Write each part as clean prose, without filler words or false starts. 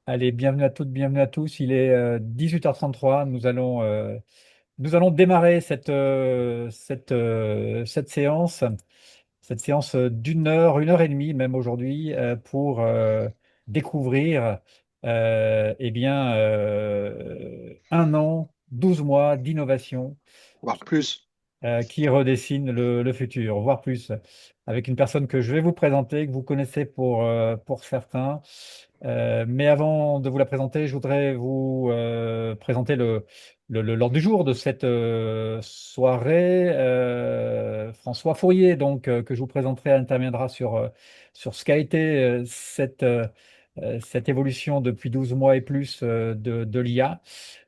Allez, bienvenue à toutes, bienvenue à tous. Il est 18h33. Nous allons démarrer cette séance une heure et demie même aujourd'hui, pour découvrir un an, 12 mois d'innovation Voire plus. qui redessine le futur, voire plus, avec une personne que je vais vous présenter, que vous connaissez pour certains. Mais avant de vous la présenter, je voudrais vous présenter l'ordre du jour de cette soirée. François Fourier, donc, que je vous présenterai, interviendra sur ce qu'a été cette évolution depuis 12 mois et plus de l'IA.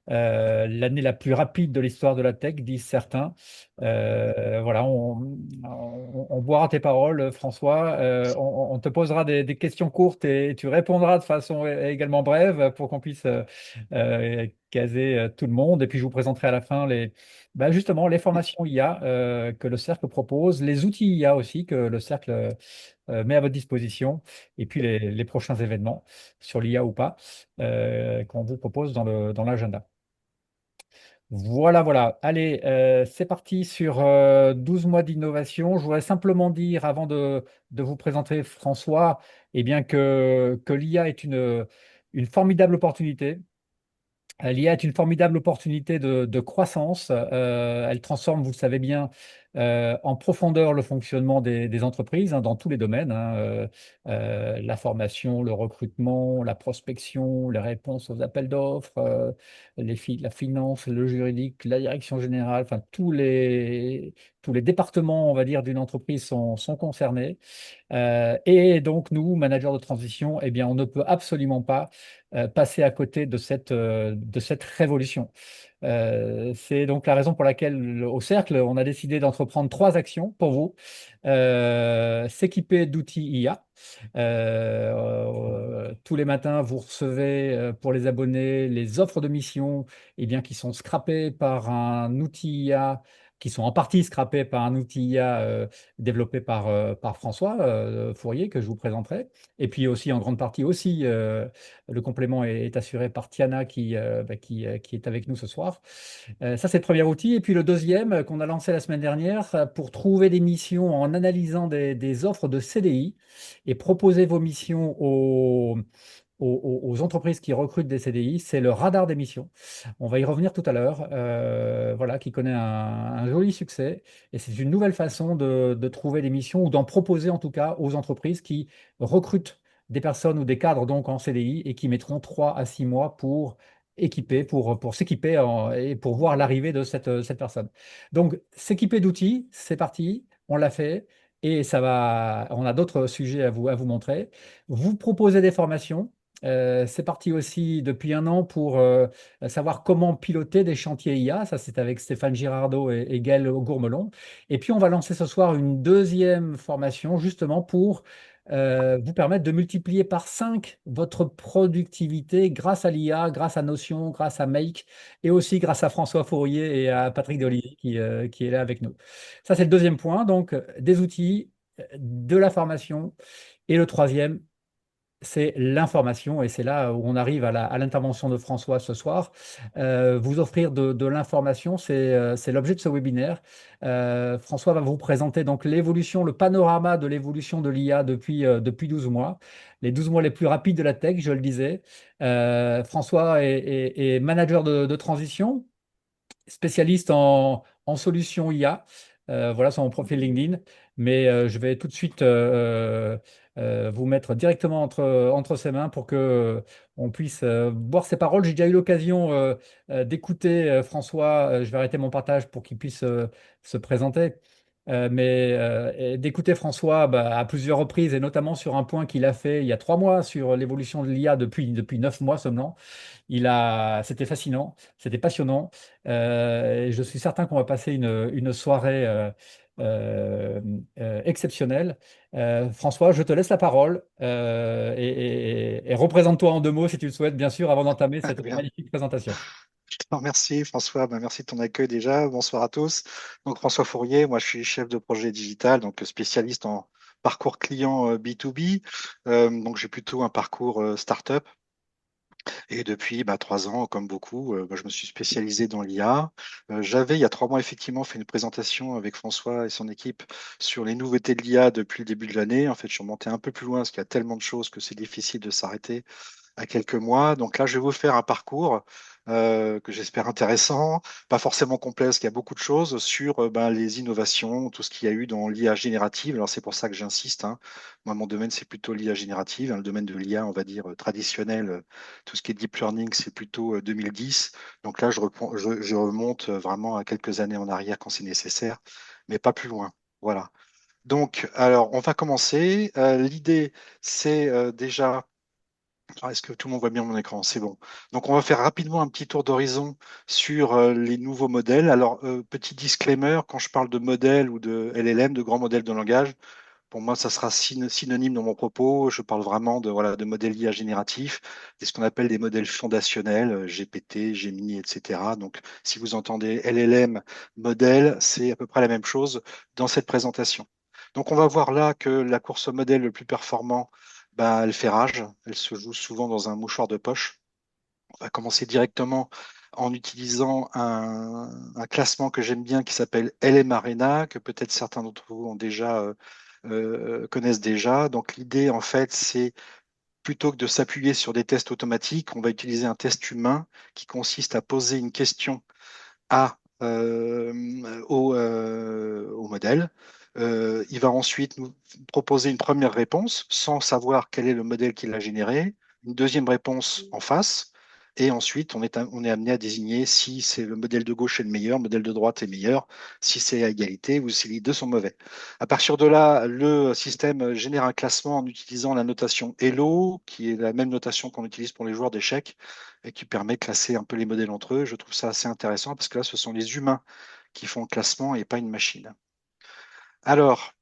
L'année la plus rapide de l'histoire de la tech, disent certains. Voilà, on boira tes paroles, François. On te posera des questions courtes et tu répondras de façon également brève pour qu'on puisse caser tout le monde. Et puis je vous présenterai à la fin justement les formations IA que le Cercle propose, les outils IA aussi que le Cercle met à votre disposition, et puis les prochains événements sur l'IA ou pas qu'on vous propose dans l'agenda. Voilà, voilà. Allez, c'est parti sur 12 mois d'innovation. Je voudrais simplement dire, avant de vous présenter François, que l'IA est une formidable opportunité. L'IA est une formidable opportunité de croissance. Elle transforme, vous le savez bien, en profondeur le fonctionnement des entreprises, hein, dans tous les domaines, hein, la formation, le recrutement, la prospection, les réponses aux appels d'offres, la finance, le juridique, la direction générale, enfin tous les départements, on va dire, d'une entreprise sont concernés. Et donc, nous, managers de transition, eh bien, on ne peut absolument pas passer à côté de cette révolution. C'est donc la raison pour laquelle, au Cercle, on a décidé d'entreprendre trois actions pour vous. S'équiper d'outils IA. Tous les matins, vous recevez pour les abonnés les offres de mission, qui sont scrappées par un outil IA, qui sont en partie scrappées par un outil IA développé par François Fourier, que je vous présenterai. Et puis aussi, en grande partie aussi, le complément est assuré par Tiana qui est avec nous ce soir. Ça, c'est le premier outil. Et puis le deuxième qu'on a lancé la semaine dernière pour trouver des missions en analysant des offres de CDI et proposer vos missions aux entreprises qui recrutent des CDI, c'est le radar des missions. On va y revenir tout à l'heure, voilà, qui connaît un joli succès. Et c'est une nouvelle façon de trouver des missions ou d'en proposer en tout cas aux entreprises qui recrutent des personnes ou des cadres donc en CDI et qui mettront 3 à 6 mois pour équiper, pour s'équiper et pour voir l'arrivée de cette personne. Donc, s'équiper d'outils, c'est parti, on l'a fait. Et on a d'autres sujets à vous montrer. Vous proposez des formations. C'est parti aussi depuis un an pour savoir comment piloter des chantiers IA. Ça, c'est avec Stéphane Girardot et Gaël Gourmelon. Et puis, on va lancer ce soir une deuxième formation justement pour vous permettre de multiplier par 5 votre productivité grâce à l'IA, grâce à Notion, grâce à Make et aussi grâce à François Fourier et à Patrick Deolivier qui est là avec nous. Ça, c'est le deuxième point. Donc, des outils, de la formation. Et le troisième, c'est l'information, et c'est là où on arrive à l'intervention de François ce soir. Vous offrir de l'information, c'est l'objet de ce webinaire. François va vous présenter donc l'évolution, le panorama de l'évolution de l'IA depuis 12 mois, les 12 mois les plus rapides de la tech, je le disais. François est manager de transition, spécialiste en solutions IA. Voilà son profil LinkedIn. Mais je vais tout de suite vous mettre directement entre ses mains pour que on puisse boire ses paroles. J'ai déjà eu l'occasion d'écouter François. Je vais arrêter mon partage pour qu'il puisse se présenter. Et d'écouter François à plusieurs reprises, et notamment sur un point qu'il a fait il y a 3 mois sur l'évolution de l'IA depuis 9 mois seulement. C'était fascinant, c'était passionnant. Et je suis certain qu'on va passer une soirée euh, exceptionnelle. François, je te laisse la parole et représente-toi en 2 mots si tu le souhaites, bien sûr, avant d'entamer Ah, cette bien. magnifique présentation. Je te remercie, François. Merci de ton accueil déjà. Bonsoir à tous. Donc, François Fourier, moi, je suis chef de projet digital, donc spécialiste en parcours client B2B. Donc, j'ai plutôt un parcours startup. Et depuis 3 ans, comme beaucoup, je me suis spécialisé dans l'IA. J'avais, il y a 3 mois, effectivement, fait une présentation avec François et son équipe sur les nouveautés de l'IA depuis le début de l'année. En fait, je suis remonté un peu plus loin parce qu'il y a tellement de choses que c'est difficile de s'arrêter à quelques mois. Donc là, je vais vous faire un parcours que j'espère intéressant, pas forcément complet, parce qu'il y a beaucoup de choses sur les innovations, tout ce qu'il y a eu dans l'IA générative. Alors c'est pour ça que j'insiste, hein. Moi, mon domaine, c'est plutôt l'IA générative, hein. Le domaine de l'IA, on va dire, traditionnel, tout ce qui est deep learning, c'est plutôt 2010. Donc là, je remonte vraiment à quelques années en arrière quand c'est nécessaire, mais pas plus loin. Voilà. Donc, alors, on va commencer. L'idée, c'est déjà est-ce que tout le monde voit bien mon écran? C'est bon. Donc, on va faire rapidement un petit tour d'horizon sur les nouveaux modèles. Alors, petit disclaimer, quand je parle de modèles ou de LLM, de grands modèles de langage, pour moi, ça sera synonyme dans mon propos. Je parle vraiment de, voilà, de modèles IA génératifs, c'est ce qu'on appelle des modèles fondationnels, GPT, Gemini, etc. Donc, si vous entendez LLM, modèle, c'est à peu près la même chose dans cette présentation. Donc, on va voir là que la course au modèle le plus performant, elle fait rage. Elle se joue souvent dans un mouchoir de poche. On va commencer directement en utilisant un classement que j'aime bien qui s'appelle LM Arena, que peut-être certains d'entre vous ont déjà, connaissent déjà. Donc l'idée, en fait, c'est plutôt que de s'appuyer sur des tests automatiques, on va utiliser un test humain qui consiste à poser une question au modèle. Il va ensuite nous proposer une première réponse sans savoir quel est le modèle qui l'a généré, une deuxième réponse en face, et ensuite on est amené à désigner si c'est le modèle de gauche est le meilleur, le modèle de droite est meilleur, si c'est à égalité ou si les deux sont mauvais. À partir de là, le système génère un classement en utilisant la notation Elo, qui est la même notation qu'on utilise pour les joueurs d'échecs et qui permet de classer un peu les modèles entre eux. Je trouve ça assez intéressant parce que là, ce sont les humains qui font le classement et pas une machine. Alors,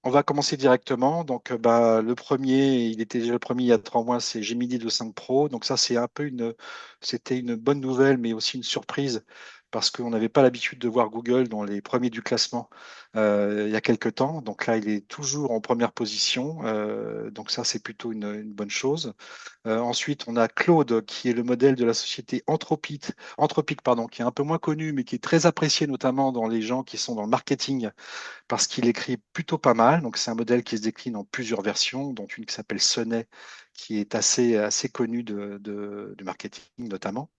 on va commencer directement. Donc, le premier, il était déjà le premier il y a 3 mois, c'est Gemini 2.5 Pro. Donc ça, c'était une bonne nouvelle, mais aussi une surprise parce qu'on n'avait pas l'habitude de voir Google dans les premiers du classement il y a quelques temps. Donc là, il est toujours en première position. Donc ça, c'est plutôt une bonne chose. Ensuite, on a Claude, qui est le modèle de la société Anthropique, pardon, qui est un peu moins connu, mais qui est très apprécié notamment dans les gens qui sont dans le marketing parce qu'il écrit plutôt pas mal. Donc, c'est un modèle qui se décline en plusieurs versions, dont une qui s'appelle Sonnet, qui est assez connue du marketing notamment.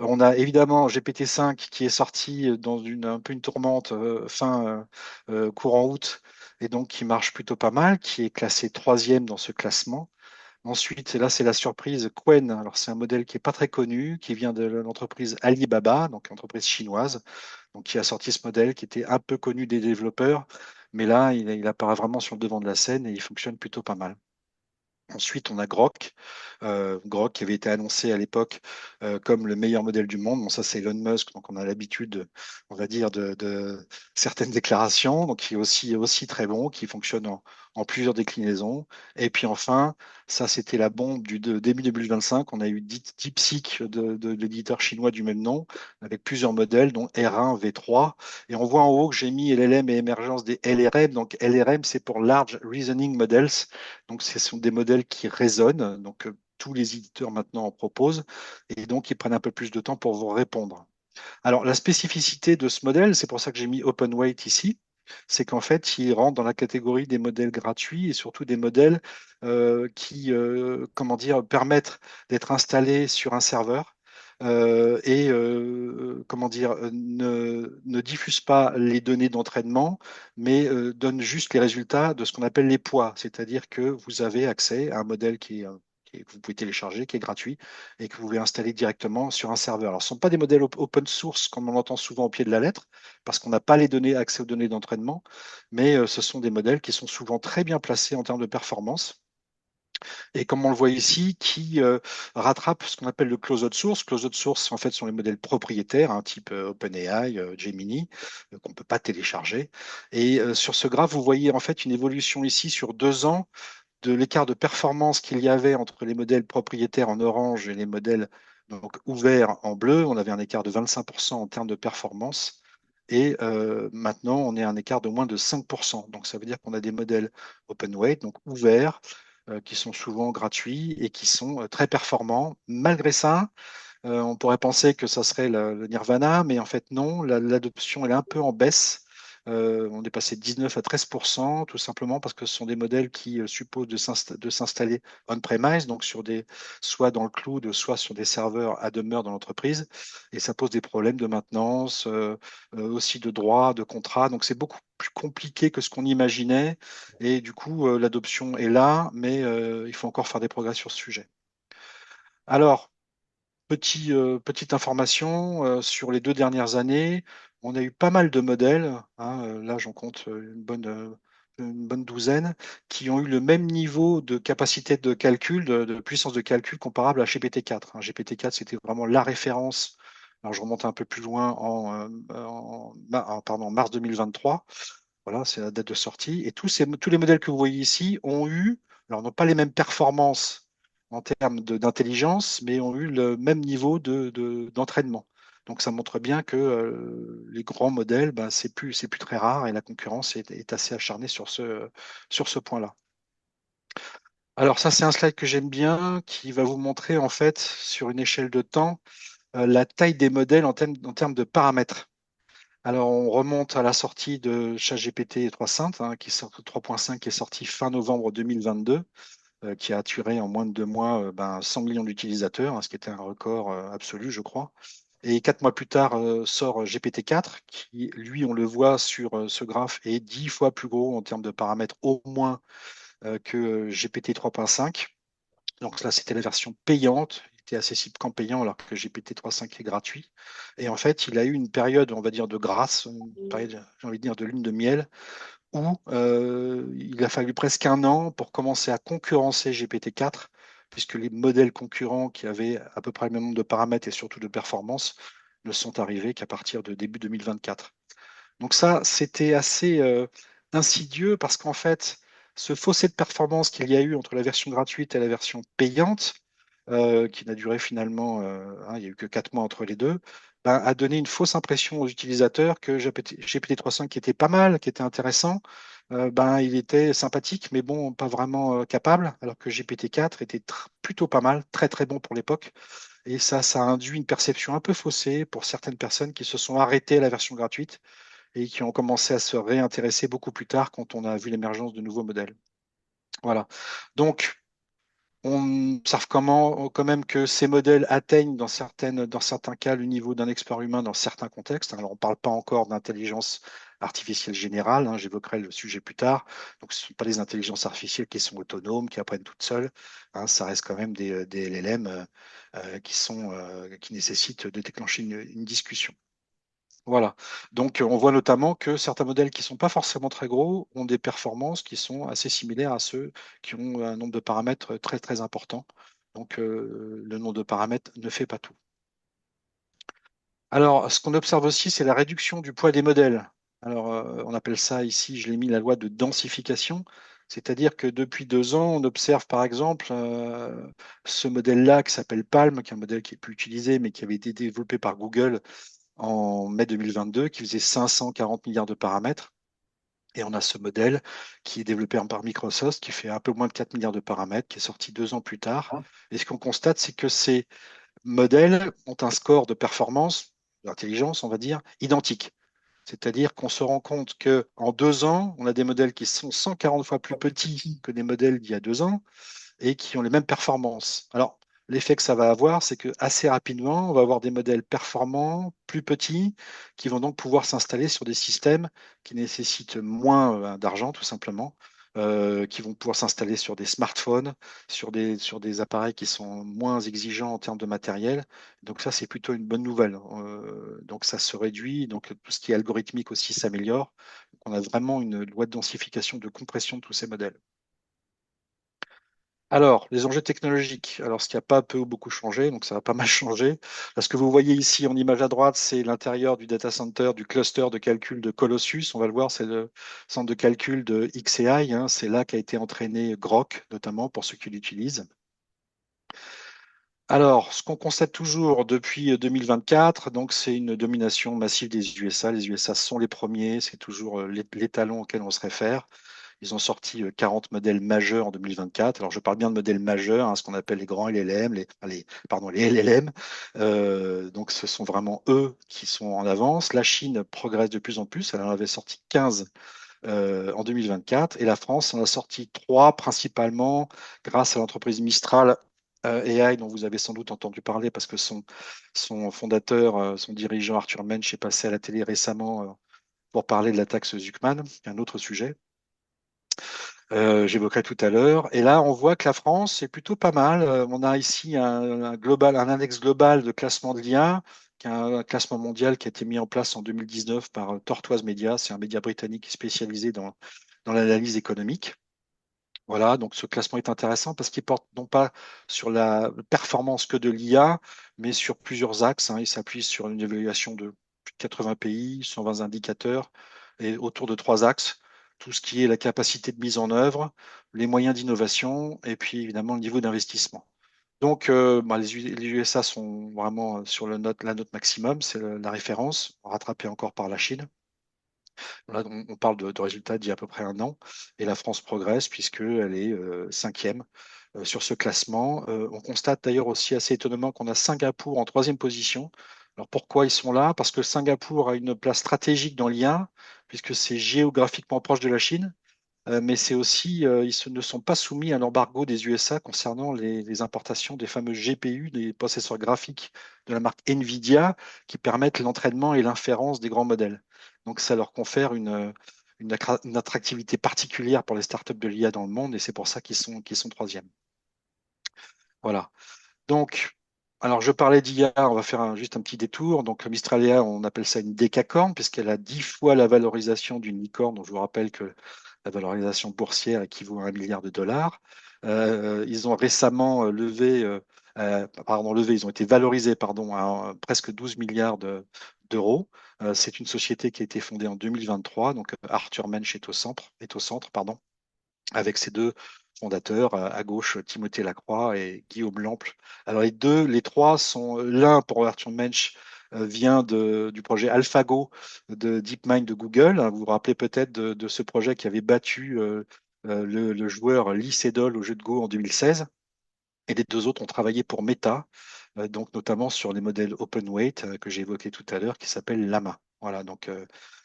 On a évidemment GPT-5 qui est sorti dans un peu une tourmente courant août et donc qui marche plutôt pas mal, qui est classé troisième dans ce classement. Ensuite, et là, c'est la surprise, Qwen. Alors, c'est un modèle qui n'est pas très connu, qui vient de l'entreprise Alibaba, donc entreprise chinoise, donc qui a sorti ce modèle qui était un peu connu des développeurs, mais là, il apparaît vraiment sur le devant de la scène et il fonctionne plutôt pas mal. Ensuite, on a Grok. Grok qui avait été annoncé à l'époque comme le meilleur modèle du monde. Bon, ça, c'est Elon Musk, donc on a l'habitude, on va dire, de certaines déclarations. Donc, qui est aussi très bon, qui fonctionne en plusieurs déclinaisons. Et puis enfin, ça, c'était la bombe de début 2025. On a eu DeepSeek de l'éditeur chinois du même nom, avec plusieurs modèles, dont R1, V3. Et on voit en haut que j'ai mis LLM et émergence des LRM. Donc, LRM, c'est pour Large Reasoning Models. Donc, ce sont des modèles qui résonnent. Donc, tous les éditeurs maintenant en proposent et donc ils prennent un peu plus de temps pour vous répondre. Alors, la spécificité de ce modèle, c'est pour ça que j'ai mis OpenWeight ici, c'est qu'en fait, il rentre dans la catégorie des modèles gratuits et surtout des modèles qui, comment dire, permettent d'être installés sur un serveur. Comment dire, ne diffusent pas les données d'entraînement, mais donnent juste les résultats de ce qu'on appelle les poids, c'est-à-dire que vous avez accès à un modèle que vous pouvez télécharger, qui est gratuit, et que vous pouvez installer directement sur un serveur. Alors, ce ne sont pas des modèles open source comme on l'entend souvent au pied de la lettre, parce qu'on n'a pas les données, accès aux données d'entraînement, mais ce sont des modèles qui sont souvent très bien placés en termes de performance. Et comme on le voit ici, qui rattrape ce qu'on appelle le closed source. Closed source, en fait, sont les modèles propriétaires, type OpenAI, Gemini, qu'on ne peut pas télécharger. Et sur ce graphe, vous voyez en fait une évolution ici sur 2 ans de l'écart de performance qu'il y avait entre les modèles propriétaires en orange et les modèles donc, ouverts en bleu. On avait un écart de 25% en termes de performance. Et maintenant, on est à un écart de moins de 5%. Donc, ça veut dire qu'on a des modèles open weight, donc ouverts, qui sont souvent gratuits et qui sont très performants. Malgré ça, on pourrait penser que ça serait le nirvana, mais en fait non, l'adoption elle est un peu en baisse. On est passé de 19 à 13%, tout simplement parce que ce sont des modèles qui supposent de s'installer on-premise, donc soit dans le cloud, soit sur des serveurs à demeure dans l'entreprise. Et ça pose des problèmes de maintenance, aussi de droit, de contrat. Donc c'est beaucoup plus compliqué que ce qu'on imaginait. Et du coup, l'adoption est là, mais il faut encore faire des progrès sur ce sujet. Alors, petite information, sur les 2 dernières années, on a eu pas mal de modèles, hein, là j'en compte une bonne douzaine, qui ont eu le même niveau de capacité de calcul, de puissance de calcul comparable à GPT-4. Hein. GPT-4, c'était vraiment la référence. Alors je remonte un peu plus loin pardon, mars 2023. Voilà, c'est la date de sortie. Et tous les modèles que vous voyez ici ont eu, alors n'ont pas les mêmes performances en termes d'intelligence, mais ont eu le même niveau d'entraînement. Donc ça montre bien que les grands modèles, ben, c'est plus très rare et la concurrence est assez acharnée sur ce point-là. Alors ça, c'est un slide que j'aime bien qui va vous montrer en fait sur une échelle de temps la taille des modèles en termes de paramètres. Alors, on remonte à la sortie de ChatGPT 3.5, hein, 3.5 qui est sorti fin novembre 2022, qui a attiré en moins de 2 mois 100 millions d'utilisateurs, hein, ce qui était un record absolu, je crois. Et 4 mois plus tard sort GPT-4, qui, lui, on le voit sur ce graphe, est 10 fois plus gros en termes de paramètres au moins que GPT 3.5. Donc là, c'était la version payante, il était accessible qu'en payant, alors que GPT 3.5 est gratuit. Et en fait, il a eu une période, on va dire, de grâce, une période, j'ai envie de dire, de lune de miel, où il a fallu presque un an pour commencer à concurrencer GPT-4, puisque les modèles concurrents qui avaient à peu près le même nombre de paramètres et surtout de performance ne sont arrivés qu'à partir de début 2024. Donc ça, c'était assez insidieux parce qu'en fait, ce fossé de performance qu'il y a eu entre la version gratuite et la version payante, qui n'a duré finalement, il n'y a eu que 4 mois entre les deux, ben, a donné une fausse impression aux utilisateurs que GPT 3.5 qui était pas mal, qui était intéressant, il était sympathique, mais bon, pas vraiment capable, alors que GPT-4 était plutôt pas mal, très très bon pour l'époque. Et ça a induit une perception un peu faussée pour certaines personnes qui se sont arrêtées à la version gratuite et qui ont commencé à se réintéresser beaucoup plus tard quand on a vu l'émergence de nouveaux modèles. Voilà. Donc, on observe quand même que ces modèles atteignent dans certains cas le niveau d'un expert humain dans certains contextes. Alors, on ne parle pas encore d'intelligence artificielle générale, hein, j'évoquerai le sujet plus tard. Donc, ce ne sont pas les intelligences artificielles qui sont autonomes, qui apprennent toutes seules. Hein, ça reste quand même des LLM qui nécessitent de déclencher une discussion. Voilà. Donc, on voit notamment que certains modèles qui ne sont pas forcément très gros ont des performances qui sont assez similaires à ceux qui ont un nombre de paramètres très, très important. Donc, le nombre de paramètres ne fait pas tout. Alors, ce qu'on observe aussi, c'est la réduction du poids des modèles. Alors, on appelle ça ici, je l'ai mis, la loi de densification. C'est-à-dire que depuis 2 ans, on observe par exemple ce modèle-là qui s'appelle Palm, qui est un modèle qui est plus utilisé, mais qui avait été développé par Google en mai 2022 qui faisait 540 milliards de paramètres. Et on a ce modèle qui est développé par Microsoft qui fait un peu moins de 4 milliards de paramètres, qui est sorti 2 ans plus tard. Et ce qu'on constate, c'est que ces modèles ont un score de performance, d'intelligence, on va dire, identique. C'est-à-dire qu'on se rend compte qu'en 2 ans, on a des modèles qui sont 140 fois plus petits que des modèles d'il y a 2 ans et qui ont les mêmes performances. Alors, l'effet que ça va avoir, c'est que assez rapidement, on va avoir des modèles performants, plus petits, qui vont donc pouvoir s'installer sur des systèmes qui nécessitent moins d'argent, tout simplement, qui vont pouvoir s'installer sur des smartphones, sur des appareils qui sont moins exigeants en termes de matériel. Donc ça, c'est plutôt une bonne nouvelle. Donc ça se réduit, donc tout ce qui est algorithmique aussi s'améliore. Donc, on a vraiment une loi de densification, de compression de tous ces modèles. Alors, les enjeux technologiques. Alors, ce qui n'a pas peu ou beaucoup changé, donc ça va pas mal changer. Ce que vous voyez ici en image à droite, c'est l'intérieur du data center, du cluster de calcul de Colossus. On va le voir, c'est le centre de calcul de xAI. Hein. C'est là qu'a été entraîné Grok, notamment pour ceux qui l'utilisent. Alors, ce qu'on constate toujours depuis 2024, donc c'est une domination massive des USA. Les USA sont les premiers, c'est toujours l'étalon auquel on se réfère. Ils ont sorti 40 modèles majeurs en 2024. Alors, je parle bien de modèles majeurs, hein, ce qu'on appelle les grands LLM, pardon, les LLM. Donc, ce sont vraiment eux qui sont en avance. La Chine progresse de plus en plus. Elle en avait sorti 15 en 2024 et la France en a sorti 3 principalement grâce à l'entreprise Mistral AI dont vous avez sans doute entendu parler parce que son fondateur, son dirigeant Arthur Mensch est passé à la télé récemment pour parler de la taxe Zuckman, un autre sujet. J'évoquerai tout à l'heure. Et là, on voit que la France est plutôt pas mal. On a ici un index global de classement de l'IA, qui est un classement mondial qui a été mis en place en 2019 par Tortoise Media. C'est un média britannique qui est spécialisé dans l'analyse économique. Voilà, donc ce classement est intéressant parce qu'il porte non pas sur la performance que de l'IA, mais sur plusieurs axes, hein. Il s'appuie sur une évaluation de plus de 80 pays, 120 indicateurs, et autour de 3 axes. Tout ce qui est la capacité de mise en œuvre, les moyens d'innovation, et puis évidemment le niveau d'investissement. Donc, les USA sont vraiment sur la note maximum, c'est la référence, rattrapée encore par la Chine. Là, on parle de résultats d'il y a à peu près un an et la France progresse puisqu'elle est cinquième sur ce classement. On constate d'ailleurs aussi assez étonnamment qu'on a Singapour en troisième position. Alors pourquoi ils sont là? Parce que Singapour a une place stratégique dans l'IA puisque c'est géographiquement proche de la Chine. Mais c'est aussi, ne sont pas soumis à l'embargo des USA concernant les importations des fameux GPU, des processeurs graphiques de la marque Nvidia, qui permettent l'entraînement et l'inférence des grands modèles. Donc ça leur confère une attractivité particulière pour les startups de l'IA dans le monde, et c'est pour ça qu'ils sont troisième. Voilà. Donc, alors je parlais d'IA, on va faire juste un petit détour. Donc, la Mistral IA, on appelle ça une décacorne, puisqu'elle a 10 fois la valorisation d'une licorne. Donc, je vous rappelle que la valorisation boursière équivaut à 1 milliard de dollars. Ils ont récemment ils ont été valorisés pardon, à presque 12 milliards d'euros. C'est une société qui a été fondée en 2023. Donc, Arthur Mensch est au centre, pardon, avec ses deux fondateurs, à gauche Timothée Lacroix et Guillaume Lample. Alors les trois sont, l'un pour Arthur Mensch vient du projet AlphaGo de DeepMind de Google. Vous vous rappelez peut-être de ce projet qui avait battu le joueur Lee Sedol au jeu de Go en 2016. Et les deux autres ont travaillé pour Meta, donc notamment sur les modèles OpenWeight que j'ai évoqués tout à l'heure, qui s'appellent Llama. Voilà, donc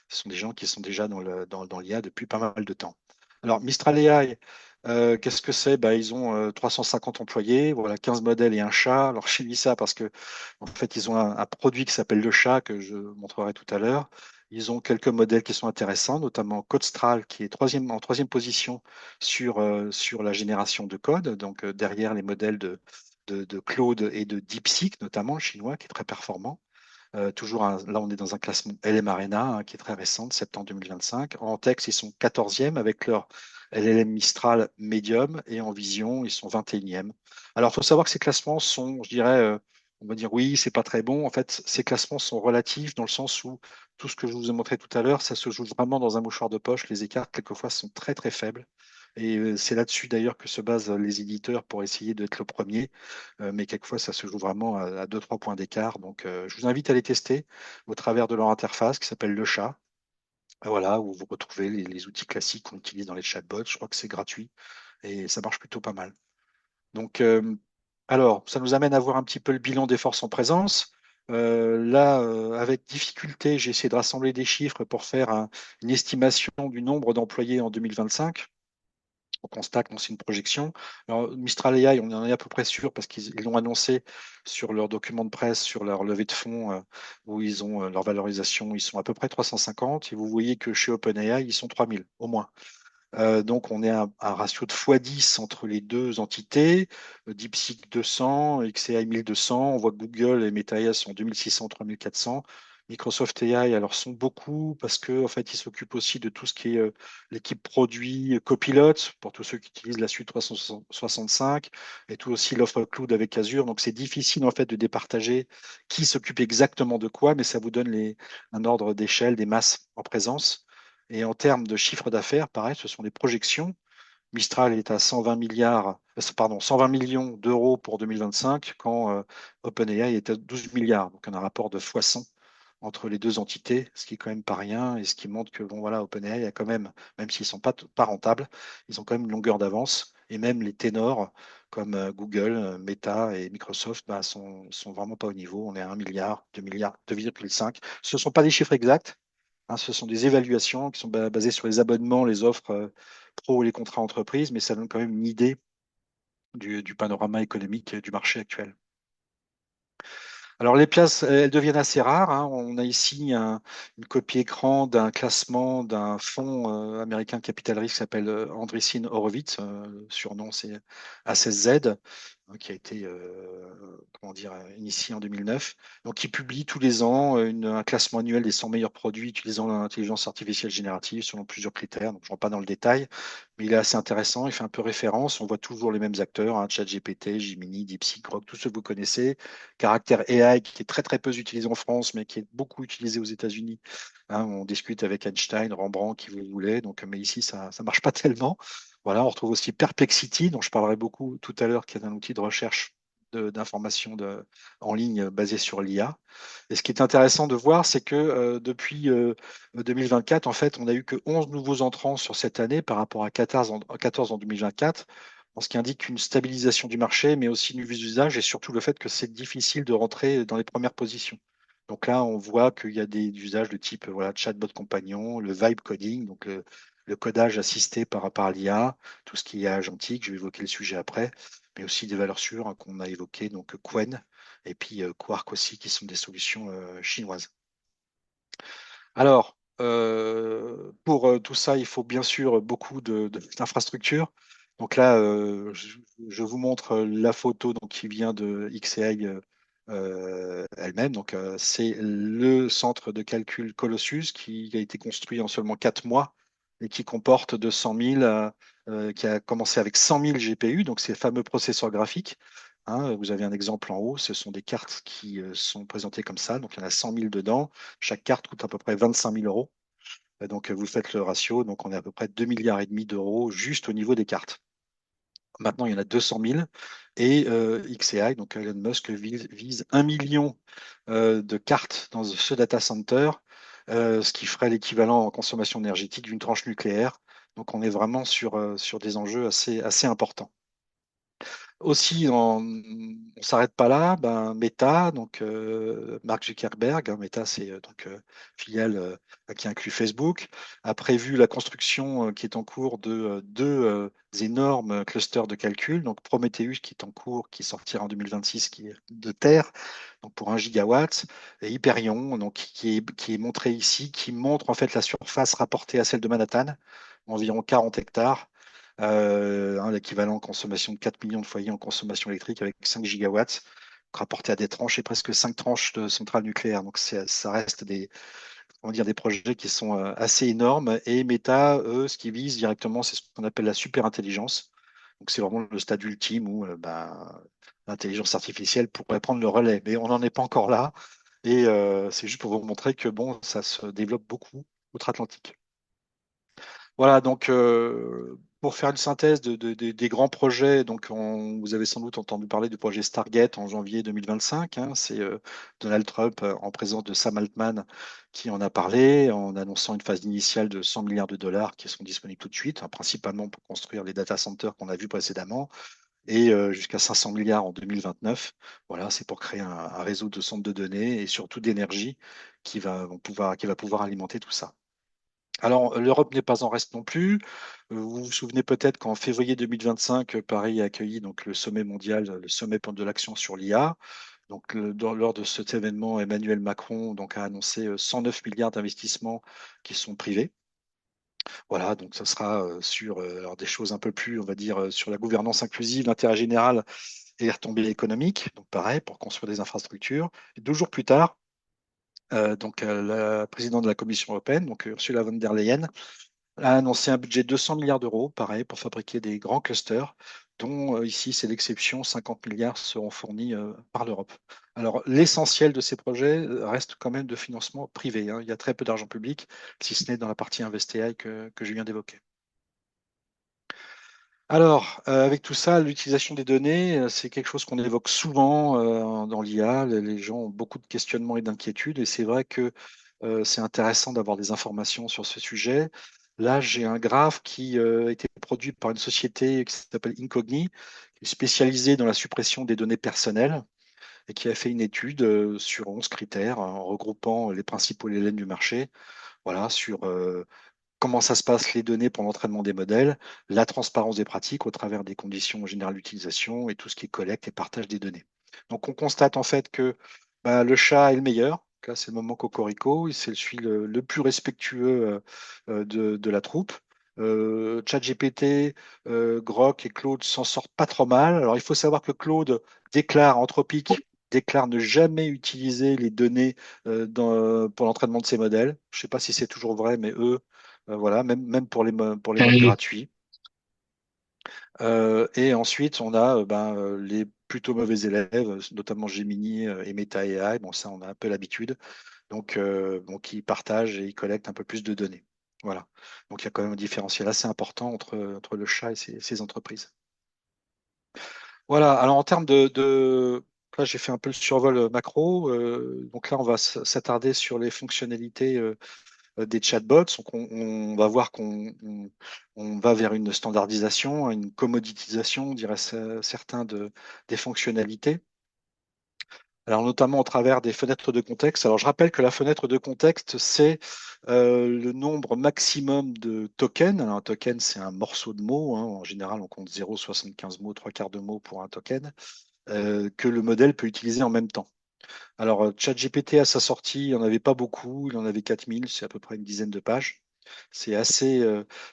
ce sont des gens qui sont déjà dans l'IA depuis pas mal de temps. Alors, Mistral AI, qu'est-ce que c'est? Ben, ils ont 350 employés, voilà, 15 modèles et un chat. Alors, j'ai mis ça parce que, en fait, ils ont un produit qui s'appelle le chat que je montrerai tout à l'heure. Ils ont quelques modèles qui sont intéressants, notamment Codestral, qui est en troisième position sur la génération de code, donc derrière les modèles de Claude et de DeepSeek, notamment le chinois, qui est très performant. Là, on est dans un classement LM Arena qui est très récent, de septembre 2025. En texte, ils sont 14e avec leur LLM Mistral Medium et en vision, ils sont 21e. Alors, il faut savoir que ces classements sont, je dirais, on va dire oui, c'est pas très bon. En fait, ces classements sont relatifs dans le sens où tout ce que je vous ai montré tout à l'heure, ça se joue vraiment dans un mouchoir de poche. Les écarts, quelquefois, sont très, très faibles. Et c'est là-dessus d'ailleurs que se basent les éditeurs pour essayer d'être le premier. Mais quelquefois, ça se joue vraiment à 2-3 points d'écart. Donc, je vous invite à les tester au travers de leur interface qui s'appelle Le Chat. Voilà, où vous retrouvez les outils classiques qu'on utilise dans les chatbots. Je crois que c'est gratuit et ça marche plutôt pas mal. Donc, alors, ça nous amène à voir un petit peu le bilan des forces en présence. Là, avec difficulté, j'ai essayé de rassembler des chiffres pour faire une estimation du nombre d'employés en 2025. On constate que c'est une projection. Alors, Mistral AI, on en est à peu près sûr parce qu'ils l'ont annoncé sur leur document de presse, sur leur levée de fonds, où ils ont leur valorisation, ils sont à peu près 350. Et vous voyez que chez OpenAI, ils sont 3000 au moins. Donc, on est à un ratio de x10 entre les deux entités. DeepSeek 200, XAI 1200. On voit que Google et Meta AI sont 2600, 3400. Microsoft AI, alors, sont beaucoup parce que en fait, ils s'occupent aussi de tout ce qui est l'équipe produit Copilot pour tous ceux qui utilisent la suite 365 et tout aussi l'offre cloud avec Azure. Donc, c'est difficile en fait de départager qui s'occupe exactement de quoi, mais ça vous donne un ordre d'échelle des masses en présence. Et en termes de chiffre d'affaires, pareil, ce sont des projections. Mistral est à 120 milliards, pardon, 120 millions d'euros pour 2025, quand OpenAI est à 12 milliards, donc un rapport de x100 entre les deux entités, ce qui est quand même pas rien et ce qui montre que bon voilà, OpenAI a quand même s'ils sont pas rentables, ils ont quand même une longueur d'avance et même les ténors comme Google, Meta et Microsoft sont vraiment pas au niveau. On est à 1 milliard, 2 milliards, 2,5. Ce ne sont pas des chiffres exacts, hein, ce sont des évaluations qui sont basées sur les abonnements, les offres pro et les contrats entreprises, mais ça donne quand même une idée du panorama économique du marché actuel. Alors les pièces, elles deviennent assez rares, hein. On a ici une copie écran d'un classement d'un fonds américain de capital risque qui s'appelle Andreessen Horowitz, surnom c'est A16Z, hein, qui a été comment dire, initié en 2009. Donc il publie tous les ans un classement annuel des 100 meilleurs produits utilisant l'intelligence artificielle générative selon plusieurs critères. Donc je ne rentre pas dans le détail, mais il est assez intéressant, il fait un peu référence. On voit toujours les mêmes acteurs, hein, ChatGPT, Gemini, DeepSeek, Grok, tous ceux que vous connaissez. Caractère AI qui est très très peu utilisé en France, mais qui est beaucoup utilisé aux États-Unis. Hein, on discute avec Einstein, Rembrandt, qui vous voulez. Donc, mais ici, ça ne marche pas tellement. Voilà, on retrouve aussi Perplexity, dont je parlerai beaucoup tout à l'heure, qui est un outil de recherche d'informations en ligne basé sur l'IA. Et ce qui est intéressant de voir, c'est que depuis 2024, en fait, on n'a eu que 11 nouveaux entrants sur cette année par rapport à 14 en 2024, ce qui indique une stabilisation du marché, mais aussi une vue d'usage et surtout le fait que c'est difficile de rentrer dans les premières positions. Donc là, on voit qu'il y a des usages de type voilà, chatbot compagnon, le vibe coding, donc le codage assisté par rapport à l'IA, tout ce qui est agentique, je vais évoquer le sujet après, mais aussi des valeurs sûres, hein, qu'on a évoquées, donc Qwen et puis Quark aussi, qui sont des solutions chinoises. Alors, pour tout ça, il faut bien sûr beaucoup d'infrastructures. Donc là, je vous montre la photo donc, qui vient de XAI elle-même. Donc, c'est le centre de calcul Colossus qui a été construit en seulement 4 mois et qui comporte 200 000, qui a commencé avec 100 000 GPU, donc ces fameux processeurs graphiques. Hein, vous avez un exemple en haut, ce sont des cartes qui sont présentées comme ça. Donc, il y en a 100 000 dedans. Chaque carte coûte à peu près 25 000 euros. Donc, vous faites le ratio. Donc, on est à peu près 2 milliards et demi d'euros juste au niveau des cartes. Maintenant, il y en a 200 000. Et XAI, donc Elon Musk, vise 1 million de cartes dans ce data center, ce qui ferait l'équivalent en consommation énergétique d'une tranche nucléaire. Donc, on est vraiment sur des enjeux assez importants. Aussi, on ne s'arrête pas là. Ben, Meta, donc Mark Zuckerberg, hein, Meta, c'est donc filiale qui inclut Facebook, a prévu la construction qui est en cours de deux énormes clusters de calcul. Donc Prometheus qui est en cours, qui sortira en 2026, qui est de terre, donc pour 1 gigawatt, et Hyperion, donc qui est montré ici, qui montre en fait la surface rapportée à celle de Manhattan, environ 40 hectares, l'équivalent en consommation de 4 millions de foyers en consommation électrique avec 5 gigawatts, rapporté à des tranches et presque 5 tranches de centrales nucléaires. Donc ça reste on va dire, des projets qui sont assez énormes. Et Meta, eux, ce qu'ils visent directement, c'est ce qu'on appelle la super intelligence. Donc c'est vraiment le stade ultime où l'intelligence artificielle pourrait prendre le relais. Mais on n'en est pas encore là. Et c'est juste pour vous montrer que bon, ça se développe beaucoup outre-Atlantique. Voilà, donc pour faire une synthèse des grands projets, donc vous avez sans doute entendu parler du projet Stargate en janvier 2025, hein. C'est Donald Trump, en présence de Sam Altman, qui en a parlé, en annonçant une phase initiale de 100 milliards de dollars qui seront disponibles tout de suite, hein, principalement pour construire les data centers qu'on a vus précédemment, et jusqu'à 500 milliards en 2029. Voilà, c'est pour créer un réseau de centres de données et surtout d'énergie qui va pouvoir alimenter tout ça. Alors, l'Europe n'est pas en reste non plus. Vous vous souvenez peut-être qu'en février 2025, Paris a accueilli donc, le sommet mondial, le sommet de l'action sur l'IA. Donc, lors de cet événement, Emmanuel Macron donc, a annoncé 109 milliards d'investissements qui sont privés. Voilà, donc ça sera sur alors des choses un peu plus, on va dire, sur la gouvernance inclusive, l'intérêt général et les retombées économiques. Donc, pareil, pour construire des infrastructures. Et 2 jours plus tard, la présidente de la Commission européenne, donc Ursula von der Leyen, a annoncé un budget de 200 milliards d'euros, pareil, pour fabriquer des grands clusters, dont ici, c'est l'exception, 50 milliards seront fournis par l'Europe. Alors, l'essentiel de ces projets reste quand même de financement privé, hein. Il y a très peu d'argent public, si ce n'est dans la partie InvestEI que je viens d'évoquer. Alors, avec tout ça, l'utilisation des données, c'est quelque chose qu'on évoque souvent dans l'IA. Les gens ont beaucoup de questionnements et d'inquiétudes, et c'est vrai que c'est intéressant d'avoir des informations sur ce sujet. Là, j'ai un graphe qui a été produit par une société qui s'appelle Incogni, qui est spécialisée dans la suppression des données personnelles et qui a fait une étude sur 11 critères en regroupant les principaux LLM du marché, voilà, sur comment ça se passe les données pour l'entraînement des modèles, la transparence des pratiques au travers des conditions générales d'utilisation et tout ce qui est collecte et partage des données. Donc on constate en fait que bah, le chat est le meilleur. Là, c'est le moment cocorico, c'est celui le plus respectueux de la troupe. ChatGPT, Grok et Claude s'en sortent pas trop mal. Alors il faut savoir que Claude déclare, Anthropic déclare ne jamais utiliser les données pour l'entraînement de ses modèles. Je ne sais pas si c'est toujours vrai, mais eux, voilà, même pour les modes gratuits. Et ensuite, on a les plutôt mauvais élèves, notamment Gemini et Meta AI. Bon, ça, on a un peu l'habitude. Donc, bon, qui partagent et ils collectent un peu plus de données. Voilà. Donc, il y a quand même un différentiel assez important entre le chat et ces entreprises. Voilà. Alors, en termes là, j'ai fait un peu le survol macro. Donc là, on va s'attarder sur les fonctionnalités des chatbots. Donc, on va voir on va vers une standardisation, une commoditisation, diraient certains des fonctionnalités. Alors, notamment au travers des fenêtres de contexte. Alors, je rappelle que la fenêtre de contexte, c'est le nombre maximum de tokens. Alors, un token, c'est un morceau de mots, hein. En général, on compte 0,75 mots, trois quarts de mots pour un token, que le modèle peut utiliser en même temps. Alors, ChatGPT à sa sortie, il n'y en avait pas beaucoup, il en avait 4000, c'est à peu près une dizaine de pages. C'est assez,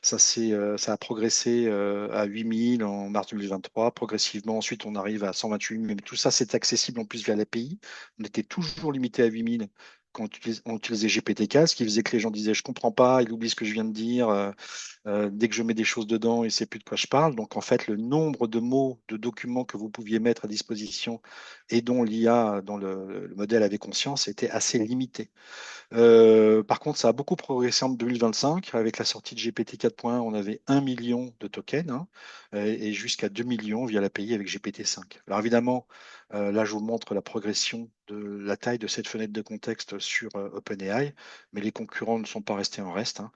ça a progressé à 8000 en mars 2023. Progressivement, ensuite, on arrive à 128 000, mais tout ça, c'est accessible en plus via l'API. On était toujours limité à 8000 quand on utilisait GPT-4, ce qui faisait que les gens disaient, je comprends pas, il oublie ce que je viens de dire. Dès que je mets des choses dedans, il ne sait plus de quoi je parle. Donc, en fait, le nombre de mots, de documents que vous pouviez mettre à disposition et dont l'IA, dont le modèle avait conscience, était assez limité. Par contre, ça a beaucoup progressé en 2025. Avec la sortie de GPT 4.1, on avait 1 million de tokens, hein, et jusqu'à 2 millions via l'API avec GPT 5. Alors évidemment, là, je vous montre la progression de la taille de cette fenêtre de contexte sur OpenAI, mais les concurrents ne sont pas restés en reste, hein.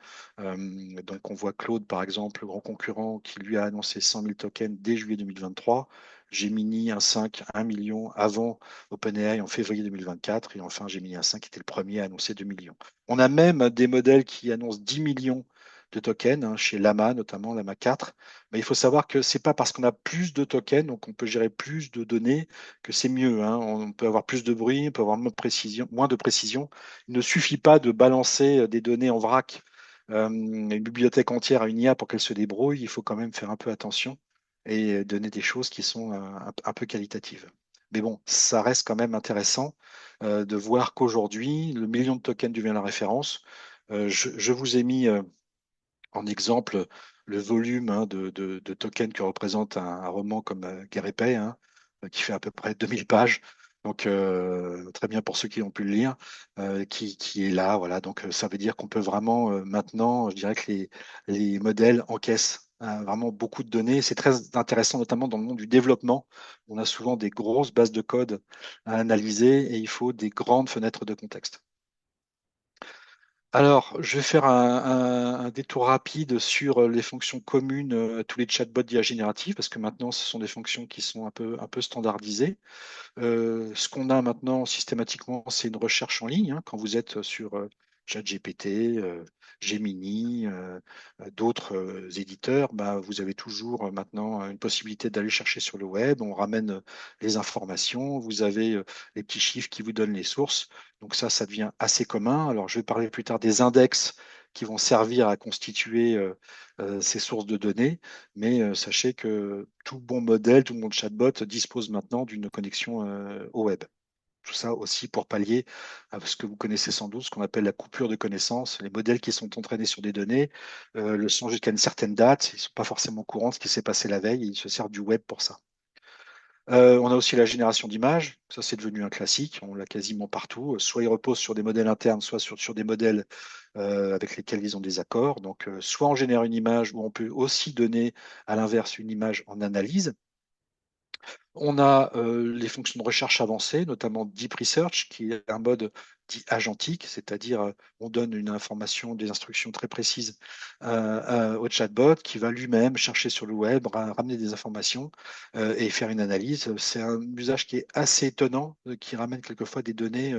Donc on voit Claude, par exemple, le grand concurrent, qui lui a annoncé 100 000 tokens dès juillet 2023. Gemini 1.5, 1 million avant OpenAI en février 2024. Et enfin, Gemini 1.5 était le premier à annoncer 2 millions. On a même des modèles qui annoncent 10 millions de tokens, hein, chez Llama, notamment Llama 4. Mais il faut savoir que ce n'est pas parce qu'on a plus de tokens, donc on peut gérer plus de données, que c'est mieux, hein. On peut avoir plus de bruit, on peut avoir moins de précision, moins de précision. Il ne suffit pas de balancer des données en vrac, une bibliothèque entière à une IA pour qu'elle se débrouille. Il faut quand même faire un peu attention et donner des choses qui sont un peu qualitatives. Mais bon, ça reste quand même intéressant de voir qu'aujourd'hui, le million de tokens devient la référence. Je vous ai mis en exemple le volume, hein, de tokens que représente un roman comme Guerre et Paix, hein, qui fait à peu près 2000 pages. Donc, très bien pour ceux qui ont pu le lire, qui est là. Voilà. Donc, ça veut dire qu'on peut vraiment, maintenant, je dirais que les modèles encaissent vraiment beaucoup de données. C'est très intéressant, notamment dans le monde du développement. On a souvent des grosses bases de code à analyser et il faut des grandes fenêtres de contexte. Alors, je vais faire un détour rapide sur les fonctions communes à tous les chatbots d'IA générative, parce que maintenant, ce sont des fonctions qui sont un peu standardisées. Ce qu'on a maintenant systématiquement, c'est une recherche en ligne, hein. Quand vous êtes sur ChatGPT, Gemini, d'autres éditeurs, bah, vous avez toujours maintenant une possibilité d'aller chercher sur le web. On ramène les informations. Vous avez les petits chiffres qui vous donnent les sources. Donc ça devient assez commun. Alors, je vais parler plus tard des index qui vont servir à constituer ces sources de données. Mais sachez que tout bon modèle, tout bon chatbot dispose maintenant d'une connexion au web. Tout ça aussi pour pallier à ce que vous connaissez sans doute, ce qu'on appelle la coupure de connaissances. Les modèles qui sont entraînés sur des données le sont jusqu'à une certaine date. Ils ne sont pas forcément au courant de ce qui s'est passé la veille et ils se servent du web pour ça. On a aussi la génération d'images. Ça, c'est devenu un classique. On l'a quasiment partout. Soit ils reposent sur des modèles internes, soit sur des modèles avec lesquels ils ont des accords. Donc, soit on génère une image, ou on peut aussi donner à l'inverse une image en analyse. On a les fonctions de recherche avancées, notamment Deep Research, qui est un mode dit agentique, c'est-à-dire on donne une information, des instructions très précises au chatbot qui va lui-même chercher sur le web, ramener des informations et faire une analyse. C'est un usage qui est assez étonnant, qui ramène quelquefois des données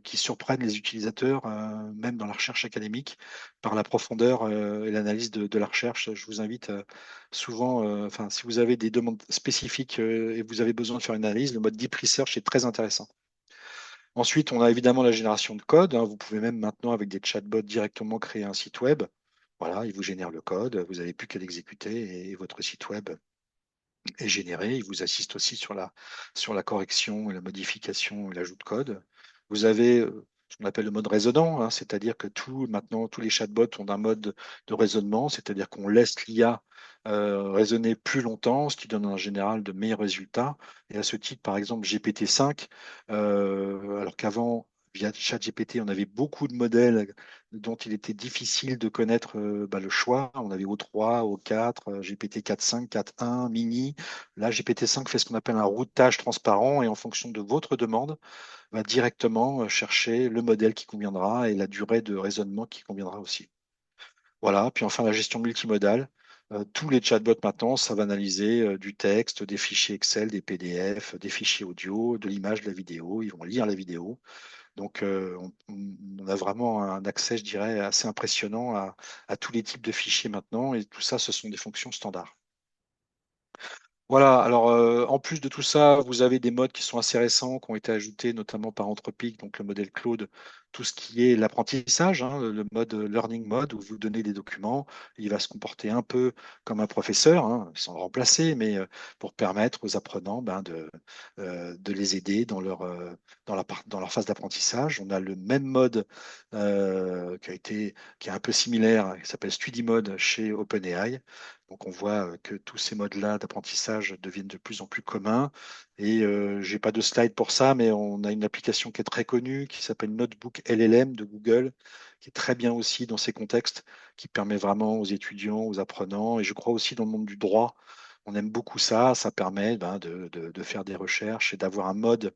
qui surprennent les utilisateurs, même dans la recherche académique, par la profondeur et l'analyse de la recherche. Je vous invite souvent, enfin, si vous avez des demandes spécifiques et vous avez besoin de faire une analyse, le mode Deep Research est très intéressant. Ensuite, on a évidemment la génération de code, hein. Vous pouvez même maintenant, avec des chatbots, directement créer un site web. Voilà, il vous génère le code, vous n'avez plus qu'à l'exécuter et votre site web est généré. Il vous assiste aussi sur la correction, et la modification et l'ajout de code. Vous avez ce qu'on appelle le mode raisonnant, hein, c'est-à-dire que maintenant, tous les chatbots ont un mode de raisonnement, c'est-à-dire qu'on laisse l'IA raisonner plus longtemps, ce qui donne en général de meilleurs résultats. Et à ce titre, par exemple, GPT-5, alors qu'avant, via ChatGPT, on avait beaucoup de modèles dont il était difficile de connaître le choix. On avait O3, O4, GPT 4.5, 4.1, Mini. Là, GPT-5 fait ce qu'on appelle un routage transparent et en fonction de votre demande, va directement chercher le modèle qui conviendra et la durée de raisonnement qui conviendra aussi. Voilà. Puis enfin, la gestion multimodale. Tous les chatbots maintenant savent analyser du texte, des fichiers Excel, des PDF, des fichiers audio, de l'image, de la vidéo. Ils vont lire la vidéo. Donc, on a vraiment un accès, je dirais, assez impressionnant à tous les types de fichiers maintenant. Et tout ça, ce sont des fonctions standards. Voilà, alors en plus de tout ça, vous avez des modes qui sont assez récents, qui ont été ajoutés notamment par Anthropic, donc le modèle Claude, tout ce qui est l'apprentissage, hein, le mode Learning Mode, où vous donnez des documents, il va se comporter un peu comme un professeur, hein, sans le remplacer, mais pour permettre aux apprenants de les aider dans leur phase d'apprentissage. On a le même mode qui est un peu similaire, qui s'appelle Study Mode chez OpenAI. Donc on voit que tous ces modes-là d'apprentissage deviennent de plus en plus communs. Et j'ai pas de slide pour ça, mais on a une application qui est très connue, qui s'appelle Notebook LLM de Google, qui est très bien aussi dans ces contextes, qui permet vraiment aux étudiants, aux apprenants, et je crois aussi dans le monde du droit, on aime beaucoup ça. Ça permet de faire des recherches et d'avoir un mode,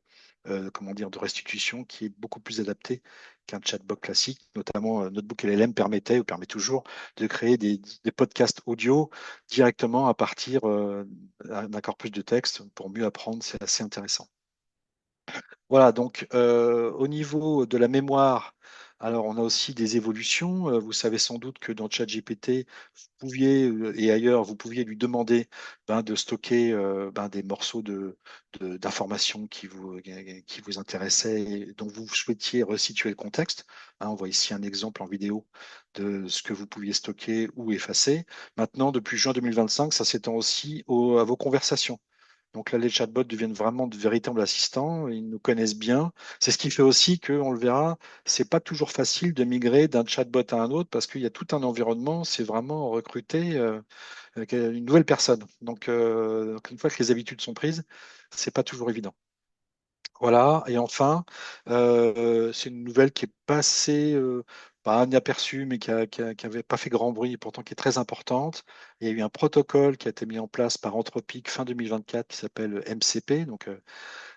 comment dire, de restitution qui est beaucoup plus adapté qu'un chatbot classique. Notamment, Notebook LLM permettait ou permet toujours de créer des podcasts audio directement à partir d'un corpus de texte pour mieux apprendre. C'est assez intéressant. Voilà, donc au niveau de la mémoire, alors on a aussi des évolutions. Vous savez sans doute que dans ChatGPT, vous pouviez, et ailleurs, vous pouviez lui demander de stocker des morceaux d'informations qui vous intéressaient et dont vous souhaitiez resituer le contexte. Hein, on voit ici un exemple en vidéo de ce que vous pouviez stocker ou effacer. Maintenant, depuis juin 2025, ça s'étend aussi à vos conversations. Donc là, les chatbots deviennent vraiment de véritables assistants. Ils nous connaissent bien. C'est ce qui fait aussi que, on le verra, c'est pas toujours facile de migrer d'un chatbot à un autre parce qu'il y a tout un environnement. C'est vraiment recruter une nouvelle personne. Donc, une fois que les habitudes sont prises, c'est pas toujours évident. Voilà, et enfin, c'est une nouvelle qui est passée, pas inaperçue, mais qui avait pas fait grand bruit, et pourtant qui est très importante. Il y a eu un protocole qui a été mis en place par Anthropic fin 2024 qui s'appelle MCP, donc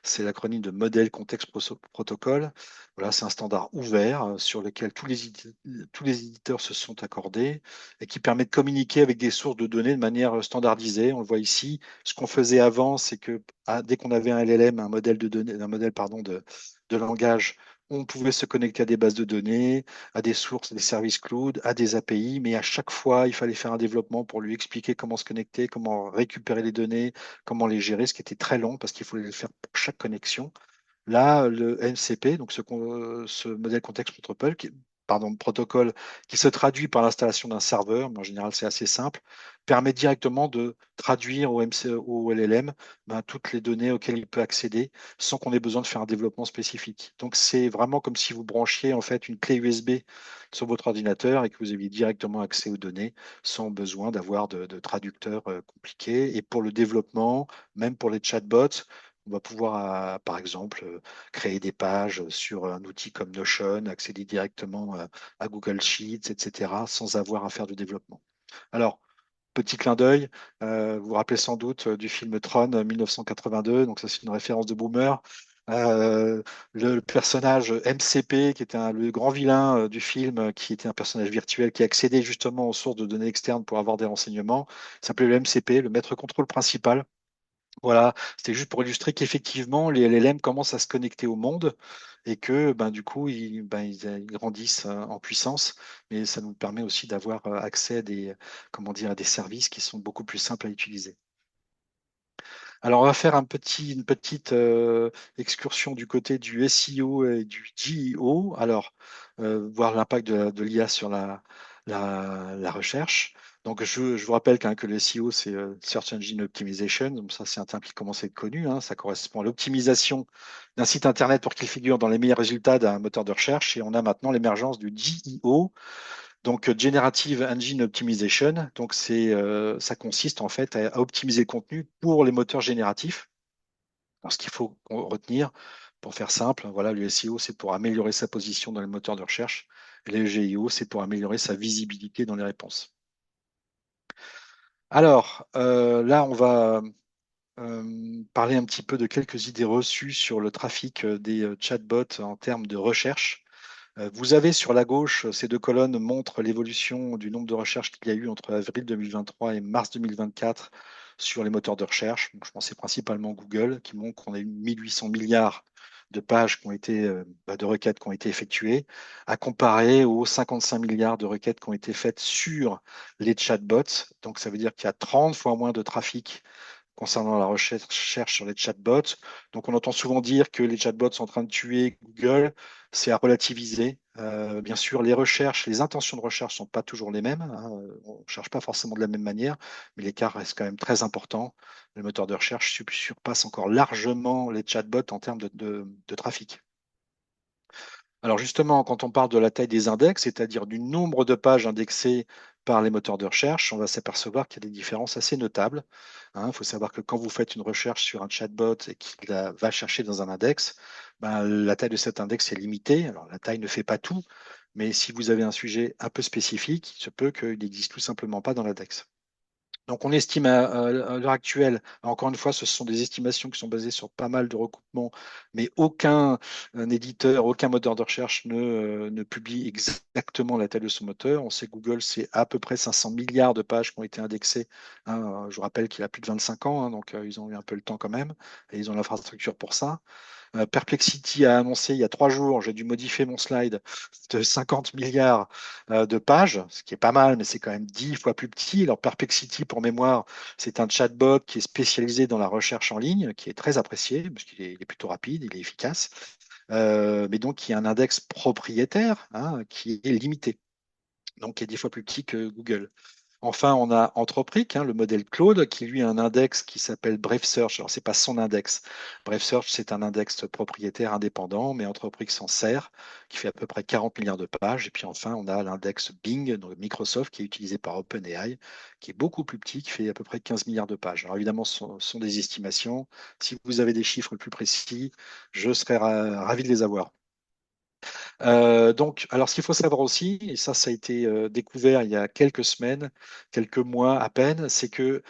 c'est l'acronyme de Model Context Protocol. Voilà, c'est un standard ouvert sur lequel tous les éditeurs se sont accordés et qui permet de communiquer avec des sources de données de manière standardisée. On le voit ici. Ce qu'on faisait avant, c'est que dès qu'on avait un LLM, un modèle de données, un modèle pardon, de langage, on pouvait se connecter à des bases de données, à des sources, des services cloud, à des API, mais à chaque fois, il fallait faire un développement pour lui expliquer comment se connecter, comment récupérer les données, comment les gérer, ce qui était très long parce qu'il fallait le faire pour chaque connexion. Là, le MCP, donc ce modèle contexte protocol, pardon, protocole qui se traduit par l'installation d'un serveur, mais en général c'est assez simple, permet directement de traduire au au LLM toutes les données auxquelles il peut accéder sans qu'on ait besoin de faire un développement spécifique. Donc c'est vraiment comme si vous branchiez en fait une clé USB sur votre ordinateur et que vous aviez directement accès aux données sans besoin d'avoir de traducteurs compliqués. Et pour le développement, même pour les chatbots, on va pouvoir, par exemple, créer des pages sur un outil comme Notion, accéder directement à Google Sheets, etc., sans avoir à faire de développement. Alors, petit clin d'œil, vous vous rappelez sans doute du film Tron 1982, donc ça c'est une référence de boomer. Le personnage MCP, qui était le grand vilain du film, qui était un personnage virtuel qui accédait justement aux sources de données externes pour avoir des renseignements, s'appelait le MCP, le maître contrôle principal. Voilà, c'était juste pour illustrer qu'effectivement, les LLM commencent à se connecter au monde et que du coup, ils grandissent en puissance, mais ça nous permet aussi d'avoir accès à comment dire, à des services qui sont beaucoup plus simples à utiliser. Alors, on va faire une petite excursion du côté du SEO et du GEO. Alors, voir l'impact de l'IA sur la recherche. Donc, je vous rappelle que le SEO, c'est Search Engine Optimization. Donc, ça, c'est un terme qui commence à être connu, hein. Ça correspond à l'optimisation d'un site Internet pour qu'il figure dans les meilleurs résultats d'un moteur de recherche. Et on a maintenant l'émergence du GEO, donc, Generative Engine Optimization, donc ça consiste en fait à optimiser le contenu pour les moteurs génératifs. Alors, ce qu'il faut retenir, pour faire simple, voilà, le SEO, c'est pour améliorer sa position dans les moteurs de recherche, et le GEO, c'est pour améliorer sa visibilité dans les réponses. Alors, là, on va parler un petit peu de quelques idées reçues sur le trafic des chatbots en termes de recherche. Vous avez sur la gauche, ces deux colonnes montrent l'évolution du nombre de recherches qu'il y a eu entre avril 2023 et mars 2024 sur les moteurs de recherche. Donc, je pensais principalement Google, qui montre qu'on a eu 1800 milliards de pages qui ont été, de requêtes qui ont été effectuées, à comparer aux 55 milliards de requêtes qui ont été faites sur les chatbots. Donc, ça veut dire qu'il y a 30 fois moins de trafic concernant la recherche sur les chatbots. Donc, on entend souvent dire que les chatbots sont en train de tuer Google. C'est à relativiser. Bien sûr, les recherches, les intentions de recherche ne sont pas toujours les mêmes, hein. On ne cherche pas forcément de la même manière, mais l'écart reste quand même très important. Le moteur de recherche surpasse encore largement les chatbots en termes de trafic. Alors justement, quand on parle de la taille des index, c'est-à-dire du nombre de pages indexées par les moteurs de recherche, on va s'apercevoir qu'il y a des différences assez notables, hein. Il faut savoir que quand vous faites une recherche sur un chatbot et qu'il va chercher dans un index, la taille de cet index est limitée. Alors la taille ne fait pas tout, mais si vous avez un sujet un peu spécifique, il se peut qu'il n'existe tout simplement pas dans l'index. Donc, on estime à l'heure actuelle, encore une fois, ce sont des estimations qui sont basées sur pas mal de recoupements, mais aucun éditeur, aucun moteur de recherche ne publie exactement la taille de son moteur. On sait que Google, c'est à peu près 500 milliards de pages qui ont été indexées, hein. Je vous rappelle qu'il a plus de 25 ans, hein, donc ils ont eu un peu le temps quand même, et ils ont l'infrastructure pour ça. Perplexity a annoncé il y a 3 jours, j'ai dû modifier mon slide, de 50 milliards de pages, ce qui est pas mal, mais c'est quand même 10 fois plus petit. Alors Perplexity, pour mémoire, c'est un chatbot qui est spécialisé dans la recherche en ligne, qui est très apprécié, parce il est plutôt rapide, il est efficace, mais donc qui a un index propriétaire, hein, qui est limité, donc qui est 10 fois plus petit que Google. Enfin, on a Anthropic, hein, le modèle Claude, qui lui a un index qui s'appelle Brave Search. Alors, ce n'est pas son index. Brave Search, c'est un index propriétaire indépendant, mais Anthropic s'en sert, qui fait à peu près 40 milliards de pages. Et puis enfin, on a l'index Bing, donc Microsoft, qui est utilisé par OpenAI, qui est beaucoup plus petit, qui fait à peu près 15 milliards de pages. Alors évidemment, ce sont des estimations. Si vous avez des chiffres plus précis, je serais ravi de les avoir. Donc, alors ce qu'il faut savoir aussi, et ça a été découvert il y a quelques semaines, quelques mois à peine, c'est que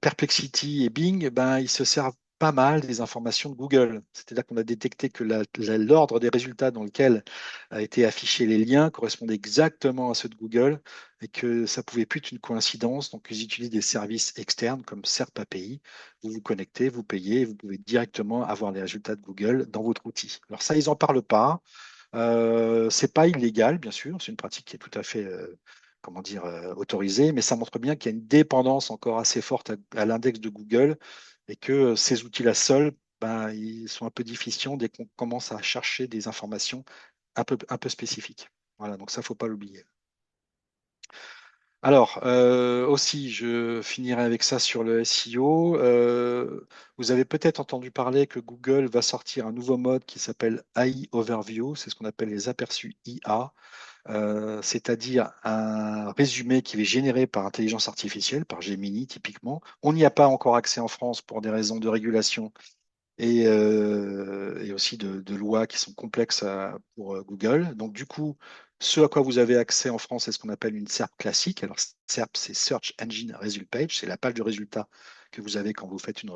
Perplexity et Bing, ils se servent pas mal des informations de Google. C'est-à-dire qu'on a détecté que l'ordre des résultats dans lequel a été affichés les liens correspondait exactement à ceux de Google et que ça pouvait plus être une coïncidence. Donc, ils utilisent des services externes comme SERP API. Vous vous connectez, vous payez, vous pouvez directement avoir les résultats de Google dans votre outil. Alors ça, ils n'en parlent pas. C'est pas illégal, bien sûr, c'est une pratique qui est tout à fait, comment dire, autorisée, mais ça montre bien qu'il y a une dépendance encore assez forte à l'index de Google et que ces outils-là seuls, ils sont un peu déficients dès qu'on commence à chercher des informations un peu spécifiques. Voilà, donc ça, faut pas l'oublier. Alors, aussi, je finirai avec ça sur le SEO. Vous avez peut-être entendu parler que Google va sortir un nouveau mode qui s'appelle AI Overview, c'est ce qu'on appelle les aperçus IA, c'est-à-dire un résumé qui est généré par intelligence artificielle, par Gemini typiquement. On n'y a pas encore accès en France pour des raisons de régulation et aussi de lois qui sont complexes pour Google. Donc, du coup, ce à quoi vous avez accès en France, c'est ce qu'on appelle une SERP classique. Alors, SERP, c'est Search Engine Result Page, c'est la page de résultats que vous avez quand vous faites une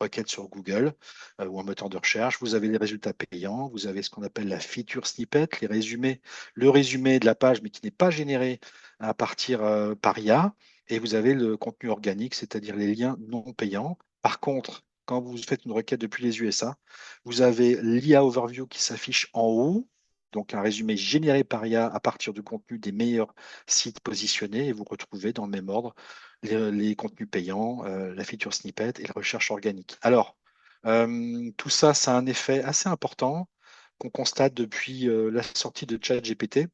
requête sur Google ou un moteur de recherche. Vous avez les résultats payants, vous avez ce qu'on appelle la feature snippet, les résumés, le résumé de la page, mais qui n'est pas généré à partir par IA. Et vous avez le contenu organique, c'est-à-dire les liens non payants. Par contre, quand vous faites une requête depuis les USA, vous avez l'IA Overview qui s'affiche en haut, donc un résumé généré par IA à partir du contenu des meilleurs sites positionnés, et vous retrouvez dans le même ordre les contenus payants, la feature snippet et la recherche organique. Alors, tout ça, ça a un effet assez important qu'on constate depuis la sortie de ChatGPT,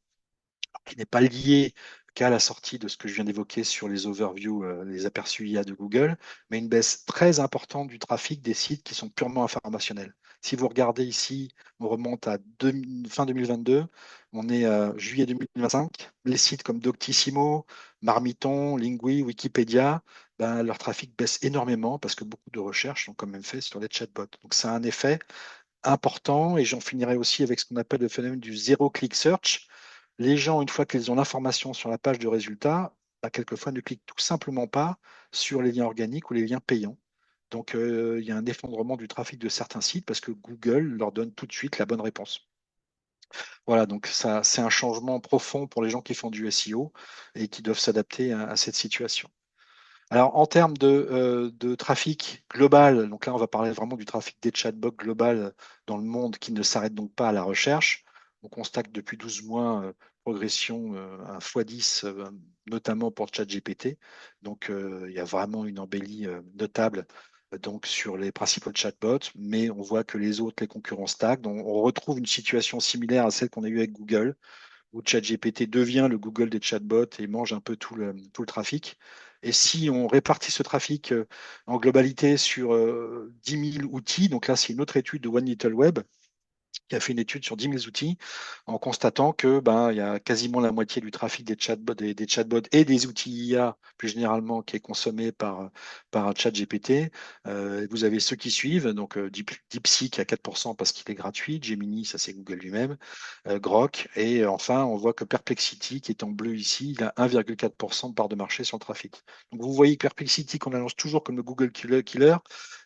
qui n'est pas lié qu'à la sortie de ce que je viens d'évoquer sur les overviews, les aperçus IA de Google, mais une baisse très importante du trafic des sites qui sont purement informationnels. Si vous regardez ici, on remonte à fin 2022, on est à juillet 2025. Les sites comme Doctissimo, Marmiton, Lingui, Wikipédia, ben, leur trafic baisse énormément parce que beaucoup de recherches sont quand même faites sur les chatbots. Donc ça a un effet important et j'en finirai aussi avec ce qu'on appelle le phénomène du zéro-click search. Les gens, une fois qu'ils ont l'information sur la page de résultats, bah, quelquefois ne cliquent tout simplement pas sur les liens organiques ou les liens payants. Donc, il y a un effondrement du trafic de certains sites parce que Google leur donne tout de suite la bonne réponse. Voilà, donc ça, c'est un changement profond pour les gens qui font du SEO et qui doivent s'adapter à cette situation. Alors, en termes de trafic global, donc là, on va parler vraiment du trafic des chatbots global dans le monde qui ne s'arrête donc pas à la recherche. On constate depuis 12 mois progression à x10, notamment pour ChatGPT. Donc, il y a vraiment une embellie notable donc, sur les principaux chatbots, mais on voit que les autres, les concurrents stagnent. Donc, on retrouve une situation similaire à celle qu'on a eue avec Google où ChatGPT devient le Google des chatbots et mange un peu tout le trafic. Et si on répartit ce trafic en globalité sur 10 000 outils, donc là c'est une autre étude de One Little Web qui a fait une étude sur 10 000 outils en constatant que ben, il y a quasiment la moitié du trafic des chatbots et des outils IA plus généralement qui est consommé par ChatGPT. Vous avez ceux qui suivent, donc DeepSeek à 4% parce qu'il est gratuit, Gemini, ça c'est Google lui-même, Grok, et enfin on voit que Perplexity qui est en bleu ici, il a 1,4% de part de marché sur le trafic. Donc vous voyez que Perplexity qu'on annonce toujours comme le Google killer,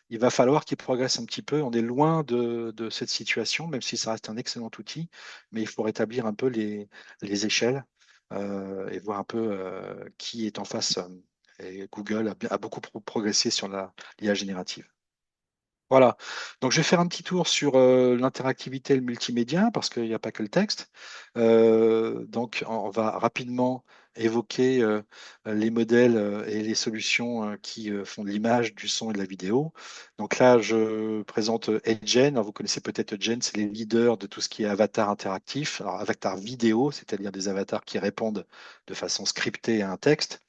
il va falloir qu'il progresse un petit peu. On est loin de cette situation, même si ça reste un excellent outil, mais il faut rétablir un peu les échelles et voir un peu qui est en face. Et Google a beaucoup progressé sur l'IA générative. Voilà. Donc, je vais faire un petit tour sur l'interactivité et le multimédia parce qu'il n'y a pas que le texte. Donc, on va rapidement évoquer les modèles et les solutions qui font de l'image, du son et de la vidéo. Donc là, je présente Edgen. Alors, vous connaissez peut-être Edgen, c'est les leaders de tout ce qui est avatar interactif. Alors, avatar vidéo, c'est-à-dire des avatars qui répondent de façon scriptée à un texte.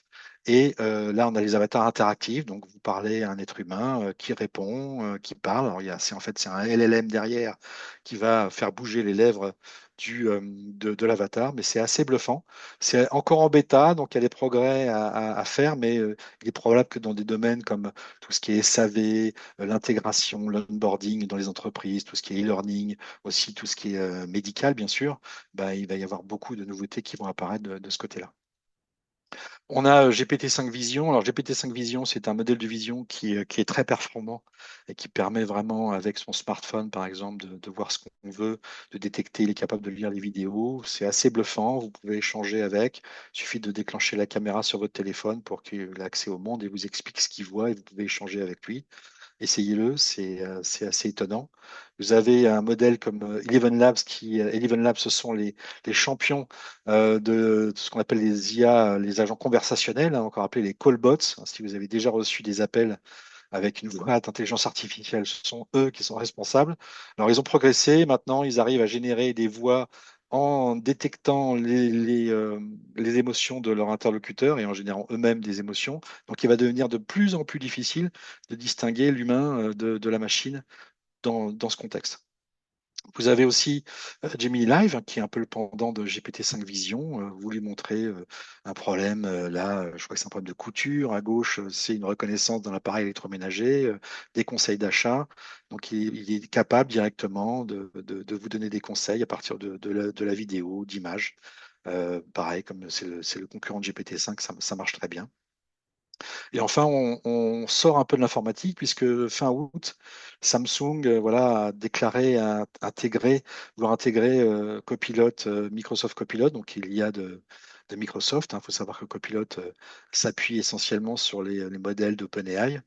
Et là, on a les avatars interactifs. Donc, vous parlez à un être humain qui répond, qui parle. Alors, en fait, c'est un LLM derrière qui va faire bouger les lèvres de l'avatar, mais c'est assez bluffant. C'est encore en bêta, donc il y a des progrès à faire, mais il est probable que dans des domaines comme tout ce qui est SAV, l'intégration, l'onboarding dans les entreprises, tout ce qui est e-learning, aussi tout ce qui est médical, bien sûr, bah, il va y avoir beaucoup de nouveautés qui vont apparaître de ce côté-là. On a GPT-5 Vision. Alors GPT-5 Vision, c'est un modèle de vision qui est très performant et qui permet vraiment, avec son smartphone, par exemple, de voir ce qu'on veut, de détecter, il est capable de lire les vidéos. C'est assez bluffant. Vous pouvez échanger avec. Il suffit de déclencher la caméra sur votre téléphone pour qu'il ait accès au monde et vous explique ce qu'il voit et vous pouvez échanger avec lui. Essayez-le, c'est assez étonnant. Vous avez un modèle comme Eleven Labs Eleven Labs, ce sont les champions de ce qu'on appelle les IA, les agents conversationnels, hein, encore appelés les callbots. Si vous avez déjà reçu des appels avec une voix d'intelligence artificielle, ce sont eux qui sont responsables. Alors, ils ont progressé. Maintenant, ils arrivent à générer des voix en détectant les émotions de leur interlocuteur et en générant eux-mêmes des émotions. Donc, il va devenir de plus en plus difficile de distinguer l'humain de la machine dans ce contexte. Vous avez aussi Gemini Live, hein, qui est un peu le pendant de GPT-5 Vision. Vous lui montrez un problème, là, je crois que c'est un problème de couture. À gauche, c'est une reconnaissance dans l'appareil électroménager, des conseils d'achat. Donc, il est capable directement de vous donner des conseils à partir de la vidéo, d'images. Pareil, comme c'est le concurrent de GPT-5, ça marche très bien. Et enfin, on sort un peu de l'informatique puisque fin août, Samsung voilà, a déclaré vouloir intégrer Copilot, Microsoft Copilot, donc il y a de Microsoft. Il faut savoir que Copilot s'appuie essentiellement sur les modèles d'OpenAI.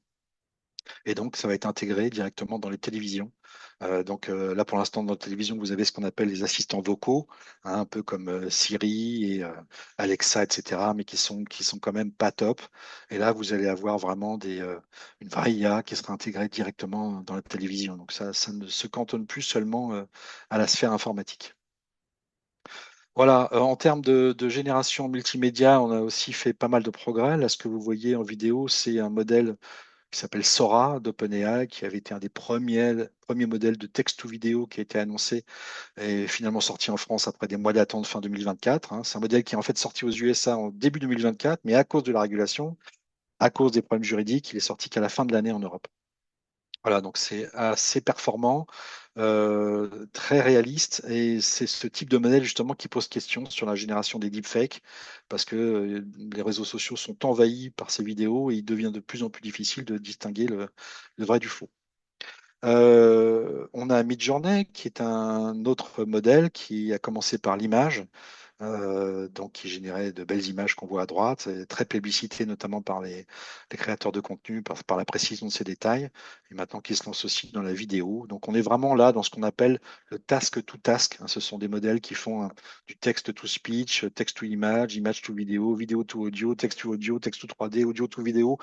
Et donc, ça va être intégré directement dans les télévisions. Là, pour l'instant, dans la télévision, vous avez ce qu'on appelle les assistants vocaux, hein, un peu comme Siri et Alexa, etc., mais qui sont quand même pas top. Et là, vous allez avoir vraiment une vraie IA qui sera intégrée directement dans la télévision. Donc ça ne se cantonne plus seulement à la sphère informatique. Voilà, en termes de génération multimédia, on a aussi fait pas mal de progrès. Là, ce que vous voyez en vidéo, c'est un modèle qui s'appelle Sora d'OpenAI, qui avait été un des premiers modèles de texte-to-vidéo qui a été annoncé et finalement sorti en France après des mois d'attente fin 2024, hein. C'est un modèle qui est en fait sorti aux USA en début 2024, mais à cause de la régulation, à cause des problèmes juridiques, il est sorti qu'à la fin de l'année en Europe. Voilà, donc c'est assez performant, très réaliste, et c'est ce type de modèle justement qui pose question sur la génération des deepfakes, parce que les réseaux sociaux sont envahis par ces vidéos et il devient de plus en plus difficile de distinguer le vrai du faux. On a Midjourney, qui est un autre modèle qui a commencé par l'image, donc qui générait de belles images qu'on voit à droite, et très plébiscité notamment par les créateurs de contenu, par la précision de ses détails, et maintenant qui se lance aussi dans la vidéo. Donc on est vraiment là dans ce qu'on appelle le task to task, hein. Ce sont des modèles qui font du text to speech, text to image, image to vidéo, vidéo to audio, texte to 3D, audio to vidéo.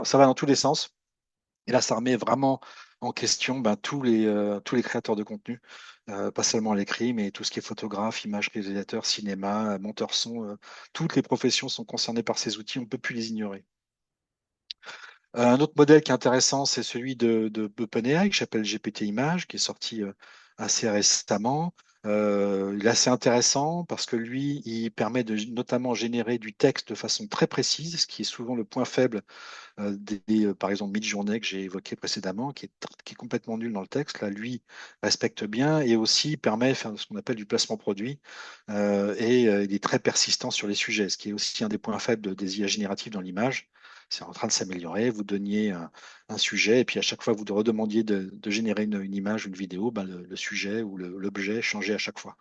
Ça va dans tous les sens. Et là, ça remet vraiment en question tous les créateurs de contenu, pas seulement à l'écrit, mais tout ce qui est photographe, image, réalisateur, cinéma, monteur son. Toutes les professions sont concernées par ces outils, on ne peut plus les ignorer. Un autre modèle qui est intéressant, c'est celui de OpenAI, qui s'appelle GPT Image, qui est sorti assez récemment. Il est assez intéressant parce que lui, il permet de notamment générer du texte de façon très précise, ce qui est souvent le point faible par exemple, Midjourney que j'ai évoqué précédemment, qui est complètement nul dans le texte. Là, lui respecte bien et aussi permet de faire ce qu'on appelle du placement produit. Il est très persistant sur les sujets, ce qui est aussi un des points faibles des IA génératives dans l'image. C'est en train de s'améliorer. Vous donniez un sujet et puis à chaque fois vous redemandiez de générer une image, une vidéo, ben, le sujet ou l'objet changeait à chaque fois.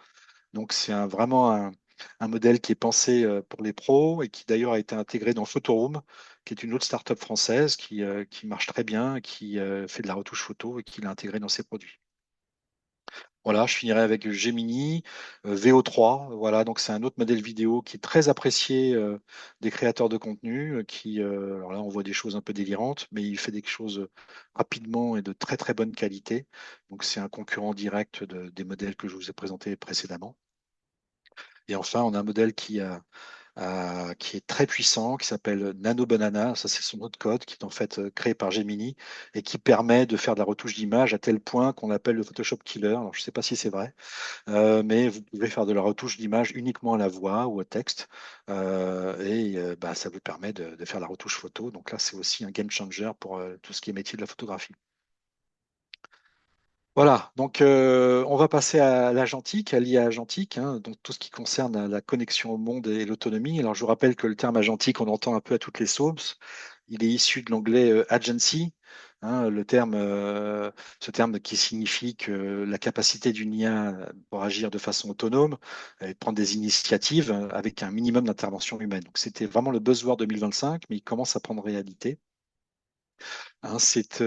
Donc c'est vraiment un modèle qui est pensé pour les pros et qui d'ailleurs a été intégré dans Photoroom, qui est une autre startup française qui marche très bien, qui fait de la retouche photo et qui l'a intégré dans ses produits. Voilà, je finirai avec Gemini, VO3. Voilà, donc c'est un autre modèle vidéo qui est très apprécié des créateurs de contenu, alors là, on voit des choses un peu délirantes, mais il fait des choses rapidement et de très très bonne qualité. Donc c'est un concurrent direct des modèles que je vous ai présentés précédemment. Et enfin, on a un modèle qui est très puissant, qui s'appelle Nano Banana. Ça, c'est son autre code, qui est en fait créé par Gemini et qui permet de faire de la retouche d'image à tel point qu'on appelle le Photoshop Killer. Alors, je ne sais pas si c'est vrai, mais vous pouvez faire de la retouche d'image uniquement à la voix ou au texte. Bah, ça vous permet de faire la retouche photo. Donc là, c'est aussi un game changer pour tout ce qui est métier de la photographie. Voilà, donc on va passer à l'agentique, à l'IA agentique, hein, donc tout ce qui concerne la connexion au monde et l'autonomie. Alors je vous rappelle que le terme agentique, on l'entend un peu à toutes les sauces. Il est issu de l'anglais agency, hein, ce terme qui signifie que la capacité d'une IA pour agir de façon autonome et de prendre des initiatives avec un minimum d'intervention humaine. Donc c'était vraiment le buzzword 2025, mais il commence à prendre réalité. Hein, c'est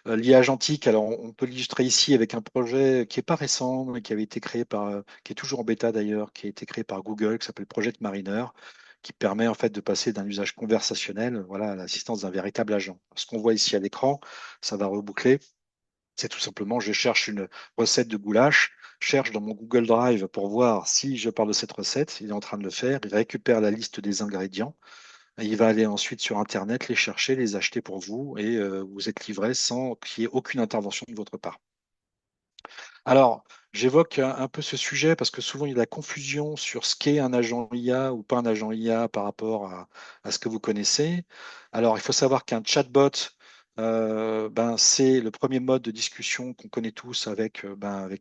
l'IA agentique. Alors, on peut l'illustrer ici avec un projet qui n'est pas récent, mais qui avait été créé qui est toujours en bêta d'ailleurs, qui a été créé par Google, qui s'appelle Project Mariner, qui permet en fait de passer d'un usage conversationnel, voilà, à l'assistance d'un véritable agent. Ce qu'on voit ici à l'écran, ça va reboucler. C'est tout simplement, je cherche une recette de goulash, cherche dans mon Google Drive pour voir si je parle de cette recette. Il est en train de le faire. Il récupère la liste des ingrédients. Et il va aller ensuite sur Internet les chercher, les acheter pour vous et vous êtes livré sans qu'il y ait aucune intervention de votre part. Alors, j'évoque un peu ce sujet parce que souvent il y a de la confusion sur ce qu'est un agent IA ou pas un agent IA par rapport à ce que vous connaissez. Alors, il faut savoir qu'un chatbot, c'est le premier mode de discussion qu'on connaît tous avec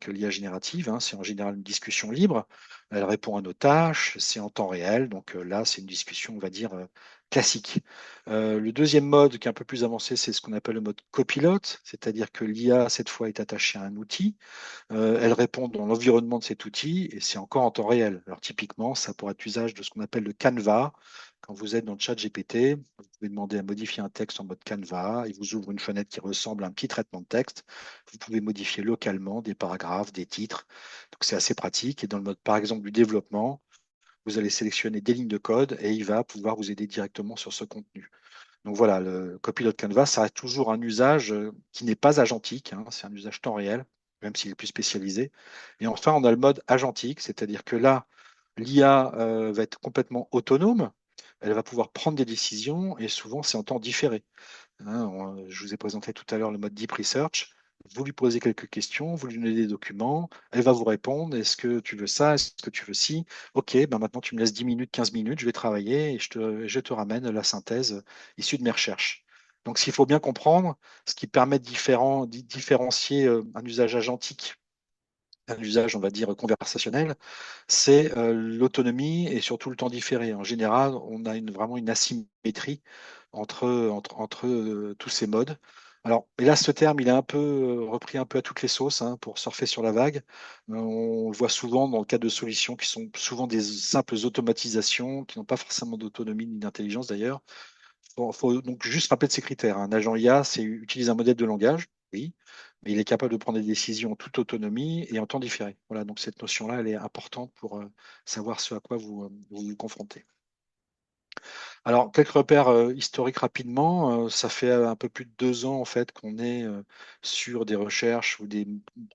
l'IA générative, hein. C'est en général une discussion libre. Elle répond à nos tâches, c'est en temps réel. Donc là, c'est une discussion, on va dire, classique. Le deuxième mode qui est un peu plus avancé, c'est ce qu'on appelle le mode copilote, c'est-à-dire que l'IA, cette fois, est attachée à un outil. Elle répond dans l'environnement de cet outil et c'est encore en temps réel. Alors typiquement, ça pourrait être l'usage de ce qu'on appelle le Canva. Quand vous êtes dans le chat GPT, vous pouvez demander à modifier un texte en mode Canva. Il vous ouvre une fenêtre qui ressemble à un petit traitement de texte. Vous pouvez modifier localement des paragraphes, des titres. Donc c'est assez pratique. Et dans le mode, par exemple, du développement, vous allez sélectionner des lignes de code et il va pouvoir vous aider directement sur ce contenu. Donc voilà, le Copilot Canvas, ça reste toujours un usage qui n'est pas agentique, hein, c'est un usage temps réel, même s'il est plus spécialisé. Et enfin, on a le mode agentique, c'est-à-dire que là, l'IA va être complètement autonome, elle va pouvoir prendre des décisions et souvent c'est en temps différé. Hein, je vous ai présenté tout à l'heure le mode Deep Research. Vous lui posez quelques questions, vous lui donnez des documents, elle va vous répondre. Est-ce que tu veux ça? Est-ce que tu veux ci? Ok, ben maintenant tu me laisses 10 minutes, 15 minutes, je vais travailler et je te ramène la synthèse issue de mes recherches. Donc, s'il faut bien comprendre, ce qui permet de différencier un usage agentique d'un usage, on va dire, conversationnel, c'est l'autonomie et surtout le temps différé. En général, on a vraiment une asymétrie entre tous ces modes. Alors, hélas, ce terme, il est un peu repris un peu à toutes les sauces, hein, pour surfer sur la vague. On le voit souvent dans le cas de solutions qui sont souvent des simples automatisations, qui n'ont pas forcément d'autonomie ni d'intelligence d'ailleurs. Faut donc juste rappeler de ces critères. Un agent IA, c'est utilise un modèle de langage, oui, mais il est capable de prendre des décisions en toute autonomie et en temps différé. Voilà, donc cette notion-là, elle est importante pour savoir ce à quoi vous confrontez. Alors, quelques repères historiques rapidement. Ça fait un peu plus de 2 ans en fait qu'on est sur des recherches ou des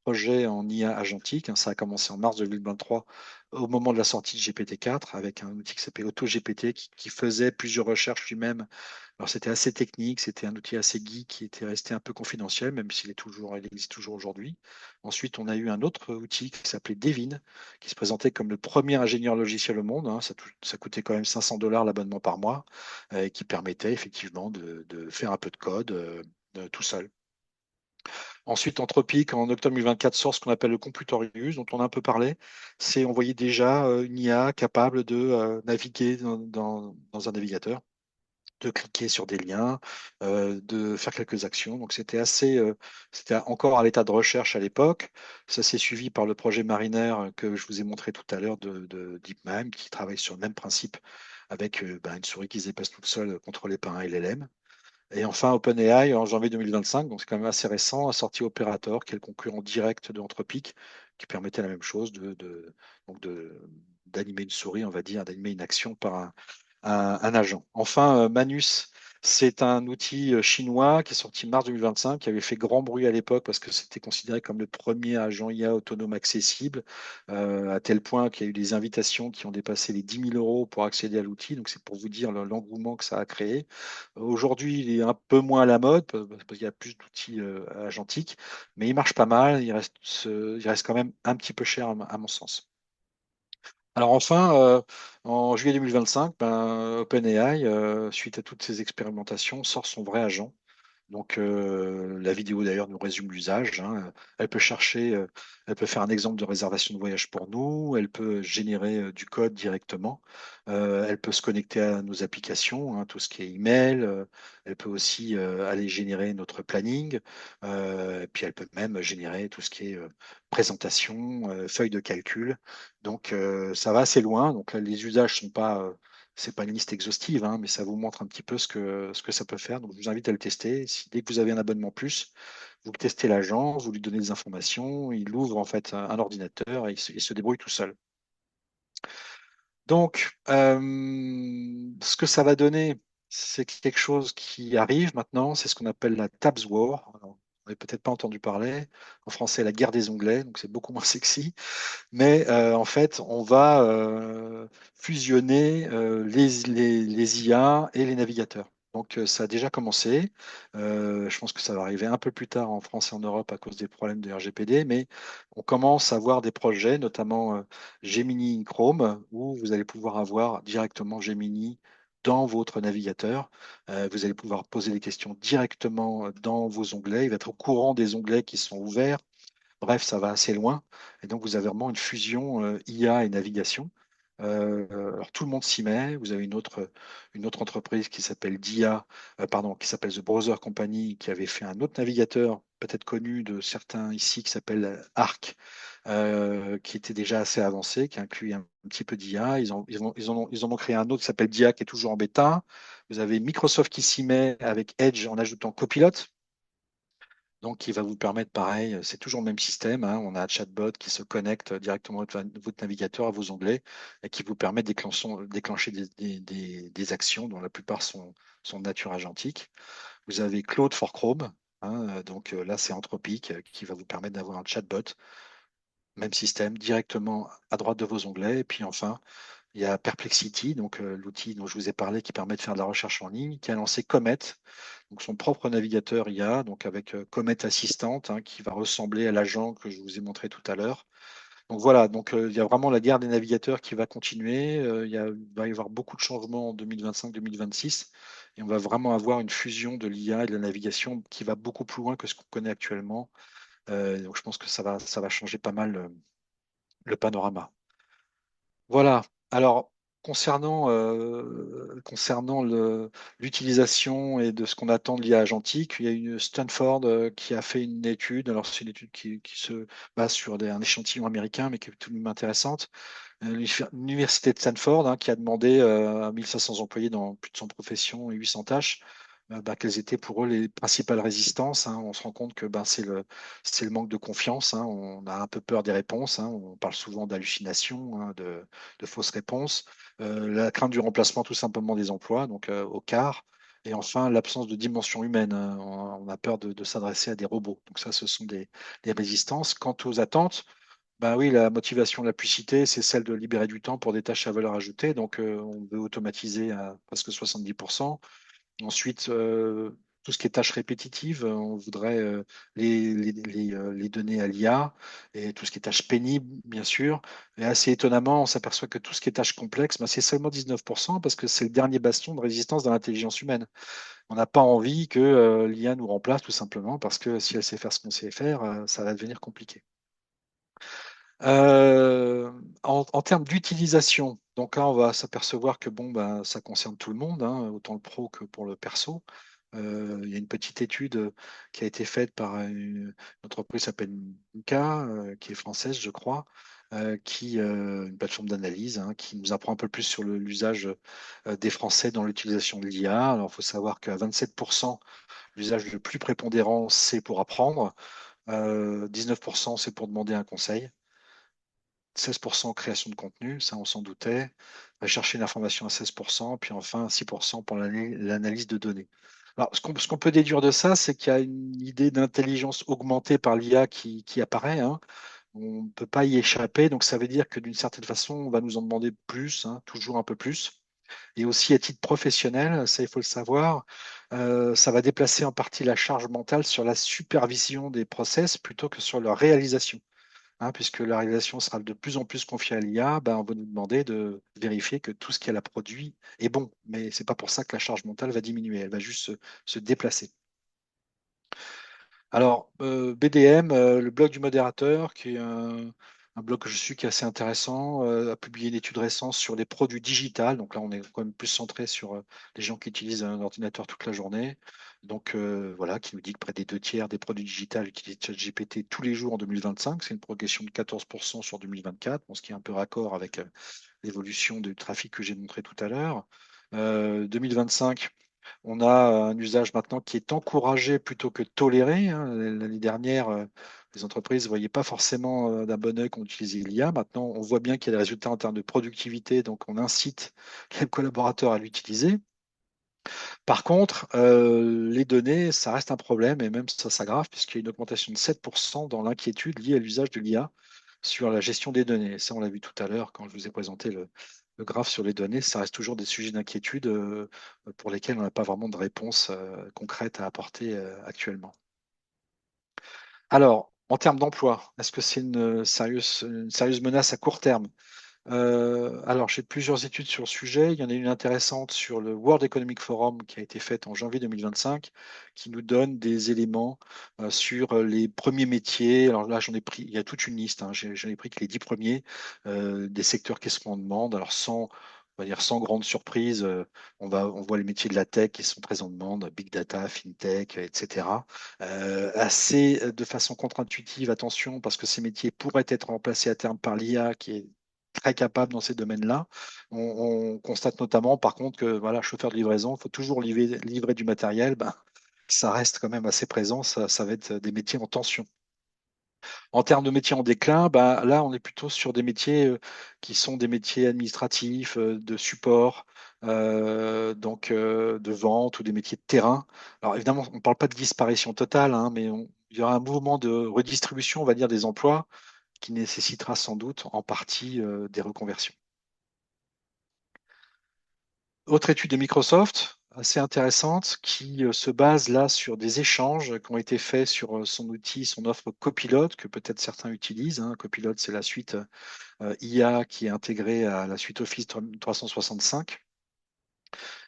projets en IA agentique, hein. Ça a commencé en mars 2023 au moment de la sortie de GPT-4 avec un outil qui s'appelle AutoGPT qui faisait plusieurs recherches lui-même. Alors, c'était assez technique, c'était un outil assez geek qui était resté un peu confidentiel, même il existe toujours aujourd'hui. Ensuite, on a eu un autre outil qui s'appelait Devin, qui se présentait comme le premier ingénieur logiciel au monde, hein. Ça coûtait quand même 500 $ l'abonnement par mois, et qui permettait effectivement de faire un peu de code tout seul. Ensuite, Anthropic, en octobre 2024, sort ce qu'on appelle le Computorius, dont on a un peu parlé. On voyait déjà une IA capable de naviguer dans un navigateur, de cliquer sur des liens, de faire quelques actions. Donc c'était encore à l'état de recherche à l'époque. Ça s'est suivi par le projet Mariner que je vous ai montré tout à l'heure de DeepMind, qui travaille sur le même principe avec une souris qui se déplace toute seule contrôlée par un LLM. Et enfin, OpenAI, en janvier 2025, donc c'est quand même assez récent, a sorti Operator, qui est le concurrent direct de Anthropic, qui permettait la même chose donc d'animer une souris, on va dire, d'animer une action par un agent. Enfin, Manus, c'est un outil chinois qui est sorti mars 2025, qui avait fait grand bruit à l'époque parce que c'était considéré comme le premier agent IA autonome accessible, à tel point qu'il y a eu des invitations qui ont dépassé les 10 000 euros pour accéder à l'outil. Donc, c'est pour vous dire l'engouement que ça a créé. Aujourd'hui, il est un peu moins à la mode parce qu'il y a plus d'outils agentiques, mais il marche pas mal. Il reste quand même un petit peu cher à mon sens. Alors enfin, en juillet 2025, OpenAI, suite à toutes ces expérimentations, sort son vrai agent. Donc la vidéo d'ailleurs nous résume l'usage, hein. Elle peut chercher, elle peut faire un exemple de réservation de voyage pour nous, elle peut générer du code directement, elle peut se connecter à nos applications, hein, tout ce qui est email, elle peut aussi aller générer notre planning, et puis elle peut même générer tout ce qui est présentation, feuille de calcul. Donc ça va assez loin. Donc là, les usages sont pas c'est pas une liste exhaustive, hein, mais ça vous montre un petit peu ce que ça peut faire. Donc, je vous invite à le tester. Dès que vous avez un abonnement plus, vous testez l'agent, vous lui donnez des informations, il ouvre en fait un ordinateur et il se débrouille tout seul. Donc, ce que ça va donner, c'est quelque chose qui arrive maintenant, c'est ce qu'on appelle la Tabs War. Alors, n'avez peut-être pas entendu parler. En français, la guerre des onglets, donc c'est beaucoup moins sexy. Mais en fait, on va fusionner les IA et les navigateurs. Donc ça a déjà commencé. Je pense que ça va arriver un peu plus tard en France et en Europe à cause des problèmes de RGPD, mais on commence à voir des projets, notamment Gemini Chrome, où vous allez pouvoir avoir directement Gemini dans votre navigateur. Vous allez pouvoir poser des questions directement dans vos onglets. Il va être au courant des onglets qui sont ouverts. Bref, ça va assez loin. Et donc, vous avez vraiment une fusion IA et navigation. Alors, tout le monde s'y met. Vous avez une autre entreprise qui s'appelle DIA, pardon, qui s'appelle The Browser Company, qui avait fait un autre navigateur, peut-être connu de certains ici, qui s'appelle Arc, qui était déjà assez avancé, qui inclut un petit peu d'IA. Ils en ont créé un autre qui s'appelle DIA, qui est toujours en bêta. Vous avez Microsoft qui s'y met avec Edge en ajoutant Copilot. Donc, qui va vous permettre, pareil, c'est toujours le même système, hein. On a un chatbot qui se connecte directement à votre navigateur, à vos onglets, et qui vous permet de déclencher des actions dont la plupart sont de nature agentique. Vous avez Claude for Chrome, hein, donc là, c'est Anthropic qui va vous permettre d'avoir un chatbot, même système, directement à droite de vos onglets. Et puis enfin, il y a Perplexity, donc l'outil dont je vous ai parlé qui permet de faire de la recherche en ligne, qui a lancé Comet, donc son propre navigateur IA, donc avec Comet Assistante, hein, qui va ressembler à l'agent que je vous ai montré tout à l'heure. Donc voilà, donc il y a vraiment la guerre des navigateurs qui va continuer. Il va y avoir beaucoup de changements en 2025-2026 et on va vraiment avoir une fusion de l'IA et de la navigation qui va beaucoup plus loin que ce qu'on connaît actuellement. Donc je pense que ça va changer pas mal le panorama. Voilà. Alors, concernant l'utilisation et de ce qu'on attend de l'IA agentique, il y a une Stanford qui a fait une étude. Alors, c'est une étude qui se base sur un échantillon américain, mais qui est tout de même intéressante. L'université de Stanford, hein, qui a demandé à 1500 employés dans plus de 100 professions et 800 tâches, quelles étaient pour eux les principales résistances, hein. On se rend compte que c'est le manque de confiance, hein. On a un peu peur des réponses, hein. On parle souvent d'hallucinations, hein, de fausses réponses. La crainte du remplacement tout simplement des emplois, donc au quart. Et enfin, l'absence de dimension humaine, hein. On a peur de s'adresser à des robots. Donc ça, ce sont des résistances. Quant aux attentes, bah oui, la motivation la plus citée, c'est celle de libérer du temps pour des tâches à valeur ajoutée. Donc, on veut automatiser à presque 70%. Ensuite, tout ce qui est tâches répétitives, on voudrait les donner à l'IA et tout ce qui est tâches pénibles, bien sûr. Et assez étonnamment, on s'aperçoit que tout ce qui est tâches complexes, bah, c'est seulement 19% parce que c'est le dernier bastion de résistance dans l'intelligence humaine. On n'a pas envie que l'IA nous remplace tout simplement parce que si elle sait faire ce qu'on sait faire, ça va devenir compliqué. Euh, en termes d'utilisation, donc là, on va s'apercevoir que bon, ben, ça concerne tout le monde, hein, autant le pro que pour le perso. Il y a une petite étude qui a été faite par une entreprise qui s'appelle Nuka, qui est française, je crois, une plateforme d'analyse, hein, qui nous apprend un peu plus sur l'usage des Français dans l'utilisation de l'IA. Alors, il faut savoir qu'à 27%, l'usage le plus prépondérant, c'est pour apprendre. 19%, c'est pour demander un conseil. 16% création de contenu, ça on s'en doutait. Va chercher l'information à 16%, puis enfin 6% pour l'analyse de données. Alors, ce qu'on peut déduire de ça, c'est qu'il y a une idée d'intelligence augmentée par l'IA qui apparaît, hein. On ne peut pas y échapper, donc ça veut dire que d'une certaine façon, on va nous en demander plus, hein, toujours un peu plus. Et aussi à titre professionnel, ça il faut le savoir, ça va déplacer en partie la charge mentale sur la supervision des process plutôt que sur leur réalisation, hein, puisque la réalisation sera de plus en plus confiée à l'IA, ben, on va nous demander de vérifier que tout ce qu'elle a produit est bon. Mais ce n'est pas pour ça que la charge mentale va diminuer, elle va juste se déplacer. Alors, BDM, le blog du modérateur, qui est un blog que je suis qui est assez intéressant, a publié une étude récente sur les produits digitales. Donc là, on est quand même plus centré sur les gens qui utilisent un ordinateur toute la journée. Donc voilà, qui nous dit que près des deux tiers des produits digitales utilisent ChatGPT tous les jours en 2025. C'est une progression de 14% sur 2024, bon, ce qui est un peu raccord avec l'évolution du trafic que j'ai montré tout à l'heure. 2025, on a un usage maintenant qui est encouragé plutôt que toléré, hein. L'année dernière, les entreprises ne voyaient pas forcément d'un bon œil qu'on utilisait l'IA. Maintenant, on voit bien qu'il y a des résultats en termes de productivité, donc on incite les collaborateurs à l'utiliser. Par contre, les données, ça reste un problème et même ça s'aggrave puisqu'il y a une augmentation de 7% dans l'inquiétude liée à l'usage de l'IA sur la gestion des données. Ça, on l'a vu tout à l'heure quand je vous ai présenté le graphe sur les données. Ça reste toujours des sujets d'inquiétude pour lesquels on n'a pas vraiment de réponse concrète à apporter actuellement. Alors, en termes d'emploi, est-ce que c'est une sérieuse menace à court terme? Alors, j'ai plusieurs études sur le sujet. Il y en a une intéressante sur le World Economic Forum qui a été faite en janvier 2025, qui nous donne des éléments sur les premiers métiers. Alors là, j'en ai pris, il y a toute une liste, hein. J'en ai pris que les 10 premiers des secteurs qui sont en demande. Alors, on va dire sans grande surprise, on voit les métiers de la tech qui sont très en demande, big data, fintech, etc. Assez de façon contre-intuitive, attention, parce que ces métiers pourraient être remplacés à terme par l'IA qui est très capable dans ces domaines-là. On constate notamment, par contre, que voilà, chauffeur de livraison, il faut toujours livrer du matériel. Ben, ça reste quand même assez présent. Ça va être des métiers en tension. En termes de métiers en déclin, ben, là, on est plutôt sur des métiers qui sont des métiers administratifs, de support, de vente ou des métiers de terrain. Alors évidemment, on ne parle pas de disparition totale, hein, mais il y aura un mouvement de redistribution, on va dire, des emplois qui nécessitera sans doute en partie des reconversions. Autre étude de Microsoft, assez intéressante, qui se base là sur des échanges qui ont été faits sur son outil, son offre Copilot, que peut-être certains utilisent, hein. Copilot, c'est la suite IA qui est intégrée à la suite Office 365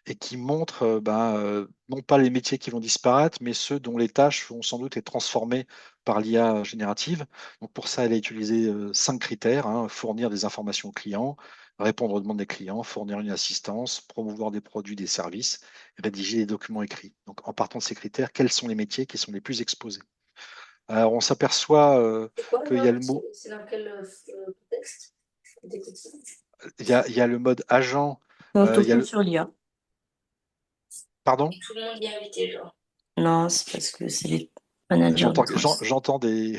et qui montre non pas les métiers qui vont disparaître, mais ceux dont les tâches vont sans doute être transformées par l'IA générative. Donc pour ça, elle a utilisé 5 critères, hein: fournir des informations aux clients, répondre aux demandes des clients, fournir une assistance, promouvoir des produits, des services, rédiger des documents écrits. Donc en partant de ces critères, quels sont les métiers qui sont les plus exposés? Alors on s'aperçoit C'est quoi qu'il y a le C'est mot, c'est dans quel contexte? il y a le mode agent, il y a Tout le, sur l'IA. pardon? Tout le monde y est invité, genre. Non, c'est parce que c'est les managers de trans. J'entends des,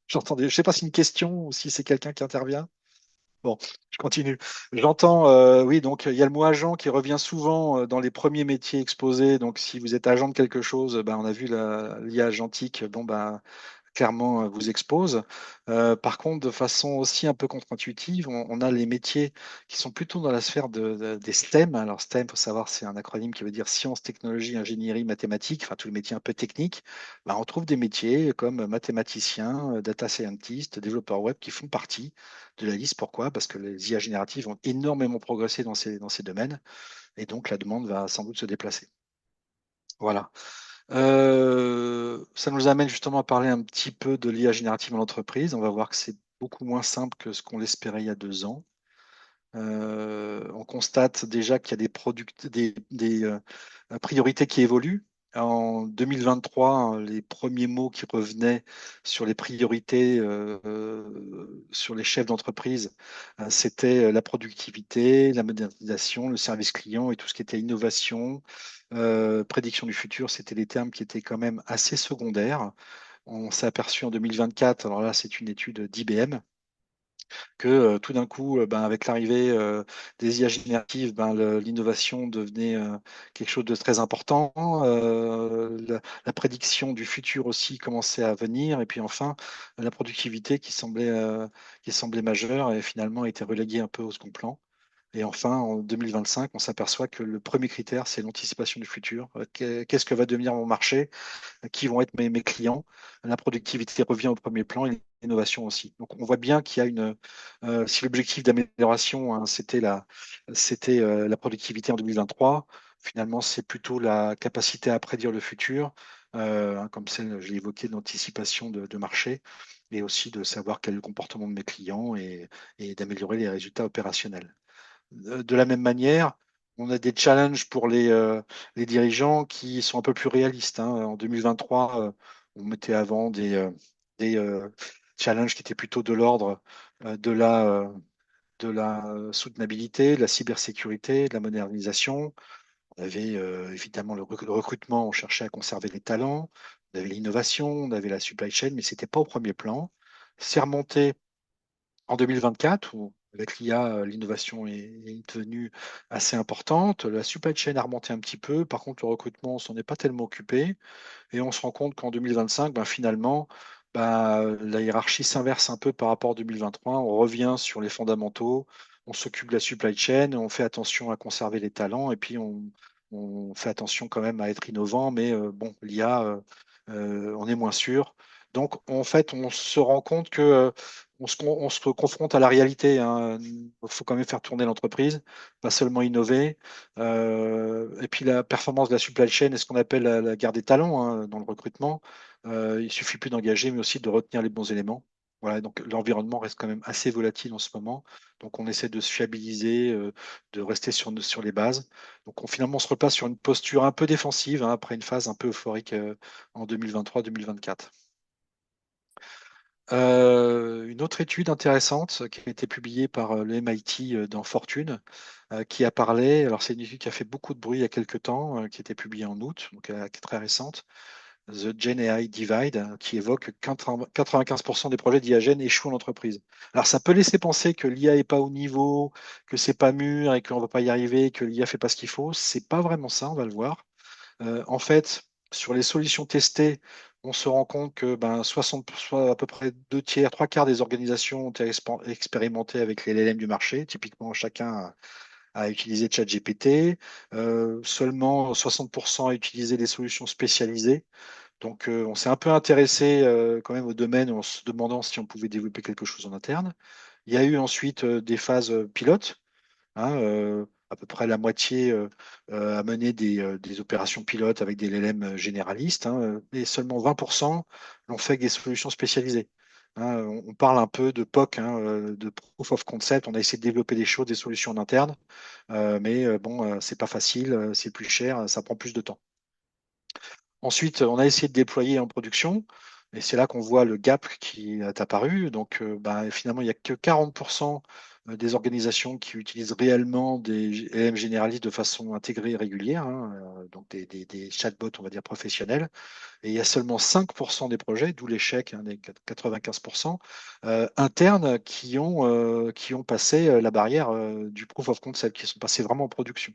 je sais pas si c'est une question ou si c'est quelqu'un qui intervient. Bon, je continue. J'entends, oui, donc il y a le mot agent qui revient souvent dans les premiers métiers exposés. Donc si vous êtes agent de quelque chose, ben, on a vu l'IA agentique, bon, ben, clairement vous expose. Par contre, de façon aussi un peu contre-intuitive, on a les métiers qui sont plutôt dans la sphère des STEM. Alors STEM, pour savoir, c'est un acronyme qui veut dire sciences, technologie, ingénierie, mathématiques, enfin tous les métiers un peu techniques. Ben, on trouve des métiers comme mathématicien, data scientist, développeur web qui font partie de la liste. Pourquoi? Parce que les IA génératives ont énormément progressé dans ces domaines et donc la demande va sans doute se déplacer. Voilà. Ça nous amène justement à parler un petit peu de l'IA générative en entreprise. On va voir que c'est beaucoup moins simple que ce qu'on l'espérait il y a 2 ans. On constate déjà qu'il y a des priorités qui évoluent. En 2023, les premiers mots qui revenaient sur les priorités sur les chefs d'entreprise, c'était la productivité, la modernisation, le service client et tout ce qui était innovation, prédiction du futur. C'était des termes qui étaient quand même assez secondaires. On s'est aperçu en 2024, alors là c'est une étude d'IBM, que tout d'un coup, ben, avec l'arrivée des IA génératives, ben, l'innovation devenait quelque chose de très important. La prédiction du futur aussi commençait à venir. Et puis enfin, la productivité qui semblait majeure et finalement a été reléguée un peu au second plan. Et enfin, en 2025, on s'aperçoit que le premier critère, c'est l'anticipation du futur. Qu'est-ce que va devenir mon marché? Qui vont être mes clients? La productivité revient au premier plan et l'innovation aussi. Donc, on voit bien qu'il y a si l'objectif d'amélioration, hein, c'était la productivité en 2023, finalement, c'est plutôt la capacité à prédire le futur, hein, comme celle, je l'ai évoqué, d'anticipation de marché, et aussi de savoir quel est le comportement de mes clients et d'améliorer les résultats opérationnels. De la même manière, on a des challenges pour les dirigeants qui sont un peu plus réalistes, hein. En 2023, on mettait avant des challenges qui étaient plutôt de l'ordre euh, de la, euh, de la soutenabilité, de la cybersécurité, de la modernisation. On avait évidemment le recrutement, on cherchait à conserver les talents, on avait l'innovation, on avait la supply chain, mais ce n'était pas au premier plan. C'est remonté en 2024, Avec l'IA, l'innovation est devenue assez importante. La supply chain a remonté un petit peu. Par contre, le recrutement, on s'en est pas tellement occupé. Et on se rend compte qu'en 2025, finalement, la hiérarchie s'inverse un peu par rapport à 2023. On revient sur les fondamentaux, on s'occupe de la supply chain, on fait attention à conserver les talents et puis on fait attention quand même à être innovant. Mais bon, l'IA, on est moins sûr. Donc, en fait, on se rend compte que on se confronte à la réalité, hein. Il faut quand même faire tourner l'entreprise, pas seulement innover. Et puis la performance de la supply chain est ce qu'on appelle la guerre des talents, hein, dans le recrutement. Il suffit plus d'engager, mais aussi de retenir les bons éléments. Voilà, donc l'environnement reste quand même assez volatile en ce moment. Donc on essaie de se fiabiliser, de rester sur les bases. Donc finalement, on se repasse sur une posture un peu défensive, hein, après une phase un peu euphorique en 2023-2024. Une autre étude intéressante qui a été publiée par le MIT dans Fortune, qui a parlé, alors c'est une étude qui a fait beaucoup de bruit il y a quelques temps, qui a été publiée en août, donc qui est très récente, The Gen AI Divide, qui évoque que 95% des projets d'IA Gen échouent en entreprise. Alors ça peut laisser penser que l'IA n'est pas au niveau, que c'est pas mûr et qu'on ne va pas y arriver, que l'IA fait pas ce qu'il faut. C'est pas vraiment ça, on va le voir. En fait, sur les solutions testées, on se rend compte que 60, soit à peu près deux tiers, trois quarts des organisations ont été expérimentées avec les LLM du marché. Typiquement, chacun a utilisé ChatGPT. Seulement 60% a utilisé des solutions spécialisées. Donc, on s'est un peu intéressé quand même au domaine en se demandant si on pouvait développer quelque chose en interne. Il y a eu ensuite des phases pilotes, hein, à peu près la moitié a mené des opérations pilotes avec des LLM généralistes, hein, et seulement 20% l'ont fait avec des solutions spécialisées. Hein, on parle un peu de POC, hein, de Proof of Concept. On a essayé de développer des choses, des solutions en interne, mais bon, c'est pas facile, c'est plus cher, ça prend plus de temps. Ensuite, on a essayé de déployer en production, et c'est là qu'on voit le gap qui est apparu. Donc, finalement, il n'y a que 40% des organisations qui utilisent réellement des LM généralistes de façon intégrée et régulière, hein, donc des chatbots, on va dire, professionnels. Et il y a seulement 5% des projets, d'où l'échec, hein, des 95%, internes qui ont passé la barrière du proof of concept, qui sont passés vraiment en production.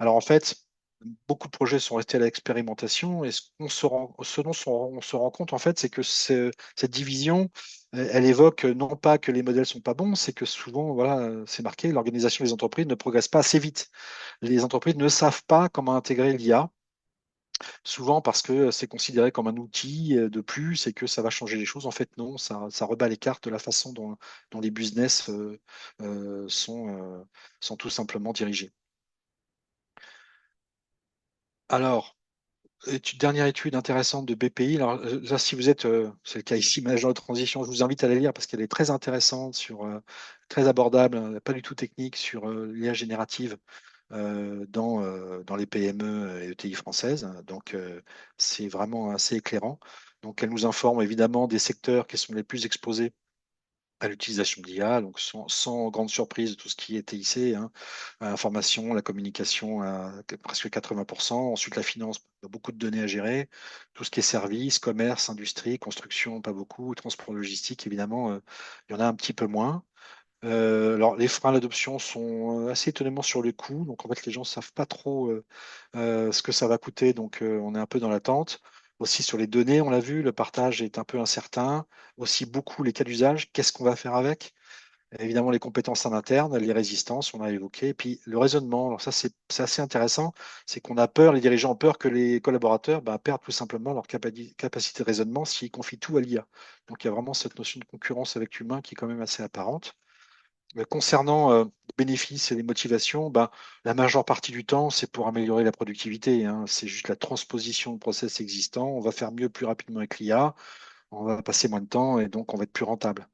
Alors en fait, beaucoup de projets sont restés à l'expérimentation et ce dont on se rend compte en fait, c'est que cette division, elle évoque non pas que les modèles sont pas bons, c'est que souvent, voilà, c'est marqué, l'organisation des entreprises ne progresse pas assez vite. Les entreprises ne savent pas comment intégrer l'IA, souvent parce que c'est considéré comme un outil de plus et que ça va changer les choses. En fait, non, ça rebat les cartes de la façon dont les business sont tout simplement dirigés. Alors, dernière étude intéressante de BPI. Alors, là, si vous êtes, c'est le cas ici, manager de transition, je vous invite à la lire parce qu'elle est très intéressante, très abordable, hein, pas du tout technique, sur l'IA générative dans les PME et ETI françaises. Donc, c'est vraiment assez éclairant. Donc, elle nous informe évidemment des secteurs qui sont les plus exposés à l'utilisation de l'IA, donc sans grande surprise, tout ce qui est TIC, hein, l'information, la communication à presque 80%, ensuite la finance, beaucoup de données à gérer, tout ce qui est services, commerce, industrie, construction, pas beaucoup, transport logistique, évidemment, il y en a un petit peu moins. Alors, les freins à l'adoption sont assez étonnamment sur le coût, donc en fait, les gens ne savent pas trop ce que ça va coûter, donc on est un peu dans l'attente. Aussi sur les données, on l'a vu, le partage est un peu incertain. Aussi beaucoup les cas d'usage, qu'est-ce qu'on va faire avec? Évidemment, les compétences en interne, les résistances, on a évoqué. Et puis le raisonnement, alors ça c'est assez intéressant, c'est qu'on a peur, les dirigeants ont peur que les collaborateurs perdent tout simplement leur capacité de raisonnement s'ils confient tout à l'IA. Donc il y a vraiment cette notion de concurrence avec l'humain qui est quand même assez apparente. Concernant les bénéfices et les motivations, la majeure partie du temps, c'est pour améliorer la productivité, hein. C'est juste la transposition de process existants. On va faire mieux plus rapidement avec l'IA, on va passer moins de temps et donc on va être plus rentable.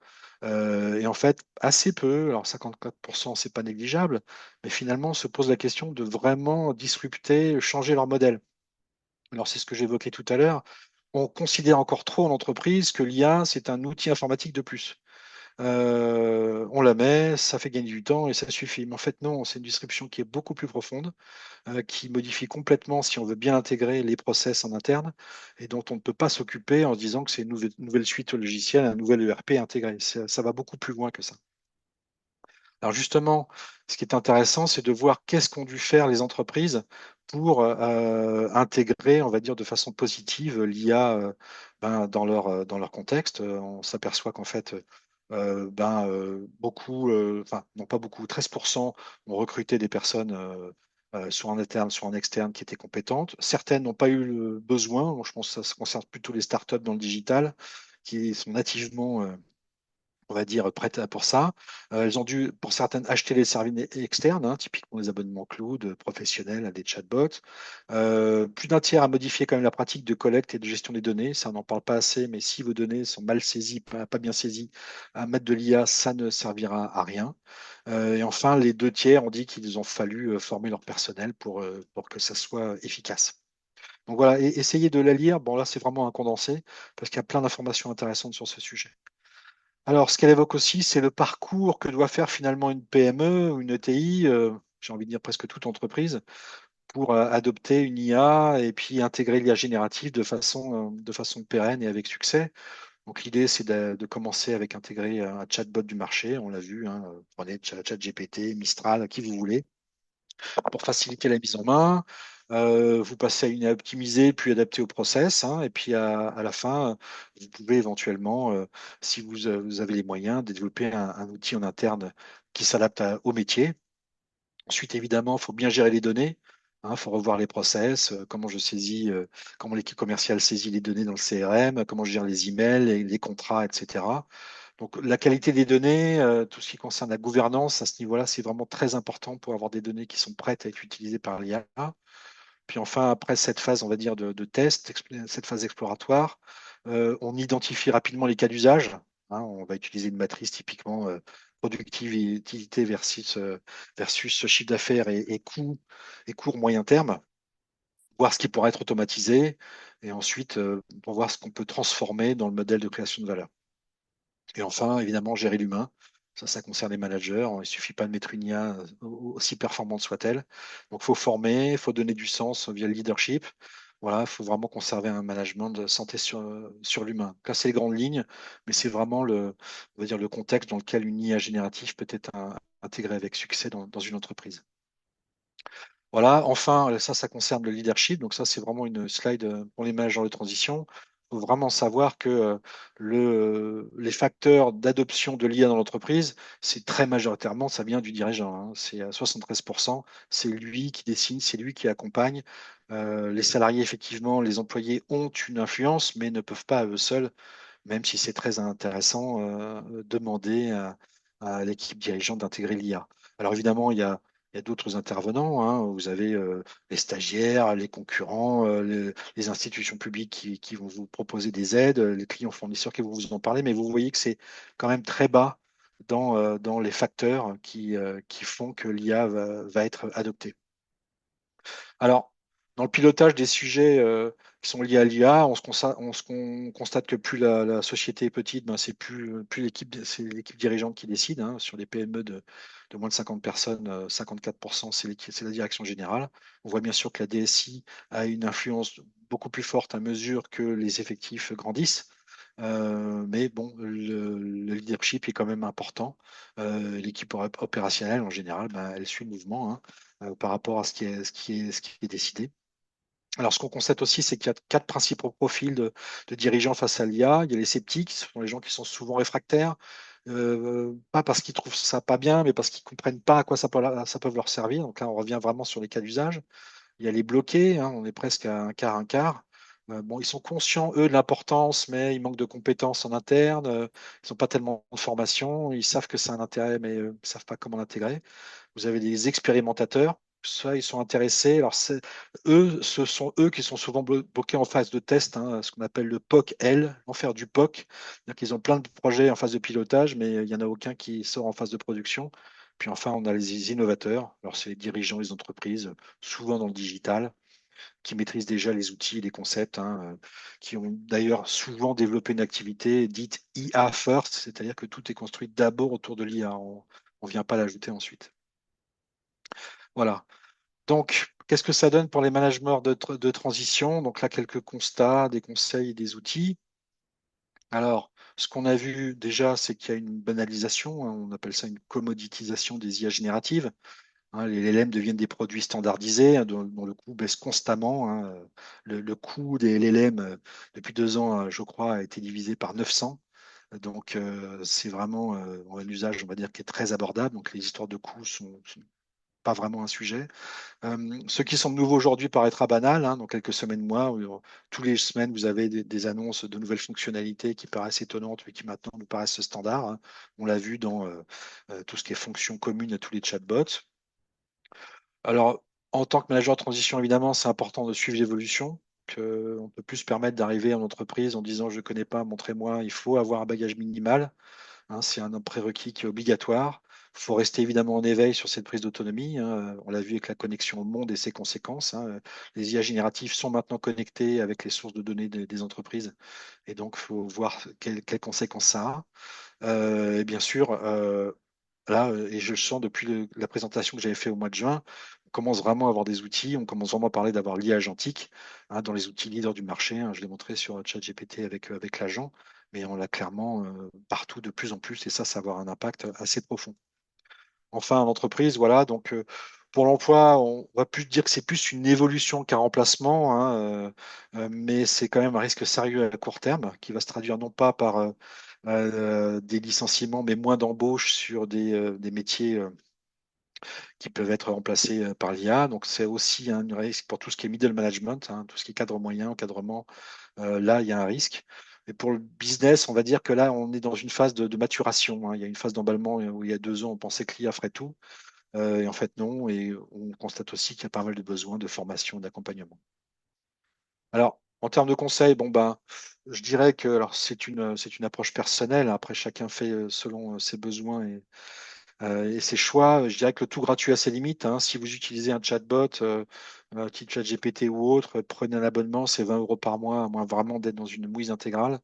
Et en fait, assez peu, alors 54%, c'est pas négligeable, mais finalement, on se pose la question de vraiment disrupter, changer leur modèle. Alors, c'est ce que j'évoquais tout à l'heure. On considère encore trop en entreprise que l'IA, c'est un outil informatique de plus. On la met, ça fait gagner du temps et ça suffit. Mais en fait, non, c'est une disruption qui est beaucoup plus profonde, qui modifie complètement, si on veut bien intégrer les process en interne, et dont on ne peut pas s'occuper en se disant que c'est une nouvelle suite logicielle, un nouvel ERP intégré. Ça va beaucoup plus loin que ça. Alors justement, ce qui est intéressant, c'est de voir qu'est-ce qu'ont dû faire les entreprises pour intégrer, on va dire, de façon positive l'IA dans leur contexte. On s'aperçoit qu'en fait, beaucoup, enfin non pas beaucoup, 13% ont recruté des personnes soit en interne, soit en externe qui étaient compétentes. Certaines n'ont pas eu le besoin. Bon, je pense que ça concerne plutôt les startups dans le digital qui sont nativement on va dire, prêtes pour ça. Elles ont dû, pour certaines, acheter les services externes, hein, typiquement les abonnements cloud professionnels à des chatbots. Plus d'un tiers a modifié quand même la pratique de collecte et de gestion des données. Ça, on n'en parle pas assez, mais si vos données sont mal saisies, pas bien saisies, à mettre de l'IA, ça ne servira à rien. Et enfin, les deux tiers ont dit qu'ils ont fallu former leur personnel pour que ça soit efficace. Donc voilà, et essayez de la lire. Bon, là, c'est vraiment un condensé, parce qu'il y a plein d'informations intéressantes sur ce sujet. Alors, ce qu'elle évoque aussi, c'est le parcours que doit faire finalement une PME ou une ETI, j'ai envie de dire presque toute entreprise, pour adopter une IA et puis intégrer l'IA générative de façon pérenne et avec succès. Donc, l'idée, c'est de commencer avec intégrer un chatbot du marché, on l'a vu, hein, prenez ChatGPT, Mistral, qui vous voulez, pour faciliter la mise en main. Vous passez à une à optimiser, puis adapter au process, hein, et puis à la fin, vous pouvez éventuellement, si vous avez les moyens, développer un outil en interne qui s'adapte au métier. Ensuite, évidemment, il faut bien gérer les données. Il faut revoir les process, comment je saisis, comment l'équipe commerciale saisit les données dans le CRM, comment je gère les emails, les contrats, etc. Donc, la qualité des données, tout ce qui concerne la gouvernance à ce niveau-là, c'est vraiment très important pour avoir des données qui sont prêtes à être utilisées par l'IA. Puis enfin, après cette phase, on va dire, de test, cette phase exploratoire, on identifie rapidement les cas d'usage. Hein, on va utiliser une matrice typiquement productivité versus chiffre d'affaires et court moyen terme, voir ce qui pourrait être automatisé, et ensuite pour voir ce qu'on peut transformer dans le modèle de création de valeur. Et enfin, évidemment, gérer l'humain. Ça concerne les managers. Il ne suffit pas de mettre une IA aussi performante soit-elle. Donc, il faut former, il faut donner du sens via le leadership. Voilà, il faut vraiment conserver un management de santé sur l'humain. Là, c'est les grandes lignes, mais c'est vraiment on va dire le contexte dans lequel une IA générative peut être intégrée avec succès dans une entreprise. Voilà, enfin, ça concerne le leadership. Donc ça, c'est vraiment une slide pour les managers de transition. Il faut vraiment savoir que les facteurs d'adoption de l'IA dans l'entreprise, c'est très majoritairement, ça vient du dirigeant, hein. C'est à 73%, c'est lui qui décide, c'est lui qui accompagne. Les salariés, effectivement, les employés ont une influence, mais ne peuvent pas à eux seuls, même si c'est très intéressant, demander à l'équipe dirigeante d'intégrer l'IA. Alors évidemment, il y a d'autres intervenants, hein. Vous avez les stagiaires, les concurrents, les institutions publiques qui vont vous proposer des aides, les clients fournisseurs qui vont vous en parler, mais vous voyez que c'est quand même très bas dans les facteurs qui font que l'IA va être adoptée. Alors, dans le pilotage des sujets qui sont liés à l'IA, on constate que plus la société est petite, ben, c'est l'équipe dirigeante qui décide, hein. Sur les PME de moins de 50 personnes, 54%, c'est la direction générale. On voit bien sûr que la DSI a une influence beaucoup plus forte à mesure que les effectifs grandissent. Mais bon, le leadership est quand même important. L'équipe opérationnelle, en général, ben, elle suit le mouvement, hein, par rapport à ce qui est décidé. Alors, ce qu'on constate aussi, c'est qu'il y a quatre principaux profils de dirigeants face à l'IA. Il y a les sceptiques, ce sont les gens qui sont souvent réfractaires, pas parce qu'ils trouvent ça pas bien, mais parce qu'ils comprennent pas à quoi ça peut leur servir. Donc là, on revient vraiment sur les cas d'usage. Il y a les bloqués, hein, on est presque à un quart, un quart. Bon, ils sont conscients, eux, de l'importance, mais ils manquent de compétences en interne. Ils n'ont pas tellement de formation. Ils savent que c'est un intérêt, mais ne savent pas comment l'intégrer. Vous avez des expérimentateurs. Ça, ils sont intéressés. Alors, ce sont eux qui sont souvent bloqués en phase de test, hein, ce qu'on appelle le POC-L, l'enfer du POC. C'est-à-dire qu'ils ont plein de projets en phase de pilotage, mais il n'y en a aucun qui sort en phase de production. Puis enfin, on a les innovateurs. Alors, c'est les dirigeants des entreprises, souvent dans le digital, qui maîtrisent déjà les outils, les concepts, hein, qui ont d'ailleurs souvent développé une activité dite IA first, c'est-à-dire que tout est construit d'abord autour de l'IA. On ne vient pas l'ajouter ensuite. Voilà. Donc, qu'est-ce que ça donne pour les managers de transition? Donc là, quelques constats, des conseils et des outils. Alors, Ce qu'on a vu déjà, c'est qu'il y a une banalisation, hein, on appelle ça une commoditisation des IA génératives. Hein, les LLM deviennent des produits standardisés, hein, dont le coût baisse constamment. Hein. Le coût des LLM, depuis 2 ans, je crois, a été divisé par 900. Donc, c'est vraiment un usage, on va dire, qui est très abordable. Donc, les histoires de coûts sont pas vraiment un sujet. Ce qui semble nouveau aujourd'hui paraîtra banal, hein, dans quelques semaines, mois, où, tous les semaines, vous avez des annonces de nouvelles fonctionnalités qui paraissent étonnantes, mais qui maintenant nous paraissent standards. Hein. On l'a vu dans tout ce qui est fonctions communes à tous les chatbots. Alors, en tant que manager de transition, évidemment, c'est important de suivre l'évolution. On ne peut plus se permettre d'arriver en entreprise en disant je ne connais pas, montrez-moi. Il faut avoir un bagage minimal. Hein, c'est un prérequis qui est obligatoire. Il faut rester évidemment en éveil sur cette prise d'autonomie. Hein. On l'a vu avec la connexion au monde et ses conséquences. Hein. Les IA génératifs sont maintenant connectés avec les sources de données des entreprises. Et donc, il faut voir quelles conséquences ça a. Et bien sûr, là, et je le sens depuis la présentation que j'avais fait au mois de juin, on commence vraiment à avoir des outils, on commence vraiment à parler d'avoir l'IA agentique, hein, dans les outils leaders du marché. Hein, je l'ai montré sur ChatGPT avec l'agent, mais on l'a clairement partout de plus en plus, et ça va avoir un impact assez profond. Enfin, en entreprise, voilà, donc pour l'emploi, on va plus dire que c'est plus une évolution qu'un remplacement, hein, mais c'est quand même un risque sérieux à court terme qui va se traduire non pas par des licenciements, mais moins d'embauches sur des métiers qui peuvent être remplacés par l'IA. Donc, c'est aussi un risque pour tout ce qui est middle management, hein, tout ce qui est cadre moyen, encadrement. Là, il y a un risque. Mais pour le business, on va dire que là, on est dans une phase de maturation. Hein. Il y a une phase d'emballement où il y a 2 ans, on pensait que l'IA ferait tout. Et en fait, non. Et on constate aussi qu'il y a pas mal de besoins de formation, d'accompagnement. Alors, en termes de conseils, bon ben, je dirais que alors c'est une approche personnelle. Après, chacun fait selon ses besoins et ses choix. Je dirais que le tout gratuit a ses limites. Hein. Si vous utilisez un chatbot, type ChatGPT ou autre, prenez un abonnement, c'est 20 € par mois, à moins vraiment d'être dans une mouise intégrale.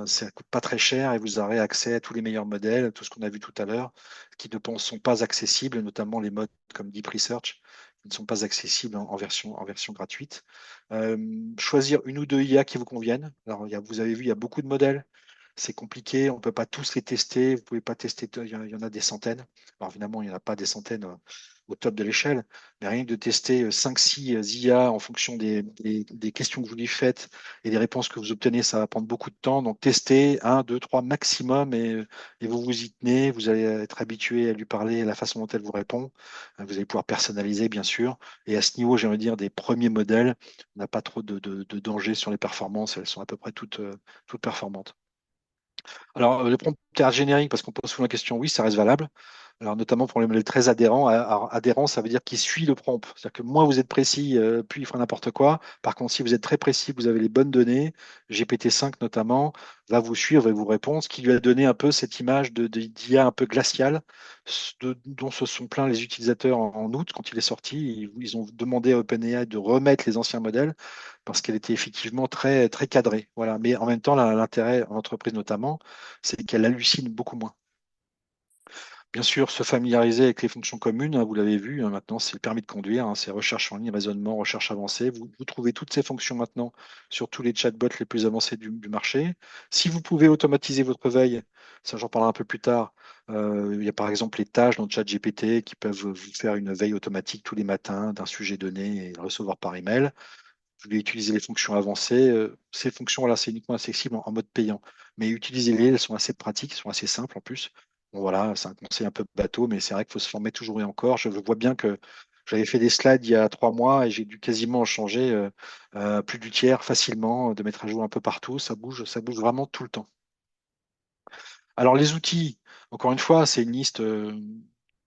Ça ne coûte pas très cher et vous aurez accès à tous les meilleurs modèles, tout ce qu'on a vu tout à l'heure, qui ne sont pas accessibles, notamment les modes comme Deep Research, qui ne sont pas accessibles en version gratuite. Choisir une ou deux IA qui vous conviennent. Alors, vous avez vu, il y a beaucoup de modèles. C'est compliqué, on ne peut pas tous les tester, vous ne pouvez pas tester, il y en a des centaines. Alors évidemment, il n'y en a pas des centaines au top de l'échelle, mais rien que de tester 5-6 IA en fonction des questions que vous lui faites et des réponses que vous obtenez, ça va prendre beaucoup de temps. Donc testez 1, 2, 3 maximum et vous vous y tenez, vous allez être habitué à lui parler, à la façon dont elle vous répond. Vous allez pouvoir personnaliser, bien sûr. Et à ce niveau, j'ai envie de dire, des premiers modèles, on n'a pas trop de danger sur les performances, elles sont à peu près toutes performantes. Alors, le prompteur générique, parce qu'on pose souvent la question, oui, ça reste valable. Alors, notamment pour les modèles très adhérents. Alors, adhérent, ça veut dire qu'il suit le prompt. C'est-à-dire que moins vous êtes précis, plus il fera n'importe quoi. Par contre, si vous êtes très précis, vous avez les bonnes données, GPT-5 notamment, va vous suivre et vous répondre, ce qui lui a donné un peu cette image d'IA un peu glaciale, dont se sont plaints les utilisateurs en août quand il est sorti. Ils ont demandé à OpenAI de remettre les anciens modèles parce qu'elle était effectivement très, très cadrée. Voilà. Mais en même temps, l'intérêt en entreprise notamment, c'est qu'elle hallucine beaucoup moins. Bien sûr, se familiariser avec les fonctions communes, hein, vous l'avez vu, hein, maintenant c'est le permis de conduire, hein, c'est recherche en ligne, raisonnement, recherche avancée. Vous trouvez toutes ces fonctions maintenant sur tous les chatbots les plus avancés du marché. Si vous pouvez automatiser votre veille, ça j'en parlerai un peu plus tard, il y a par exemple les tâches dans ChatGPT qui peuvent vous faire une veille automatique tous les matins d'un sujet donné et le recevoir par email. Vous voulez utiliser les fonctions avancées, ces fonctions-là, c'est uniquement accessible en mode payant. Mais utilisez-les, elles sont assez pratiques, elles sont assez simples en plus. Bon, voilà, c'est un conseil un peu bateau, mais c'est vrai qu'il faut se former toujours et encore. Je vois bien que j'avais fait des slides il y a 3 mois et j'ai dû quasiment en changer plus du tiers facilement, de mettre à jour un peu partout. Ça bouge vraiment tout le temps. Alors les outils, encore une fois, c'est une liste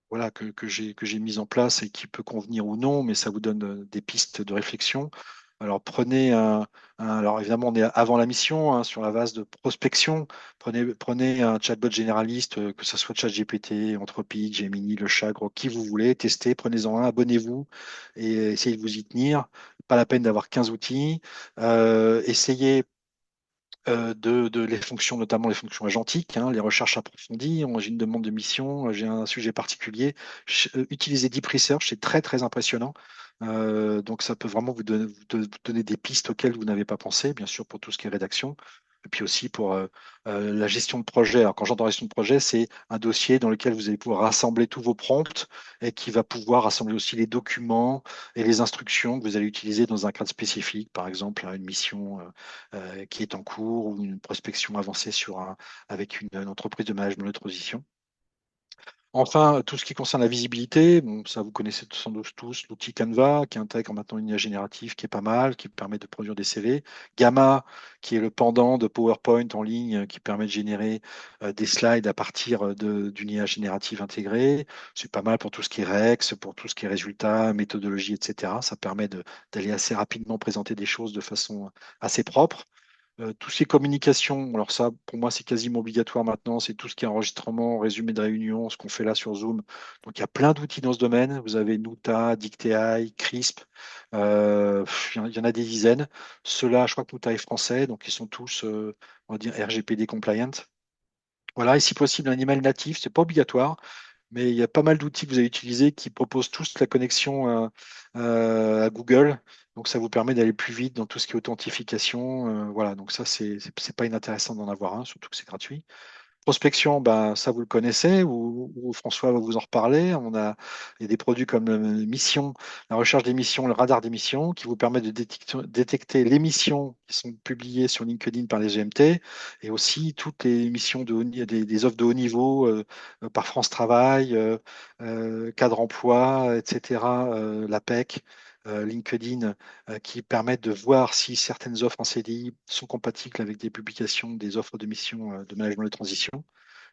voilà, que j'ai mise en place et qui peut convenir ou non, mais ça vous donne des pistes de réflexion. Alors prenez alors évidemment on est avant la mission, hein, sur la base de prospection. Prenez un chatbot généraliste, que ce soit ChatGPT, Anthropic, Gemini, Le Chat, Grok, qui vous voulez, testez, prenez-en un, abonnez-vous et essayez de vous y tenir. Pas la peine d'avoir 15 outils. Essayez les fonctions, notamment les fonctions agentiques, hein, les recherches approfondies. J'ai une demande de mission, j'ai un sujet particulier. Utiliser Deep Research, c'est très très impressionnant. Donc ça peut vraiment vous donner des pistes auxquelles vous n'avez pas pensé, bien sûr pour tout ce qui est rédaction. Et puis aussi pour la gestion de projet. Alors, quand j'entends gestion de projet, c'est un dossier dans lequel vous allez pouvoir rassembler tous vos prompts et qui va pouvoir rassembler aussi les documents et les instructions que vous allez utiliser dans un cadre spécifique, par exemple une mission qui est en cours ou une prospection avancée avec une entreprise de management de transition. Enfin, tout ce qui concerne la visibilité, bon, ça vous connaissez sans doute tous, l'outil Canva qui intègre maintenant une IA générative qui est pas mal, qui permet de produire des CV. Gamma, qui est le pendant de PowerPoint en ligne, qui permet de générer des slides à partir d'une IA générative intégrée. C'est pas mal pour tout ce qui est Rex, pour tout ce qui est résultats, méthodologie, etc. Ça permet d'aller assez rapidement présenter des choses de façon assez propre. Tout ce qui est communication, alors ça, pour moi, c'est quasiment obligatoire maintenant. C'est tout ce qui est enregistrement, résumé de réunion, ce qu'on fait là sur Zoom. Donc, il y a plein d'outils dans ce domaine. Vous avez Nuta, Dictei, Crisp. Il y en a des dizaines. Ceux-là, je crois que Nuta est français, donc ils sont tous, on va dire, RGPD compliant. Voilà, et si possible, un email natif, c'est pas obligatoire. Mais il y a pas mal d'outils que vous allez utiliser qui proposent tous la connexion à Google. Donc, ça vous permet d'aller plus vite dans tout ce qui est authentification. Voilà, donc ça, c'est pas inintéressant d'en avoir un, surtout que c'est gratuit. Prospection, ben, ça vous le connaissez, ou François va vous en reparler. Il y a des produits comme Mission, la recherche des missions, le radar des missions, qui vous permet de détecter les missions qui sont publiées sur LinkedIn par les GMT, et aussi toutes les missions des offres de haut niveau par France Travail, Cadre Emploi, etc., l'APEC. LinkedIn qui permettent de voir si certaines offres en CDI sont compatibles avec des publications des offres de mission de management de transition.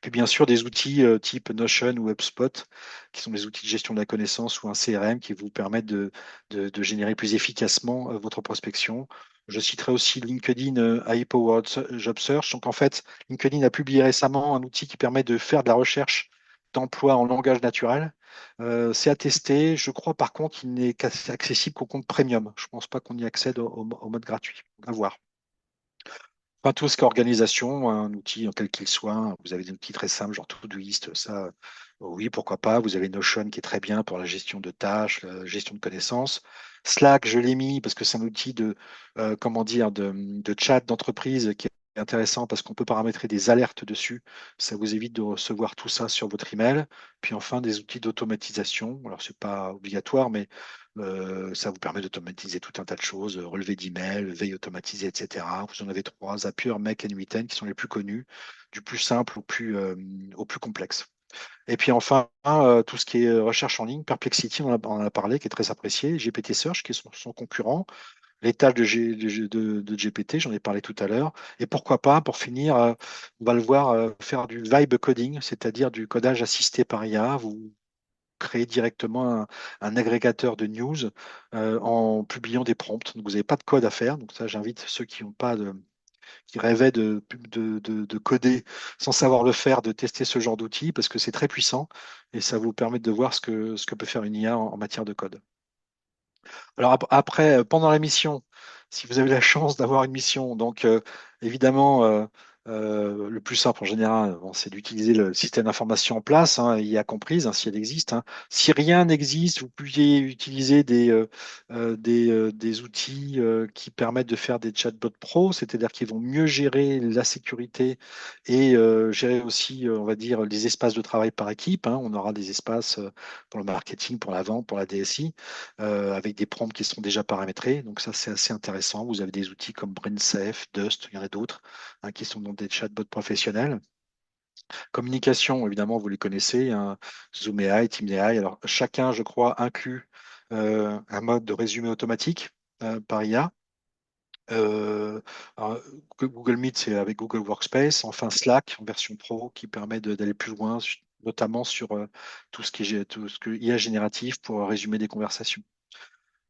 Puis bien sûr des outils type Notion ou HubSpot, qui sont des outils de gestion de la connaissance ou un CRM qui vous permettent de générer plus efficacement votre prospection. Je citerai aussi LinkedIn AI-Powered Job Search. Donc en fait, LinkedIn a publié récemment un outil qui permet de faire de la recherche d'emploi en langage naturel. C'est à tester. Je crois par contre qu'il n'est accessible qu'au compte premium. Je ne pense pas qu'on y accède au mode gratuit. À voir. Enfin, tout ce qui est organisation, un outil, quel qu'il soit, vous avez des outils très simples, genre Todoist, ça, oui, pourquoi pas. Vous avez Notion qui est très bien pour la gestion de tâches, la gestion de connaissances. Slack, je l'ai mis parce que c'est un outil comment dire, de chat d'entreprise qui est intéressant parce qu'on peut paramétrer des alertes dessus. Ça vous évite de recevoir tout ça sur votre email. Puis enfin, des outils d'automatisation. Alors, c'est pas obligatoire, mais ça vous permet d'automatiser tout un tas de choses, relevé d'email, veille automatisée, etc. Vous en avez trois, Zapier, Make et Nuiten, qui sont les plus connus, du plus simple au plus complexe. Et puis enfin, tout ce qui est recherche en ligne, Perplexity, on en a parlé, qui est très apprécié, GPT Search, qui est son concurrent, les tâches de GPT, j'en ai parlé tout à l'heure, et pourquoi pas, pour finir, on va le voir faire du vibe coding, c'est-à-dire du codage assisté par IA. Vous créer directement un agrégateur de news en publiant des prompts. Donc, vous n'avez pas de code à faire. Donc, ça, j'invite ceux qui ont pas qui rêvaient de coder sans savoir le faire, de tester ce genre d'outil parce que c'est très puissant et ça vous permet de voir ce que peut faire une IA en matière de code. Alors après, pendant la mission, si vous avez la chance d'avoir une mission, donc évidemment, le plus simple en général, bon, c'est d'utiliser le système d'information en place, hein, IA comprise, hein, si elle existe. Hein. Si rien n'existe, vous pouvez utiliser des outils qui permettent de faire des chatbots pro, c'est-à-dire qu'ils vont mieux gérer la sécurité et gérer aussi, on va dire, les espaces de travail par équipe. Hein. On aura des espaces pour le marketing, pour la vente, pour la DSI avec des prompts qui sont déjà paramétrés. Donc ça, c'est assez intéressant. Vous avez des outils comme BrainSafe, Dust, il y en a d'autres hein, qui sont dans des chatbots professionnels. Communication, évidemment, vous les connaissez, hein, Zoom AI, Team AI. Alors chacun, je crois, inclut un mode de résumé automatique par IA. Alors, Google Meet, c'est avec Google Workspace. Enfin, Slack en version pro qui permet d'aller plus loin, notamment sur tout ce que IA génératif pour résumer des conversations.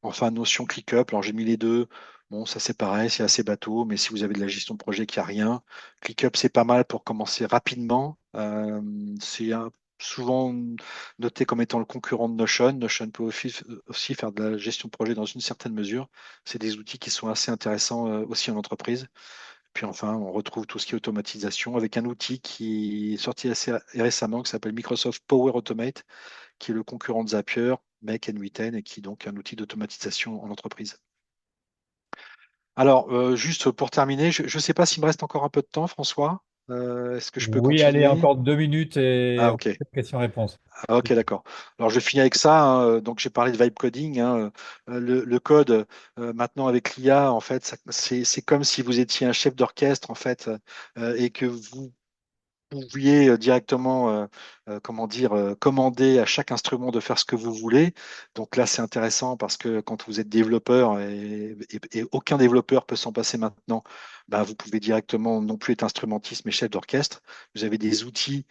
Enfin, Notion ClickUp, alors j'ai mis les deux. Bon, ça c'est pareil, c'est assez bateau, mais si vous avez de la gestion de projet qui a rien, ClickUp c'est pas mal pour commencer rapidement. C'est souvent noté comme étant le concurrent de Notion. Notion peut aussi faire de la gestion de projet dans une certaine mesure. C'est des outils qui sont assez intéressants aussi en entreprise. Puis enfin, on retrouve tout ce qui est automatisation avec un outil qui est sorti assez récemment qui s'appelle Microsoft Power Automate qui est le concurrent de Zapier, Make and Witten, et qui est donc un outil d'automatisation en entreprise. Alors, juste pour terminer, je ne sais pas s'il me reste encore un peu de temps, François. Est-ce que je peux Oui, allez, continuer? encore 2 minutes et Ah, on ok. fait question-réponse. Ah, ok, d'accord. Alors, je finis avec ça, hein. Donc, j'ai parlé de vibe coding, hein. Le code, maintenant avec l'IA, en fait, c'est comme si vous étiez un chef d'orchestre, en fait, et que vous pouviez directement, comment dire, commander à chaque instrument de faire ce que vous voulez. Donc là, c'est intéressant parce que quand vous êtes développeur et aucun développeur peut s'en passer maintenant, ben, vous pouvez directement non plus être instrumentiste mais chef d'orchestre. Vous avez des outils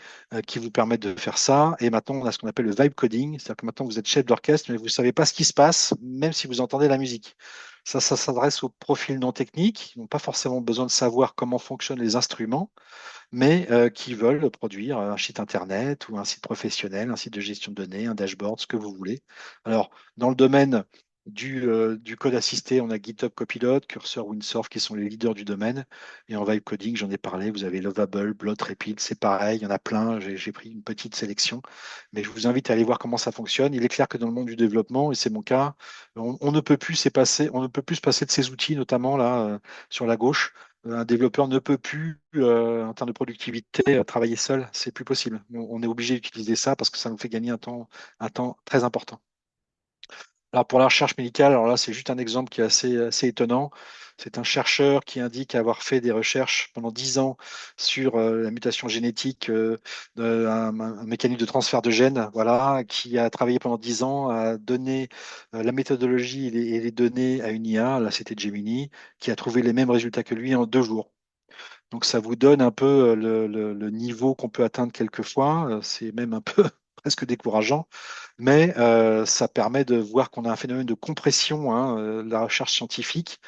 qui vous permettent de faire ça. Et maintenant, on a ce qu'on appelle le vibe coding, c'est-à-dire que maintenant vous êtes chef d'orchestre mais vous ne savez pas ce qui se passe, même si vous entendez la musique. Ça s'adresse aux profils non techniques, qui n'ont pas forcément besoin de savoir comment fonctionnent les instruments, mais qui veulent produire un site internet ou un site professionnel, un site de gestion de données, un dashboard, ce que vous voulez. Alors, dans le domaine du code assisté, on a GitHub Copilot, Cursor, Windsurf qui sont les leaders du domaine. Et en vibe coding, j'en ai parlé, vous avez Lovable, Bloat, Rapid, c'est pareil, il y en a plein, j'ai pris une petite sélection, mais je vous invite à aller voir comment ça fonctionne. Il est clair que dans le monde du développement, et c'est mon cas, on ne peut plus on ne peut plus se passer de ces outils, notamment là, sur la gauche. Un développeur ne peut plus, en termes de productivité, travailler seul. C'est plus possible. On est obligé d'utiliser ça parce que ça nous fait gagner un temps très important. Alors pour la recherche médicale, alors là c'est juste un exemple qui est assez étonnant. C'est un chercheur qui indique avoir fait des recherches pendant 10 ans sur la mutation génétique un mécanisme de transfert de gènes, voilà, qui a travaillé pendant 10 ans à donner la méthodologie et les données à une IA, là c'était Gemini, qui a trouvé les mêmes résultats que lui en 2 jours. Donc ça vous donne un peu le niveau qu'on peut atteindre quelquefois. C'est même un peu presque décourageant, mais ça permet de voir qu'on a un phénomène de compression, hein. La recherche scientifique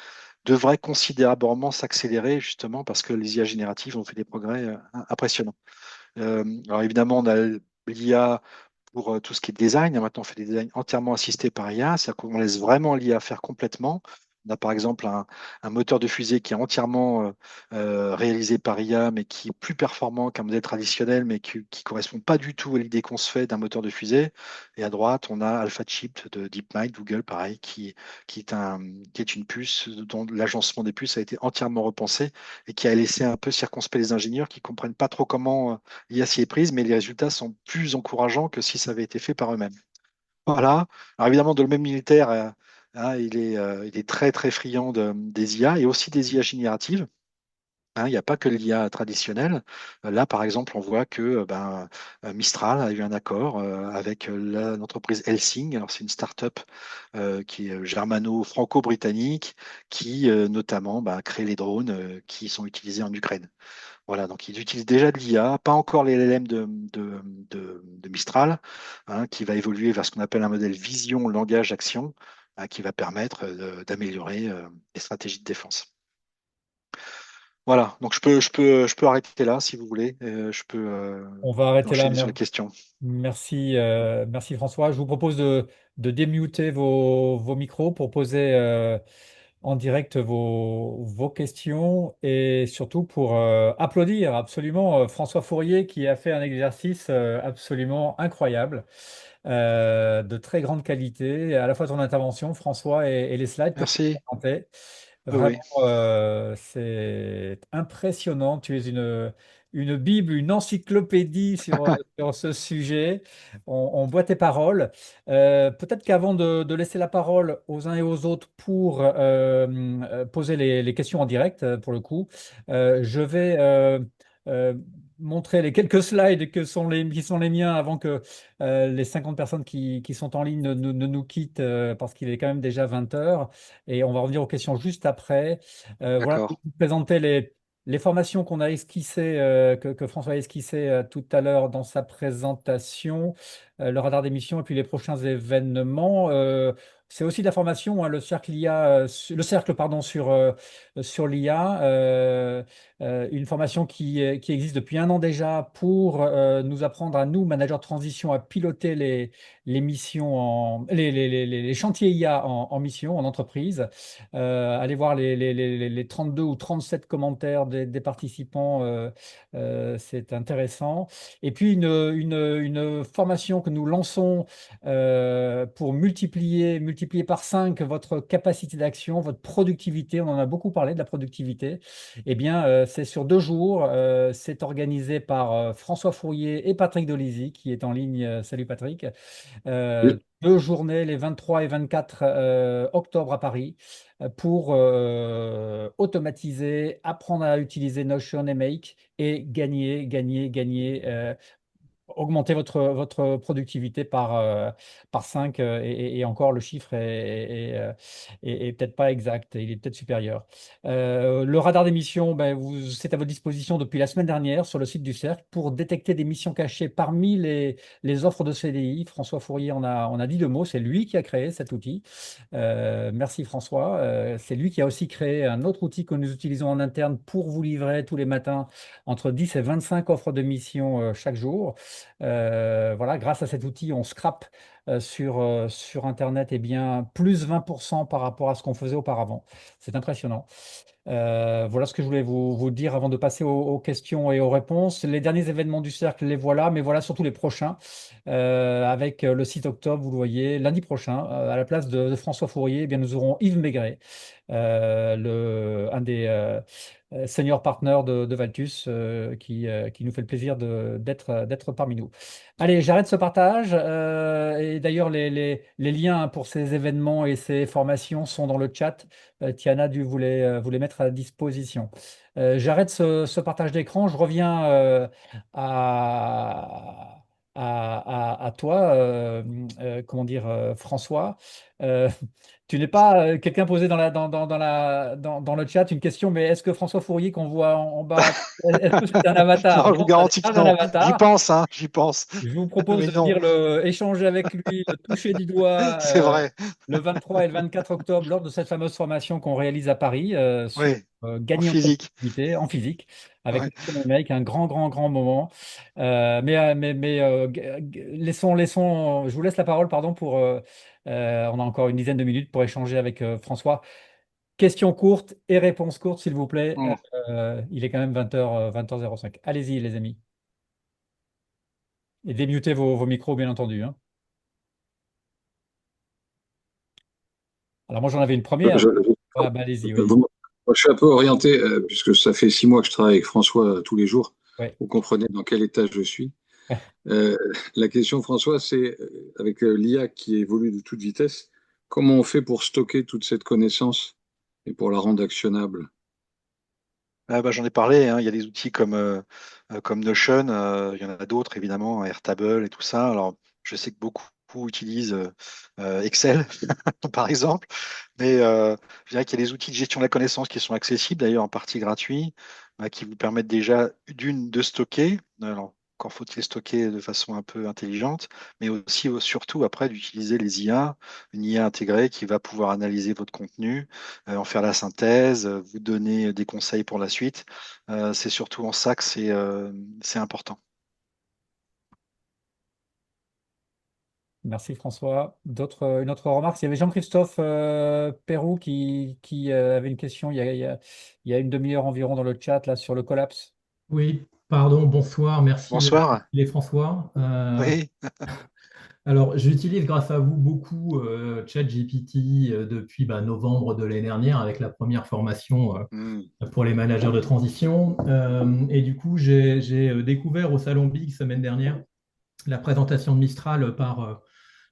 devrait considérablement s'accélérer justement parce que les IA génératives ont fait des progrès impressionnants. Alors évidemment, on a l'IA pour tout ce qui est design. Maintenant, on fait des designs entièrement assistés par IA, c'est-à-dire qu'on laisse vraiment l'IA faire complètement. On a par exemple un moteur de fusée qui est entièrement réalisé par IA, mais qui est plus performant qu'un modèle traditionnel, mais qui ne correspond pas du tout à l'idée qu'on se fait d'un moteur de fusée. Et à droite, on a AlphaChip de DeepMind, Google, pareil, qui est une puce dont l'agencement des puces a été entièrement repensé et qui a laissé un peu circonspect les ingénieurs qui ne comprennent pas trop comment l'IA s'y est prise, mais les résultats sont plus encourageants que si ça avait été fait par eux-mêmes. Voilà. Alors évidemment, dans le même militaire, hein, il est très très friand des IA et aussi des IA génératives. Hein, il n'y a pas que l'IA traditionnelle. Là, par exemple, on voit que Mistral a eu un accord avec l'entreprise Helsing. Alors, c'est une start-up qui est germano-franco-britannique qui, notamment, crée les drones qui sont utilisés en Ukraine. Voilà, donc ils utilisent déjà de l'IA, pas encore les LLM de Mistral, hein, qui va évoluer vers ce qu'on appelle un modèle vision, langage, action, hein, qui va permettre d'améliorer les stratégies de défense. Voilà, donc je peux arrêter là si vous voulez. Je peux On va arrêter là. enchaîner sur les questions. Merci, merci François. Je vous propose de démuter vos micros pour poser en direct vos questions et surtout pour applaudir absolument François Fourier qui a fait un exercice absolument incroyable, de très grande qualité, à la fois ton intervention, François, et les slides que tu as Merci. présentés. Oui, oui. Vraiment, c'est impressionnant. Tu es une Bible, une encyclopédie sur ce sujet. On boit tes paroles. Peut-être qu'avant de laisser la parole aux uns et aux autres pour poser les questions en direct, pour le coup, je vais euh, montrer les quelques slides qui sont les miens avant que les 50 personnes qui sont en ligne ne nous quittent, parce qu'il est quand même déjà 20 heures. Et on va revenir aux questions juste après. Voilà, je D'accord. vous présentais les formations qu'on a esquissées, que François a esquissées tout à l'heure dans sa présentation, le radar d'émission et puis les prochains événements. C'est aussi de la formation, hein, le cercle IA, le cercle, pardon, sur l'IA, une formation qui existe depuis 1 an déjà pour nous apprendre à nous, managers de transition, à piloter les missions les chantiers IA en mission, en entreprise. Allez voir les 32 ou 37 commentaires des participants, c'est intéressant. Et puis une formation que nous lançons pour multiplier par 5 votre capacité d'action, votre productivité. On en a beaucoup parlé de la productivité. Eh bien, c'est sur 2 jours. C'est organisé par François Fourier et Patrick Dolizy, qui est en ligne. Salut Patrick. Oui. 2 journées, les 23 et 24 octobre à Paris, pour automatiser, apprendre à utiliser Notion et Make et gagner, augmenter votre productivité par 5, et encore le chiffre est peut-être pas exact, il est peut-être supérieur. Le radar d'émission, ben, c'est à votre disposition depuis la semaine dernière sur le site du Cercle pour détecter des missions cachées parmi les offres de CDI. François Fourier on a dit 2 mots, c'est lui qui a créé cet outil. Merci François. C'est lui qui a aussi créé un autre outil que nous utilisons en interne pour vous livrer tous les matins entre 10 et 25 offres de mission chaque jour. Voilà, grâce à cet outil, on scrape sur Internet, eh bien, plus 20% par rapport à ce qu'on faisait auparavant. C'est impressionnant. Voilà ce que je voulais vous dire avant de passer aux questions et aux réponses. Les derniers événements du cercle, les voilà, mais voilà surtout les prochains. Avec le 6 octobre, vous le voyez, lundi prochain, à la place de François Fourier, eh bien, nous aurons Yves Maigret, un des senior partners de Valtus, qui nous fait le plaisir d'être parmi nous. Allez, j'arrête ce partage. Et d'ailleurs, les liens pour ces événements et ces formations sont dans le chat. Tiana a dû vous les mettre à disposition. J'arrête ce partage d'écran. Je reviens à toi, comment dire, François. Euh, Tu n'es pas quelqu'un posé dans le chat une question, mais est-ce que François Fourier qu'on voit en bas, est-ce que c'est un avatar? Non, je vous Non, ça n'est garantis pas que un non. J'y avatar. pense, hein, j'y pense. Je vous propose Mais de non, venir échanger avec lui, le toucher du doigt c'est vrai. le 23 et le 24 octobre lors de cette fameuse formation qu'on réalise à Paris sur Oui, en gagner en physique. productivité en physique avec Ouais. le mec, un grand moment. Je vous laisse la parole, pardon, on a encore une dizaine de minutes pour échanger avec François. Questions courtes et réponses courtes, s'il vous plaît. Mm. Il est quand même 20h05. Allez-y, les amis. Et démutez vos micros, bien entendu, hein. Alors moi, j'en avais une première. Ah, bah, allez-y, oui. Moi, je suis un peu orienté, puisque ça fait 6 mois que je travaille avec François tous les jours. Ouais. Vous comprenez dans quel état je suis. Euh, la question, François, c'est avec l'IA qui évolue de toute vitesse, comment on fait pour stocker toute cette connaissance et pour la rendre actionnable? Ah bah, j'en ai parlé, hein. Il y a des outils comme Notion, il y en a d'autres évidemment, Airtable et tout ça. Alors, je sais que beaucoup utilisent Excel, par exemple, mais je dirais qu'il y a des outils de gestion de la connaissance qui sont accessibles, d'ailleurs en partie gratuits, qui vous permettent déjà de stocker. Alors, encore faut-il stocker de façon un peu intelligente, mais aussi surtout après d'utiliser les IA, une IA intégrée qui va pouvoir analyser votre contenu, en faire la synthèse, vous donner des conseils pour la suite. C'est surtout en ça que c'est important. Merci François. Une autre remarque? Il y avait Jean-Christophe Perrou qui avait une question il y a une demi-heure environ dans le chat là, sur le collapse. Oui, pardon, bonsoir, merci Bonsoir. les François. Oui. Alors, j'utilise grâce à vous beaucoup ChatGPT depuis novembre de l'année dernière avec la première formation Hmm. pour les managers de transition. Et du coup, j'ai découvert au Salon Big semaine dernière la présentation de Mistral par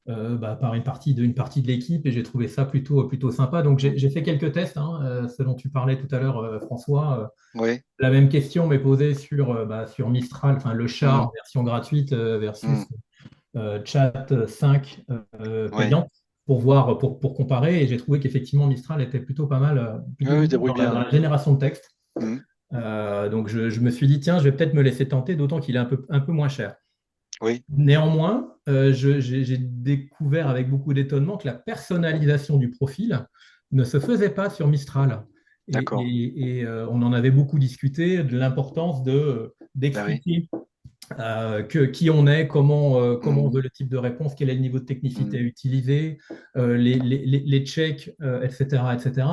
une partie de l'équipe et j'ai trouvé ça plutôt sympa. Donc, j'ai fait quelques tests, hein, ce dont tu parlais tout à l'heure, François. Oui. La même question m'est posée sur Mistral, enfin le char Hmm. en version gratuite Hmm. versus Chat 5 Oui. payant pour comparer. Et j'ai trouvé qu'effectivement Mistral était plutôt pas mal, plutôt Oui, bon débrouille dans bien. la génération de texte. Hmm. Donc je me suis dit, tiens, je vais peut-être me laisser tenter, d'autant qu'il est un peu moins cher. Oui. Néanmoins, j'ai découvert avec beaucoup d'étonnement que la personnalisation du profil ne se faisait pas sur Mistral. D'accord. On en avait beaucoup discuté de l'importance Bah oui. d'expliquer qui on est, comment on Hmm. veut le type de réponse, quel est le niveau de technicité à Hmm. utiliser, les checks, etc., etc.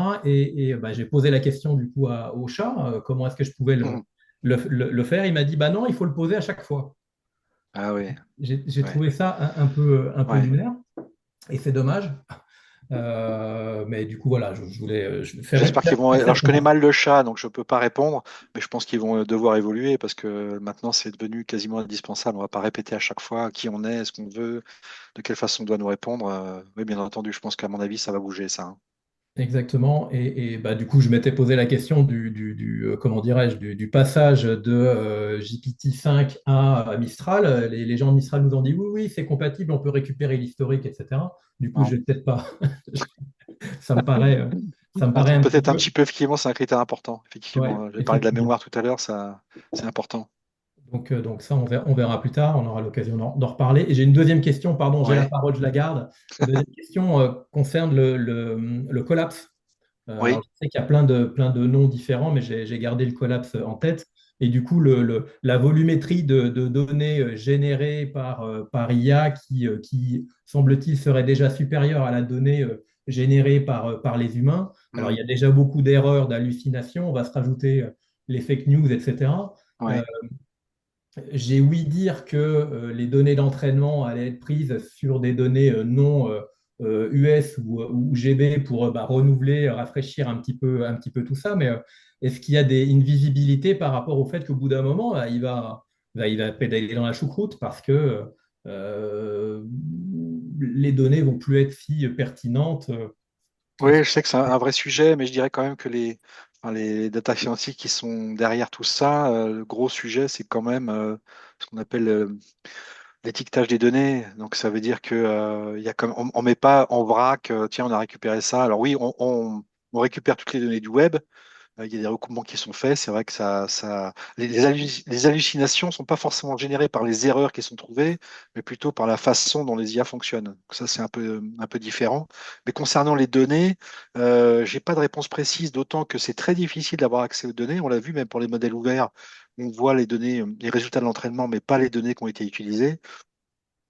J'ai posé la question du coup au chat, comment est-ce que je pouvais Hmm. le faire. Il m'a dit, bah non, il faut le poser à chaque fois. Ah oui, J'ai ouais, trouvé ça un peu ouais. lunaire et c'est dommage. Mais du coup, voilà, je voulais J'espère qu'ils vont. faire Alors, cette je connais remarque. mal le chat, donc je peux pas répondre, mais je pense qu'ils vont devoir évoluer parce que maintenant, c'est devenu quasiment indispensable. On va pas répéter à chaque fois qui on est, ce qu'on veut, de quelle façon on doit nous répondre. Oui, bien entendu, je pense qu'à mon avis, ça va bouger, ça, hein. Exactement. Bah, du coup, je m'étais posé la question comment dirais-je, du passage de GPT-5 à Mistral. Les gens de Mistral nous ont dit oui, oui, c'est compatible, on peut récupérer l'historique, etc. Du coup, je Non. vais peut-être pas. Ça me paraît, euh, ça me paraît un petit Peut-être un peu. petit peu, effectivement, c'est un critère important. Ouais, Effectivement, j'ai parlé de la effectivement. mémoire tout à l'heure, ça, c'est important. Donc ça, on verra plus tard, on aura l'occasion d'en reparler. Et j'ai une deuxième question, pardon, j'ai la Ouais, parole, je la garde. Une deuxième question concerne le collapse. Alors, oui, je sais qu'il y a plein de noms différents, mais j'ai gardé le collapse en tête. Et du coup, la volumétrie de données générées par IA qui, semble-t-il, serait déjà supérieure à la donnée générée par les humains. Alors, il y hmm, a déjà beaucoup d'erreurs, d'hallucinations. On va se rajouter les fake news, etc. Euh, ouais, j'ai ouï dire que les données d'entraînement allaient être prises sur des données non US ou GB pour bah, renouveler, rafraîchir un petit peu tout ça. Mais est-ce qu'il y a une visibilité par rapport au fait qu'au bout d'un moment, il va pédaler dans la choucroute parce que euh, les données vont plus être si pertinentes. oui, je sais que c'est un vrai sujet, mais je dirais quand même que les data scientists qui sont derrière tout ça, le gros sujet, c'est quand même ce qu'on appelle l'étiquetage des données. Donc, ça veut dire que il y a comme, on met pas en vrac, tiens, on a récupéré ça. Alors oui, on récupère toutes les données du web. Il y a des recoupements qui sont faits. C'est vrai que les hallucinations sont pas forcément générées par les erreurs qui sont trouvées, mais plutôt par la façon dont les IA fonctionnent. Donc ça, c'est un peu différent. Mais concernant les données, j'ai pas de réponse précise, d'autant que c'est très difficile d'avoir accès aux données. On l'a vu même pour les modèles ouverts. On voit les données, les résultats de l'entraînement, mais pas les données qui ont été utilisées.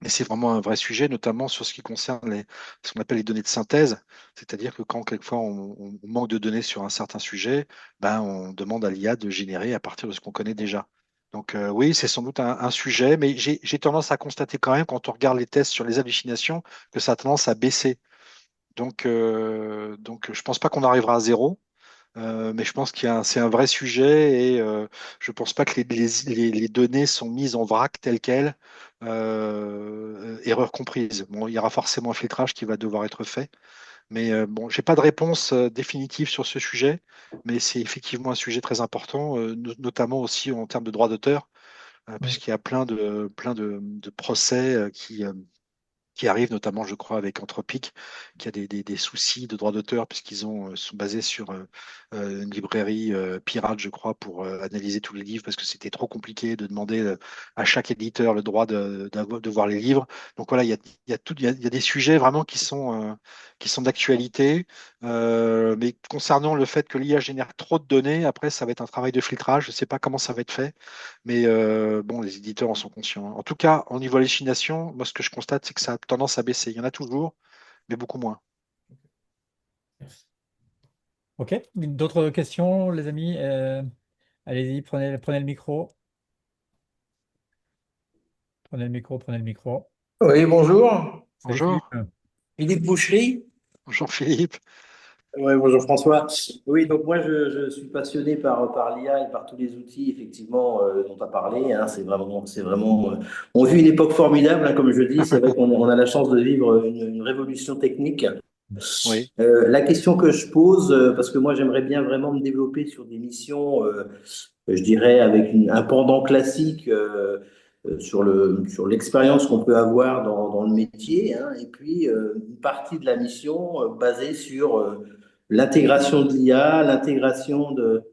Et c'est vraiment un vrai sujet, notamment sur ce qui concerne ce qu'on appelle les données de synthèse. C'est-à-dire que quand quelquefois on manque de données sur un certain sujet, ben, on demande à l'IA de générer à partir de ce qu'on connaît déjà. Donc oui, c'est sans doute un sujet, mais j'ai tendance à constater quand même, quand on regarde les tests sur les hallucinations, que ça a tendance à baisser. Donc je pense pas qu'on arrivera à zéro. Mais je pense c'est un vrai sujet et je pense pas que les données sont mises en vrac telles quelles, erreur comprise. Bon, il y aura forcément un filtrage qui va devoir être fait, mais bon, j'ai pas de réponse définitive sur ce sujet, mais c'est effectivement un sujet très important, notamment aussi en termes de droits d'auteur, Ouais. puisqu'il y a plein de procès qui arrive notamment, je crois, avec Anthropic, qui a des soucis de droits d'auteur puisqu'ils sont basés sur une librairie pirate, je crois, pour analyser tous les livres parce que c'était trop compliqué de demander à chaque éditeur le droit de voir les livres. Donc voilà, il y a des sujets vraiment qui sont d'actualité. Mais concernant le fait que l'IA génère trop de données, après, ça va être un travail de filtrage. Je ne sais pas comment ça va être fait. Mais bon, les éditeurs en sont conscients, hein. En tout cas, au niveau hallucination, moi, ce que je constate, c'est que ça a tendance à baisser. Il y en a toujours, mais beaucoup moins. Merci. Ok, d'autres questions, les amis? Allez-y, prenez le micro. Prenez le micro, prenez le micro. Oui, bonjour. Salut Bonjour, Philippe. Philippe Boucherie. bonjour Philippe. Oui, bonjour François. Oui, donc moi je suis passionné par l'IA et par tous les outils effectivement dont tu as parlé, hein. C'est vraiment, on vit une époque formidable, hein, comme je dis. C'est vrai qu'on a la chance de vivre une révolution technique. Oui, La question que je pose, parce que moi j'aimerais bien vraiment me développer sur des missions, je dirais avec un pendant classique sur l'expérience qu'on peut avoir dans le métier, hein, et puis une partie de la mission basée sur l'intégration de l'IA, l'intégration de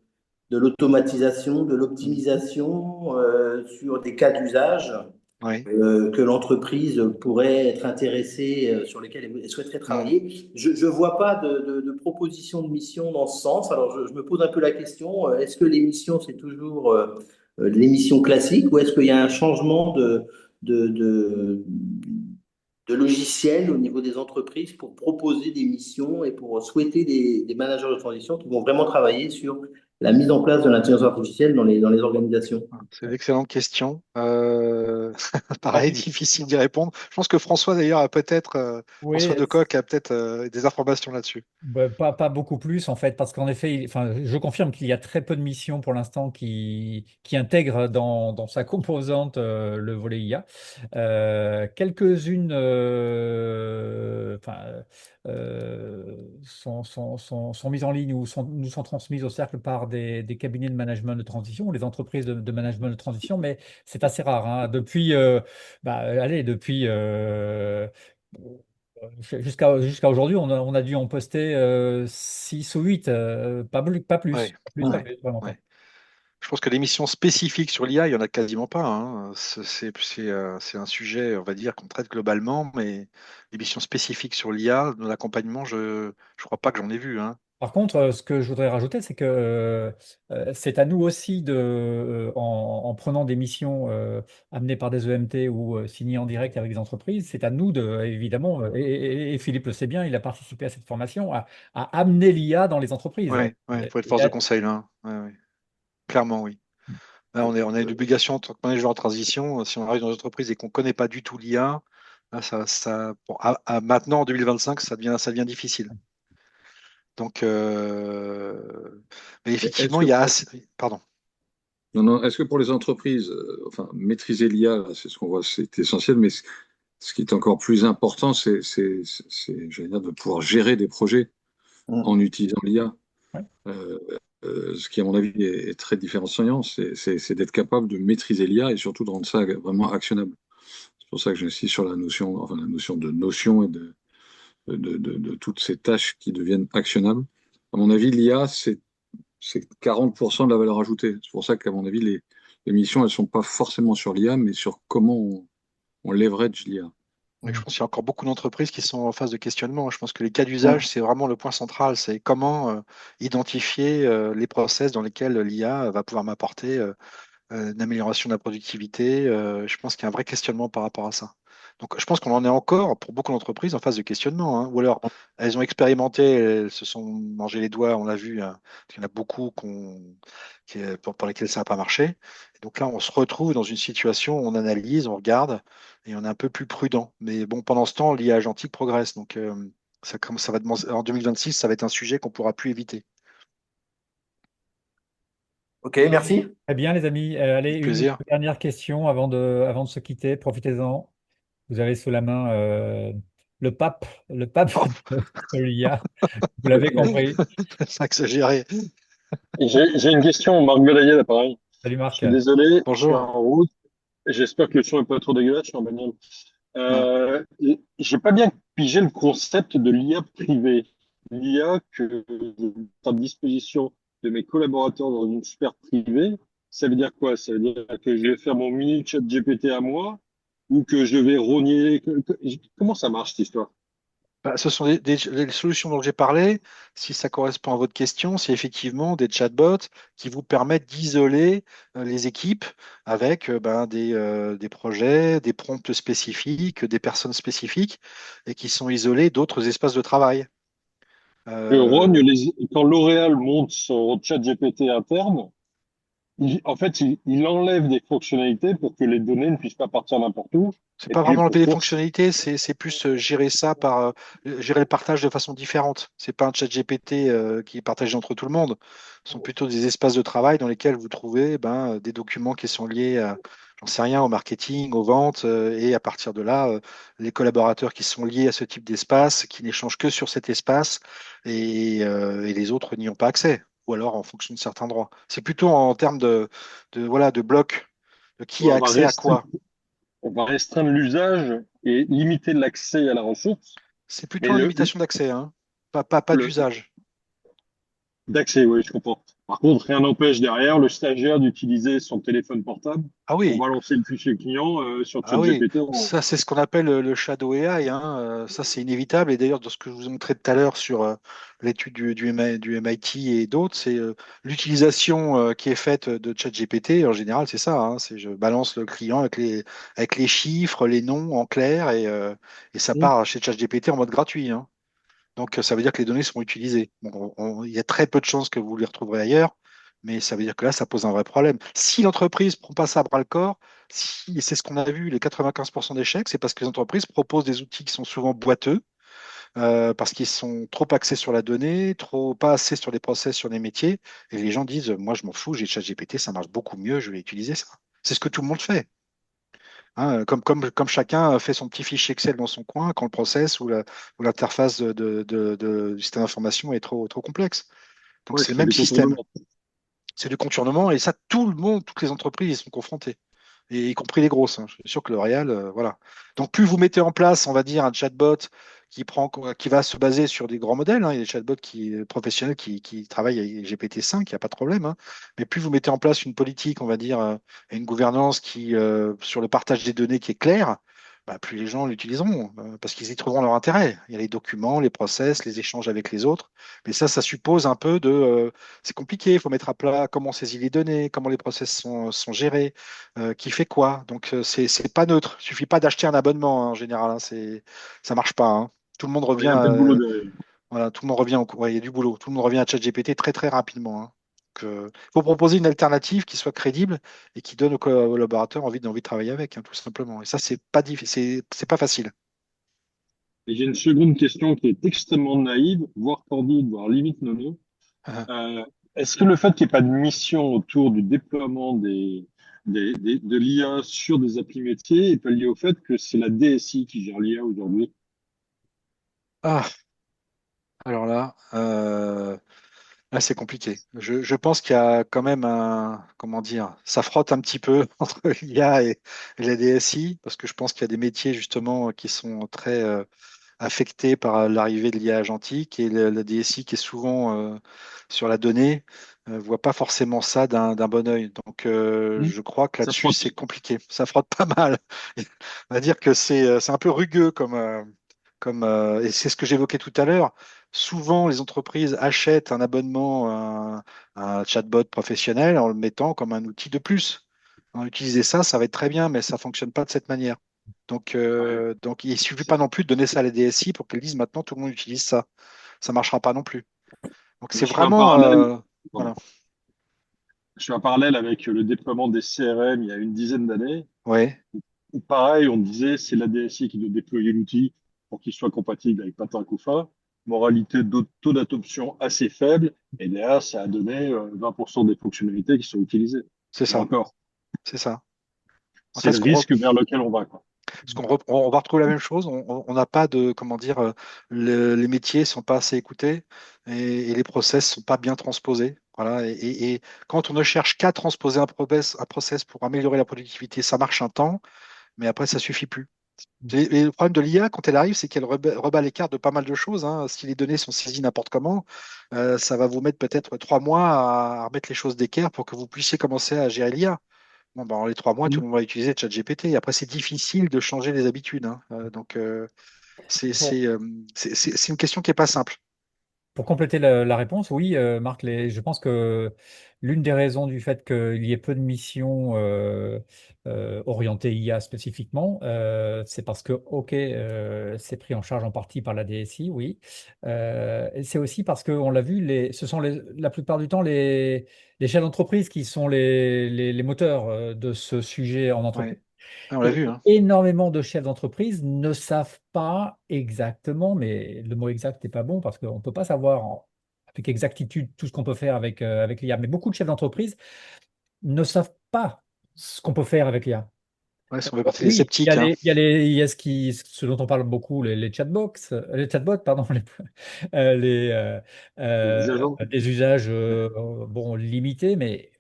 l'automatisation, de l'optimisation sur des cas d'usage oui. que l'entreprise pourrait être intéressée, sur lesquels elle souhaiterait Hmm. travailler. Je ne vois pas de proposition de mission dans ce sens. Alors, je me pose un peu la question, est-ce que l'émission, c'est toujours de l'émission classique ou est-ce qu'il y a un changement de, de, de logiciel au niveau des entreprises pour proposer des missions et pour souhaiter des managers de transition qui vont vraiment travailler sur la mise en place de l'intelligence artificielle dans les organisations? C'est une excellente question. pareil, difficile d'y répondre. Je pense que François, d'ailleurs, a peut-être, François Oui, Decoq a peut-être des informations là-dessus. bah, pas beaucoup plus en fait, parce qu'en effet, enfin, je confirme qu'il y a très peu de missions pour l'instant qui intègrent dans sa composante le volet IA. Quelques-unes enfin, sont mises en ligne ou nous sont transmises au cercle par des cabinets de management de transition, ou les entreprises de management de transition, mais c'est assez rare, hein. Depuis, depuis jusqu'à aujourd'hui, on a dû en poster 6 ou 8, pas plus. Ouais, Ça ouais, fait vraiment pas. ouais. Je pense que des missions spécifiques sur l'IA, il n'y en a quasiment pas, hein. C'est un sujet, on va dire, qu'on traite globalement, mais des missions spécifiques sur l'IA, de l'accompagnement, je ne crois pas que j'en ai vu, hein. Par contre, ce que je voudrais rajouter, c'est que c'est à nous aussi en prenant des missions amenées par des EMT ou signées en direct avec des entreprises, c'est à nous évidemment, et Philippe le sait bien, il a participé à cette formation, à amener l'IA dans les entreprises. Ouais, ouais, faut être force de conseil là. Ouais, ouais. Clairement, oui. Là, on a une obligation en tant que manager en transition. Si on arrive dans une entreprise et qu'on ne connaît pas du tout l'IA, là, maintenant, en 2025, ça devient difficile. Donc, mais Est-ce effectivement, que il y a pour, assez. Pardon. non, non, est-ce que pour les entreprises, enfin, maîtriser l'IA, là, c'est ce qu'on voit, c'est essentiel, mais ce qui est encore plus important, j'allais dire, de pouvoir gérer des projets Mm. en utilisant l'IA. Ouais. Euh, Ce qui, à mon avis, est très différenciant, c'est d'être capable de maîtriser l'IA et surtout de rendre ça vraiment actionnable. C'est pour ça que j'insiste sur la notion, enfin, la notion de notion et de toutes ces tâches qui deviennent actionnables. À mon avis, l'IA, c'est 40% de la valeur ajoutée. C'est pour ça qu'à mon avis, les missions, elles ne sont pas forcément sur l'IA, mais sur comment on leverage l'IA. Mais je pense qu'il y a encore beaucoup d'entreprises qui sont en phase de questionnement. Je pense que les cas Mm. d'usage, c'est vraiment le point central. C'est comment identifier les process dans lesquels l'IA va pouvoir m'apporter une amélioration de la productivité. Je pense qu'il y a un vrai questionnement par rapport à ça. Donc, je pense qu'on en est encore, pour beaucoup d'entreprises, en phase de questionnement, hein. Ou alors, elles ont expérimenté, elles se sont mangé les doigts, on l'a vu, hein. Il y en a beaucoup pour lesquels ça n'a pas marché. Et donc là, on se retrouve dans une situation où on analyse, on regarde, et on est un peu plus prudent. Mais bon, pendant ce temps, l'IA agentique progresse. Donc, ça va en 2026, ça va être un sujet qu'on ne pourra plus éviter. Ok, merci. Très bien, les amis. Allez, Avec une plaisir. dernière question avant de se quitter. Profitez-en. Vous avez sous la main le pape de l'IA. Vous l'avez compris. C'est exagéré. J'ai une question, Marc Godaillel, pareil. Salut Je Marc. suis désolé, je suis Bonjour. en route. J'espère que le son n'est pas trop dégueulasse, je suis en bagnole. Hein. J'ai pas bien pigé le concept de l'IA privée. L'IA que je mets à disposition de mes collaborateurs dans une sphère privée, ça veut dire quoi? Ça veut dire que je vais faire mon mini chat GPT à moi ou que je vais rogner. Comment ça marche cette histoire? Bah, ce sont les solutions dont j'ai parlé. Si ça correspond à votre question, c'est effectivement des chatbots qui vous permettent d'isoler les équipes avec des projets, des prompts spécifiques, des personnes spécifiques et qui sont isolés d'autres espaces de travail. Je rogne Euh, quand L'Oréal monte son chat GPT interne. En fait, il enlève des fonctionnalités pour que les données ne puissent pas partir n'importe où. C'est Et pas puis, vraiment pour enlever les pour- fonctionnalités, c'est plus gérer ça gérer le partage de façon différente. C'est pas un chat GPT qui est partagé entre tout le monde. Ce sont plutôt des espaces de travail dans lesquels vous trouvez des documents qui sont liés à, j'en sais rien, au marketing, aux ventes, et à partir de là, les collaborateurs qui sont liés à ce type d'espace, qui n'échangent que sur cet espace, et les autres n'y ont pas accès, ou alors en fonction de certains droits. C'est plutôt en termes voilà, de blocs, de qui a on va accès à restreindre, quoi. on va restreindre l'usage et limiter l'accès à la ressource. C'est Mais plutôt une limitation d'accès, hein. Pas le, d'usage. d'accès, oui, je comprends. Par contre, rien n'empêche derrière le stagiaire d'utiliser son téléphone portable Ah pour oui, balancer le fichier client sur ah oui, ChatGPT. ça c'est ce qu'on appelle le shadow AI, hein. Ça c'est inévitable. Et d'ailleurs, dans ce que je vous ai montré tout à l'heure sur l'étude du MIT et d'autres, c'est l'utilisation qui est faite de ChatGPT. En général, c'est ça, hein. C'est je balance le client avec les chiffres, les noms en clair, et ça part chez ChatGPT en mode gratuit, hein. Donc ça veut dire que les données seront utilisées. Bon, il y a très peu de chances que vous les retrouverez ailleurs, Mais ça veut dire que là, ça pose un vrai problème. Si l'entreprise ne prend pas ça à bras le corps, et c'est ce qu'on a vu, les 95% d'échecs, c'est parce que les entreprises proposent des outils qui sont souvent boiteux, parce qu'ils sont trop axés sur la donnée, trop pas assez sur les process, sur les métiers. Et les gens disent, moi, je m'en fous, j'ai ChatGPT, ça marche beaucoup mieux, je vais utiliser ça. C'est ce que tout le monde fait. Hein, comme chacun fait son petit fichier Excel dans son coin quand le process ou l'interface du système d'information est trop complexe. Donc Ouais, c'est le c'est même du système. contournement. C'est du contournement et ça, tout le monde, toutes les entreprises y sont confrontées, et y compris les grosses. Hein. Je suis sûr que L'Oréal, voilà. Donc plus vous mettez en place, on va dire, un chatbot qui va se baser sur des grands modèles. Hein. Il y a des chatbots professionnels qui travaillent avec GPT-5, il n'y a pas de problème. Hein. Mais plus vous mettez en place une politique, on va dire, et une gouvernance sur le partage des données qui est claire, bah, plus les gens l'utiliseront, parce qu'ils y trouveront leur intérêt. Il y a les documents, les process, les échanges avec les autres. Mais ça suppose un peu c'est compliqué, il faut mettre à plat comment on saisit les données, comment les process sont gérés, qui fait quoi. Donc, c'est pas neutre. Il suffit pas d'acheter un abonnement, hein, en général. Hein, ça marche pas. Hein. Tout le monde Il y revient, a un peu de boulot derrière. voilà, tout le monde revient ouais, il y a du boulot. Tout le monde revient à ChatGPT très très rapidement. Hein. Il faut proposer une alternative qui soit crédible et qui donne aux collaborateurs envie de travailler avec, hein, tout simplement. Et ça, c'est pas facile. Et j'ai une seconde question qui est extrêmement naïve, voire candide, voire limite nono. Euh, Est-ce que le fait qu'il n'y ait pas de mission autour du déploiement de l'IA sur des applis métiers est pas lié au fait que c'est la DSI qui gère l'IA aujourd'hui? Ah, alors là, c'est compliqué. Je pense qu'il y a quand même comment dire, ça frotte un petit peu entre l'IA et la DSI, parce que je pense qu'il y a des métiers justement qui sont très affectés par l'arrivée de l'IA agentique, et la DSI qui est souvent sur la donnée voit pas forcément ça d'un bon œil. Donc Hmm. je crois que Ça là-dessus frotte. c'est compliqué. Ça frotte pas mal. On va dire que c'est un peu rugueux et c'est ce que j'évoquais tout à l'heure. Souvent, les entreprises achètent un abonnement à un chatbot professionnel en le mettant comme un outil de plus. Hein, utiliser ça, ça va être très bien, mais ça fonctionne pas de cette manière. Ouais. Donc il suffit pas non plus de donner ça à la DSI pour qu'elle dise maintenant tout le monde utilise ça. Ça marchera pas non plus. Donc c'est Je fais un vraiment, parallèle, voilà. pardon. Je fais un parallèle avec le déploiement des CRM il y a une dizaine d'années, Ouais, où pareil, on disait c'est la DSI qui doit déployer l'outil pour qu'il soit compatible avec Patin Coufa. Moralité, taux d'adoption assez faible, et derrière, ça a donné 20% des fonctionnalités qui sont utilisées. c'est Et ça, encore, c'est ça. En c'est fait, le risque vers lequel on va, quoi. on va retrouver la même chose. On n'a pas de, comment dire, les métiers sont pas assez écoutés et les process sont pas bien transposés. Voilà. Et quand on ne cherche qu'à transposer un process pour améliorer la productivité, ça marche un temps, mais après, ça suffit plus. Et le problème de l'IA, quand elle arrive, c'est qu'elle rebat les cartes de pas mal de choses. Hein. Si les données sont saisies n'importe comment, ça va vous mettre peut-être 3 mois à remettre les choses d'équerre pour que vous puissiez commencer à gérer l'IA. Bon, ben, en les 3 mois, tout Mm. le monde va utiliser ChatGPT. Et après, c'est difficile de changer les habitudes. Hein. C'est Pour, c'est, euh, c'est une question qui n'est pas simple. pour compléter la réponse, oui, Marc, je pense que l'une des raisons du fait qu'il y ait peu de missions orientées IA spécifiquement, c'est parce que, OK, c'est pris en charge en partie par la DSI, oui. Et c'est aussi parce qu'on l'a vu, ce sont la plupart du temps les chefs d'entreprise qui sont les moteurs de ce sujet en entreprise. Ouais. Ah, on l'a Et vu. Hein. énormément de chefs d'entreprise ne savent pas exactement, mais le mot exact n'est pas bon parce qu'on ne peut pas savoir avec exactitude tout ce qu'on peut faire avec l'IA. Mais beaucoup de chefs d'entreprise ne savent pas ce qu'on peut faire avec l'IA. Ouais, si on fait partie des Oui, sceptiques. Hein. il y a ce dont on parle beaucoup, les chatbots, pardon, les, Les agents. des usages bon, limités, mais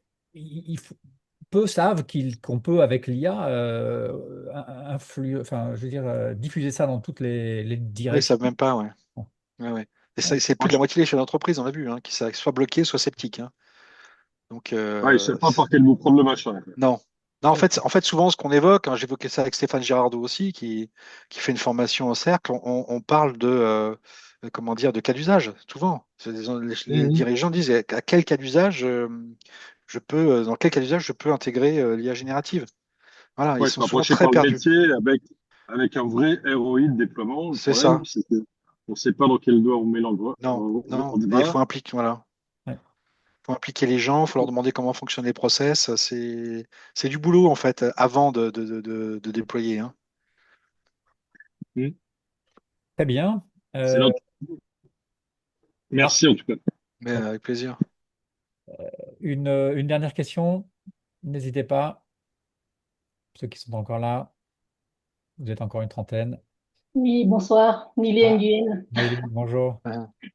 peu savent qu'on peut, avec l'IA, enfin, je veux dire, diffuser ça dans toutes les Ouais, ils ne directions. savent même pas. Ouais. Ouais, ouais. Et ça, Bon. c'est plus de la moitié des chefs d'entreprise, on l'a vu, hein, qui soit bloqués, soit sceptiques. Hein. Donc, Ouais, ils savent pas par quel bout prendre le machin, quoi. non. Non, en fait, souvent, ce qu'on évoque, hein, j'évoquais ça avec Stéphane Girardot aussi, qui fait une formation au cercle, on parle comment dire, de cas d'usage, souvent. Les Mhm. dirigeants disent à quel cas d'usage dans quel cas d'usage je peux intégrer l'IA générative. Voilà, ils Ouais, il sont faut souvent approcher très par le perdus. métier avec un vrai ROI de déploiement. Le C'est problème, ça. c'est que on ne sait pas dans quel doigt on met Non, non, au mais il débat. faut impliquer, voilà. Ouais. faut impliquer les gens, il faut leur demander comment fonctionnent les process. C'est du boulot, en fait, avant de déployer, hein. Mm. Très bien. Excellent. Ah, Merci en tout cas. Mais avec plaisir. une dernière question. N'hésitez pas, ceux qui sont encore là. Vous êtes encore une trentaine. Oui, bonsoir, Nili Ah, Nguyen. Maëlyn, bonjour.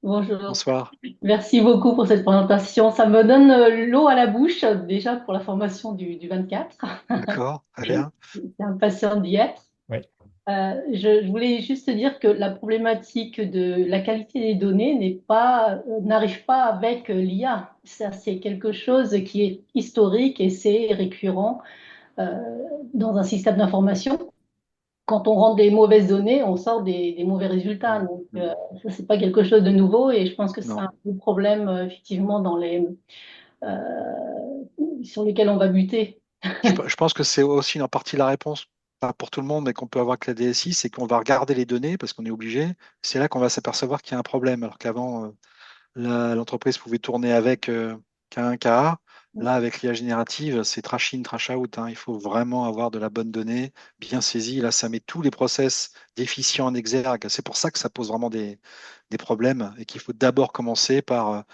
Bonjour. Bonsoir. Merci beaucoup pour cette présentation. Ça me donne l'eau à la bouche déjà pour la formation du 24. D'accord, très bien. C'est impatient d'y être. Oui. Je voulais juste dire que la problématique de la qualité des données n'arrive pas avec l'IA. Ça, c'est quelque chose qui est historique et c'est récurrent euh, dans un système d'information. Quand on rentre des mauvaises données, on sort des mauvais résultats. Donc, ça, c'est pas quelque chose de nouveau et je pense que c'est Non. un gros problème, effectivement, sur lesquels on va buter. Je pense que c'est aussi une partie la réponse, pas pour tout le monde, mais qu'on peut avoir avec la DSI, c'est qu'on va regarder les données parce qu'on est obligé. C'est là qu'on va s'apercevoir qu'il y a un problème, alors qu'avant, l'entreprise pouvait tourner avec qu'un KA. Là, avec l'IA générative, c'est trash in, trash out, hein. Il faut vraiment avoir de la bonne donnée, bien saisie. Là, ça met tous les process déficients en exergue. C'est pour ça que ça pose vraiment des problèmes et qu'il faut d'abord commencer par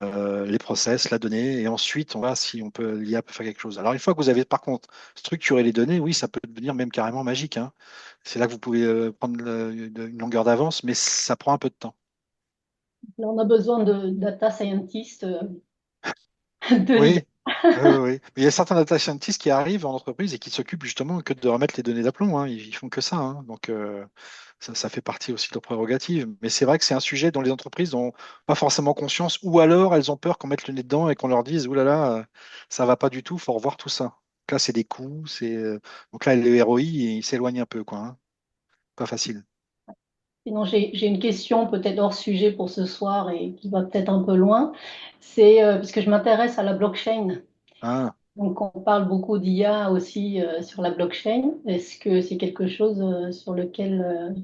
les process, la donnée, et ensuite on va si on peut, l'IA peut faire quelque chose. Alors, une fois que vous avez par contre structuré les données, oui, ça peut devenir même carrément magique, hein. C'est là que vous pouvez prendre une longueur d'avance, mais ça prend un peu de temps. Là, on a besoin de data scientists de l'IA. Oui, oui. Mais il y a certains data scientists qui arrivent en entreprise et qui s'occupent justement que de remettre les données d'aplomb, hein. Ils font que ça, hein. Donc, ça fait partie aussi de leurs prérogatives. Mais c'est vrai que c'est un sujet dont les entreprises n'ont pas forcément conscience, ou alors elles ont peur qu'on mette le nez dedans et qu'on leur dise, ouh là là, ça va pas du tout, faut revoir tout ça. Donc là, c'est des coûts, donc là, le ROI, il s'éloigne un peu, quoi, hein. Pas facile. Sinon, j'ai une question peut-être hors sujet pour ce soir et qui va peut-être un peu loin. C'est parce que je m'intéresse à la blockchain. Ah. Donc, on parle beaucoup d'IA aussi sur la blockchain. Est-ce que c'est quelque chose sur lequel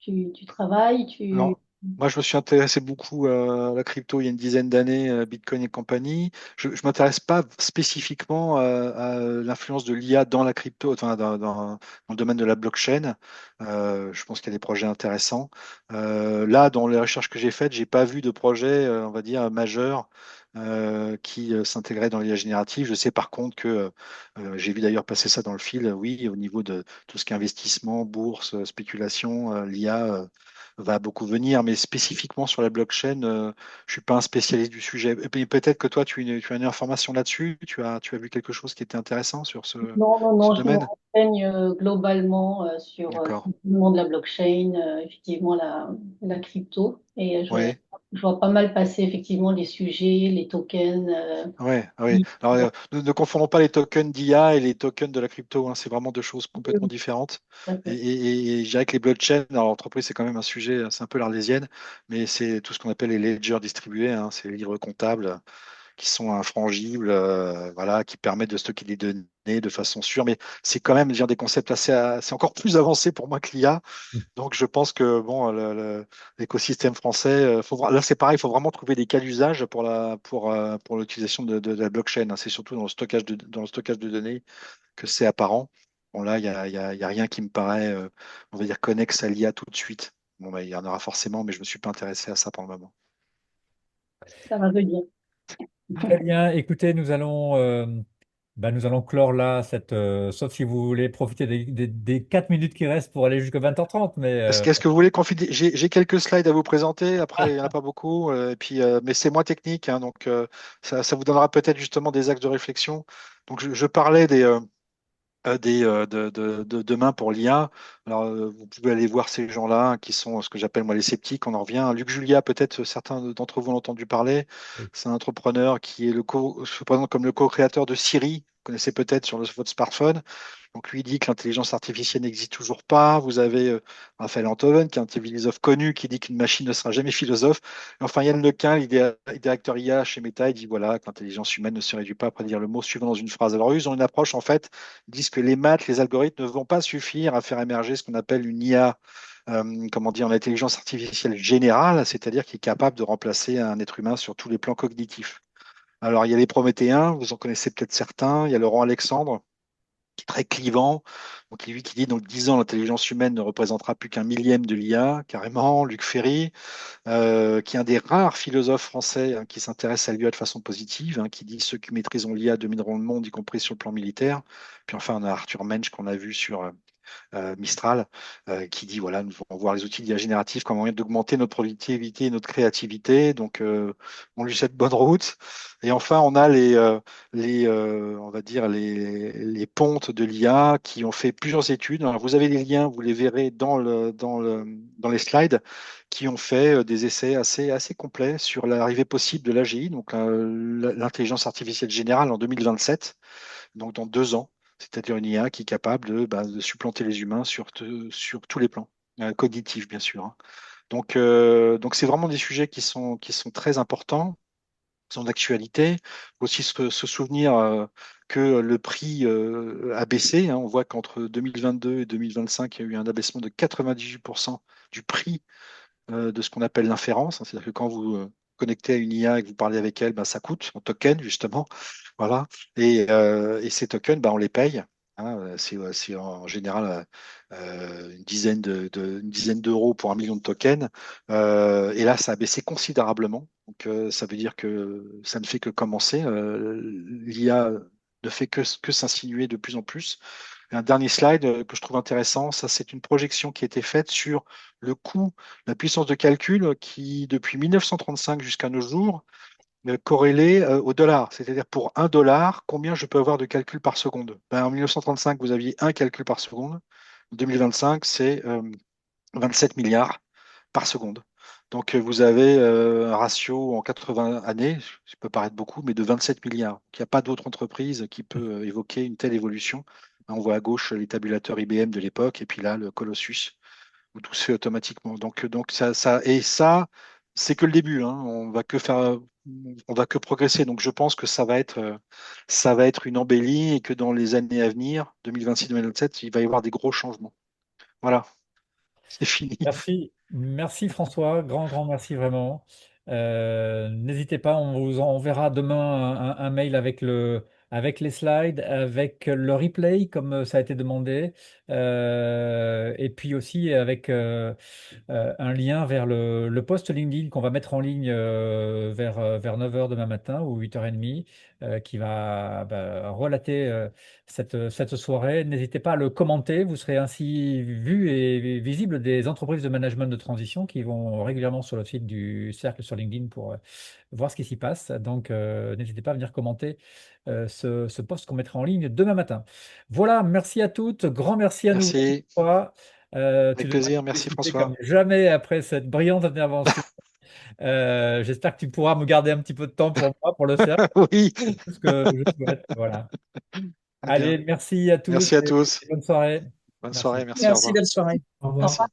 tu travailles, Alors, moi, je me suis intéressé beaucoup à la crypto il y a une dizaine d'années, Bitcoin et compagnie. Je ne m'intéresse pas spécifiquement à l'influence de l'IA dans la crypto, enfin, dans le domaine de la blockchain. Je pense qu'il y a des projets intéressants. Là, dans les recherches que j'ai faites, j'ai pas vu de projet, on va dire, majeur qui s'intégrait dans l'IA générative. Je sais par contre que j'ai vu d'ailleurs passer ça dans le fil, oui, au niveau de tout ce qui est investissement, bourse, spéculation, l'IA va beaucoup venir, mais spécifiquement sur la blockchain, je suis pas un spécialiste du sujet. Et puis peut-être que toi, tu as une information là-dessus, tu as vu quelque chose qui était intéressant sur Non, non, ce non, je me domaine? renseigne globalement sur D'accord. le monde de la blockchain, effectivement la crypto. Et Ouais. je vois pas mal passer effectivement les sujets, les tokens. Ouais, ouais. Qui- Alors, ne confondons pas les tokens d'IA et les tokens de la crypto, hein. C'est vraiment deux choses complètement différentes. Et je dirais que les blockchains, alors l'entreprise, c'est quand même un sujet, c'est un peu l'arlésienne, mais c'est tout ce qu'on appelle les ledgers distribués, hein. C'est les livres comptables qui sont infrangibles, voilà, qui permettent de stocker des données de façon sûre. Mais c'est quand même, je veux dire, des concepts c'est encore plus avancé pour moi que l'IA. Donc, je pense que bon, l'écosystème français, là, c'est pareil, il faut vraiment trouver des cas d'usage pour l'utilisation de la blockchain, hein. C'est surtout dans le stockage de données que c'est apparent. Bon, là, il y a rien qui me paraît, on va dire, connexe à l'IA tout de suite. Bon, bah, il y en aura forcément, mais je ne me suis pas intéressé à ça pour le moment. Ça va venir. Très bien. Écoutez, nous allons clore là, sauf si vous voulez profiter des 4 minutes qui restent pour aller jusqu'à 20h30. Mais Est-ce que vous voulez confiner? J'ai quelques slides à vous présenter. Après, il n'y en a pas beaucoup. Et puis, mais c'est moins technique, hein, donc ça vous donnera peut-être justement des axes de réflexion. Donc, je parlais de demain pour l'IA. Alors, vous pouvez aller voir ces gens-là qui sont ce que j'appelle moi les sceptiques. On en revient. Luc Julia, peut-être certains d'entre vous l'ont entendu parler. oui. C'est un entrepreneur qui est se présente comme le co-créateur de Siri. Vous connaissez peut-être sur votre smartphone. Donc lui il dit que l'intelligence artificielle n'existe toujours pas. Vous avez Raphaël Enthoven, qui est un philosophe connu, qui dit qu'une machine ne sera jamais philosophe. Et enfin, Yann Lequin, directeur IA chez Meta, il dit voilà, que l'intelligence humaine ne se réduit pas à prédire le mot suivant dans une phrase. Alors eux, ils ont une approche, en fait, ils disent que les maths, les algorithmes ne vont pas suffire à faire émerger ce qu'on appelle une IA, comment dire, en intelligence artificielle générale, c'est-à-dire qui est capable de remplacer un être humain sur tous les plans cognitifs. Alors, il y a les Prométhéens, vous en connaissez peut-être certains. Il y a Laurent Alexandre, qui est très clivant. Donc, lui qui dit, donc, 10 ans, l'intelligence humaine ne représentera plus qu'un millième de l'IA, carrément. Luc Ferry, qui est un des rares philosophes français qui s'intéresse à l'IA de façon positive, qui dit ceux qui maîtriseront l'IA domineront le monde, y compris sur le plan militaire. Puis enfin, on a Arthur Mensch qu'on a vu sur Mistral, qui dit voilà, nous allons voir les outils d'IA génératifs comme moyen d'augmenter notre productivité et notre créativité. Donc, on lui souhaite bonne route. Et enfin, on a on va dire les pontes de l'IA qui ont fait plusieurs études. Alors, vous avez les liens, vous les verrez dans les slides, qui ont fait des essais assez complets sur l'arrivée possible de l'AGI, donc l'intelligence artificielle générale en 2027, donc dans 2 ans. C'est-à-dire une IA qui est capable de supplanter les humains sur tous les plans, cognitifs bien sûr. Donc c'est vraiment des sujets qui sont très importants, qui sont d'actualité. Il faut aussi se souvenir que le prix a baissé. On voit qu'entre 2022 et 2025, il y a eu un abaissement de 98% du prix de ce qu'on appelle l'inférence. C'est-à-dire que quand vous connectez à une IA et que vous parlez avec elle, ça coûte en token, justement. Voilà. Et ces tokens, on les paye. C'est en général une dizaine d'euros pour 1 million de tokens. Et là, ça a baissé considérablement. Donc, ça veut dire que ça ne fait que commencer. L'IA ne fait que s'insinuer de plus en plus. Et un dernier slide que je trouve intéressant, ça c'est une projection qui a été faite sur le coût, la puissance de calcul qui, depuis 1935 jusqu'à nos jours, corrélé au dollar. C'est-à-dire pour 1 dollar, combien je peux avoir de calculs par seconde? En 1935, vous aviez un calcul par seconde. En 2025, c'est 27 milliards par seconde. Donc vous avez un ratio en 80 années, ça peut paraître beaucoup, mais de 27 milliards. Il n'y a pas d'autre entreprise qui peut évoquer une telle évolution. On voit à gauche les tabulateurs IBM de l'époque, et puis là, le Colossus, où tout se fait automatiquement. Donc ça, c'est que le début. On va que progresser. Donc je pense que ça va être une embellie et que dans les années à venir, 2026-2027, il va y avoir des gros changements. Voilà, c'est fini. Merci François, grand merci vraiment. N'hésitez pas, on vous enverra demain un mail avec les slides, avec le replay comme ça a été demandé, et puis aussi avec un lien vers le post LinkedIn qu'on va mettre en ligne vers 9 heures demain matin ou 8h30, qui va relater cette soirée. N'hésitez pas à le commenter, vous serez ainsi vu et visible des entreprises de management de transition qui vont régulièrement sur le fil du cercle sur LinkedIn pour voir ce qui s'y passe. Donc, n'hésitez pas à venir commenter ce post qu'on mettra en ligne demain matin. Voilà, merci à toutes, grand merci à nous. Merci. Tu Avec devras plaisir. te Merci féliciter François. comme jamais après cette brillante intervention. J'espère que tu pourras me garder un petit peu de temps pour moi, pour le faire. Oui. C'est tout ce que je souhaite. Voilà. Très bien. Allez, merci à tous Merci à et tous. bonne soirée. Bonne Merci. soirée. Merci. Au Merci, revoir. belle soirée. Au Au revoir. revoir.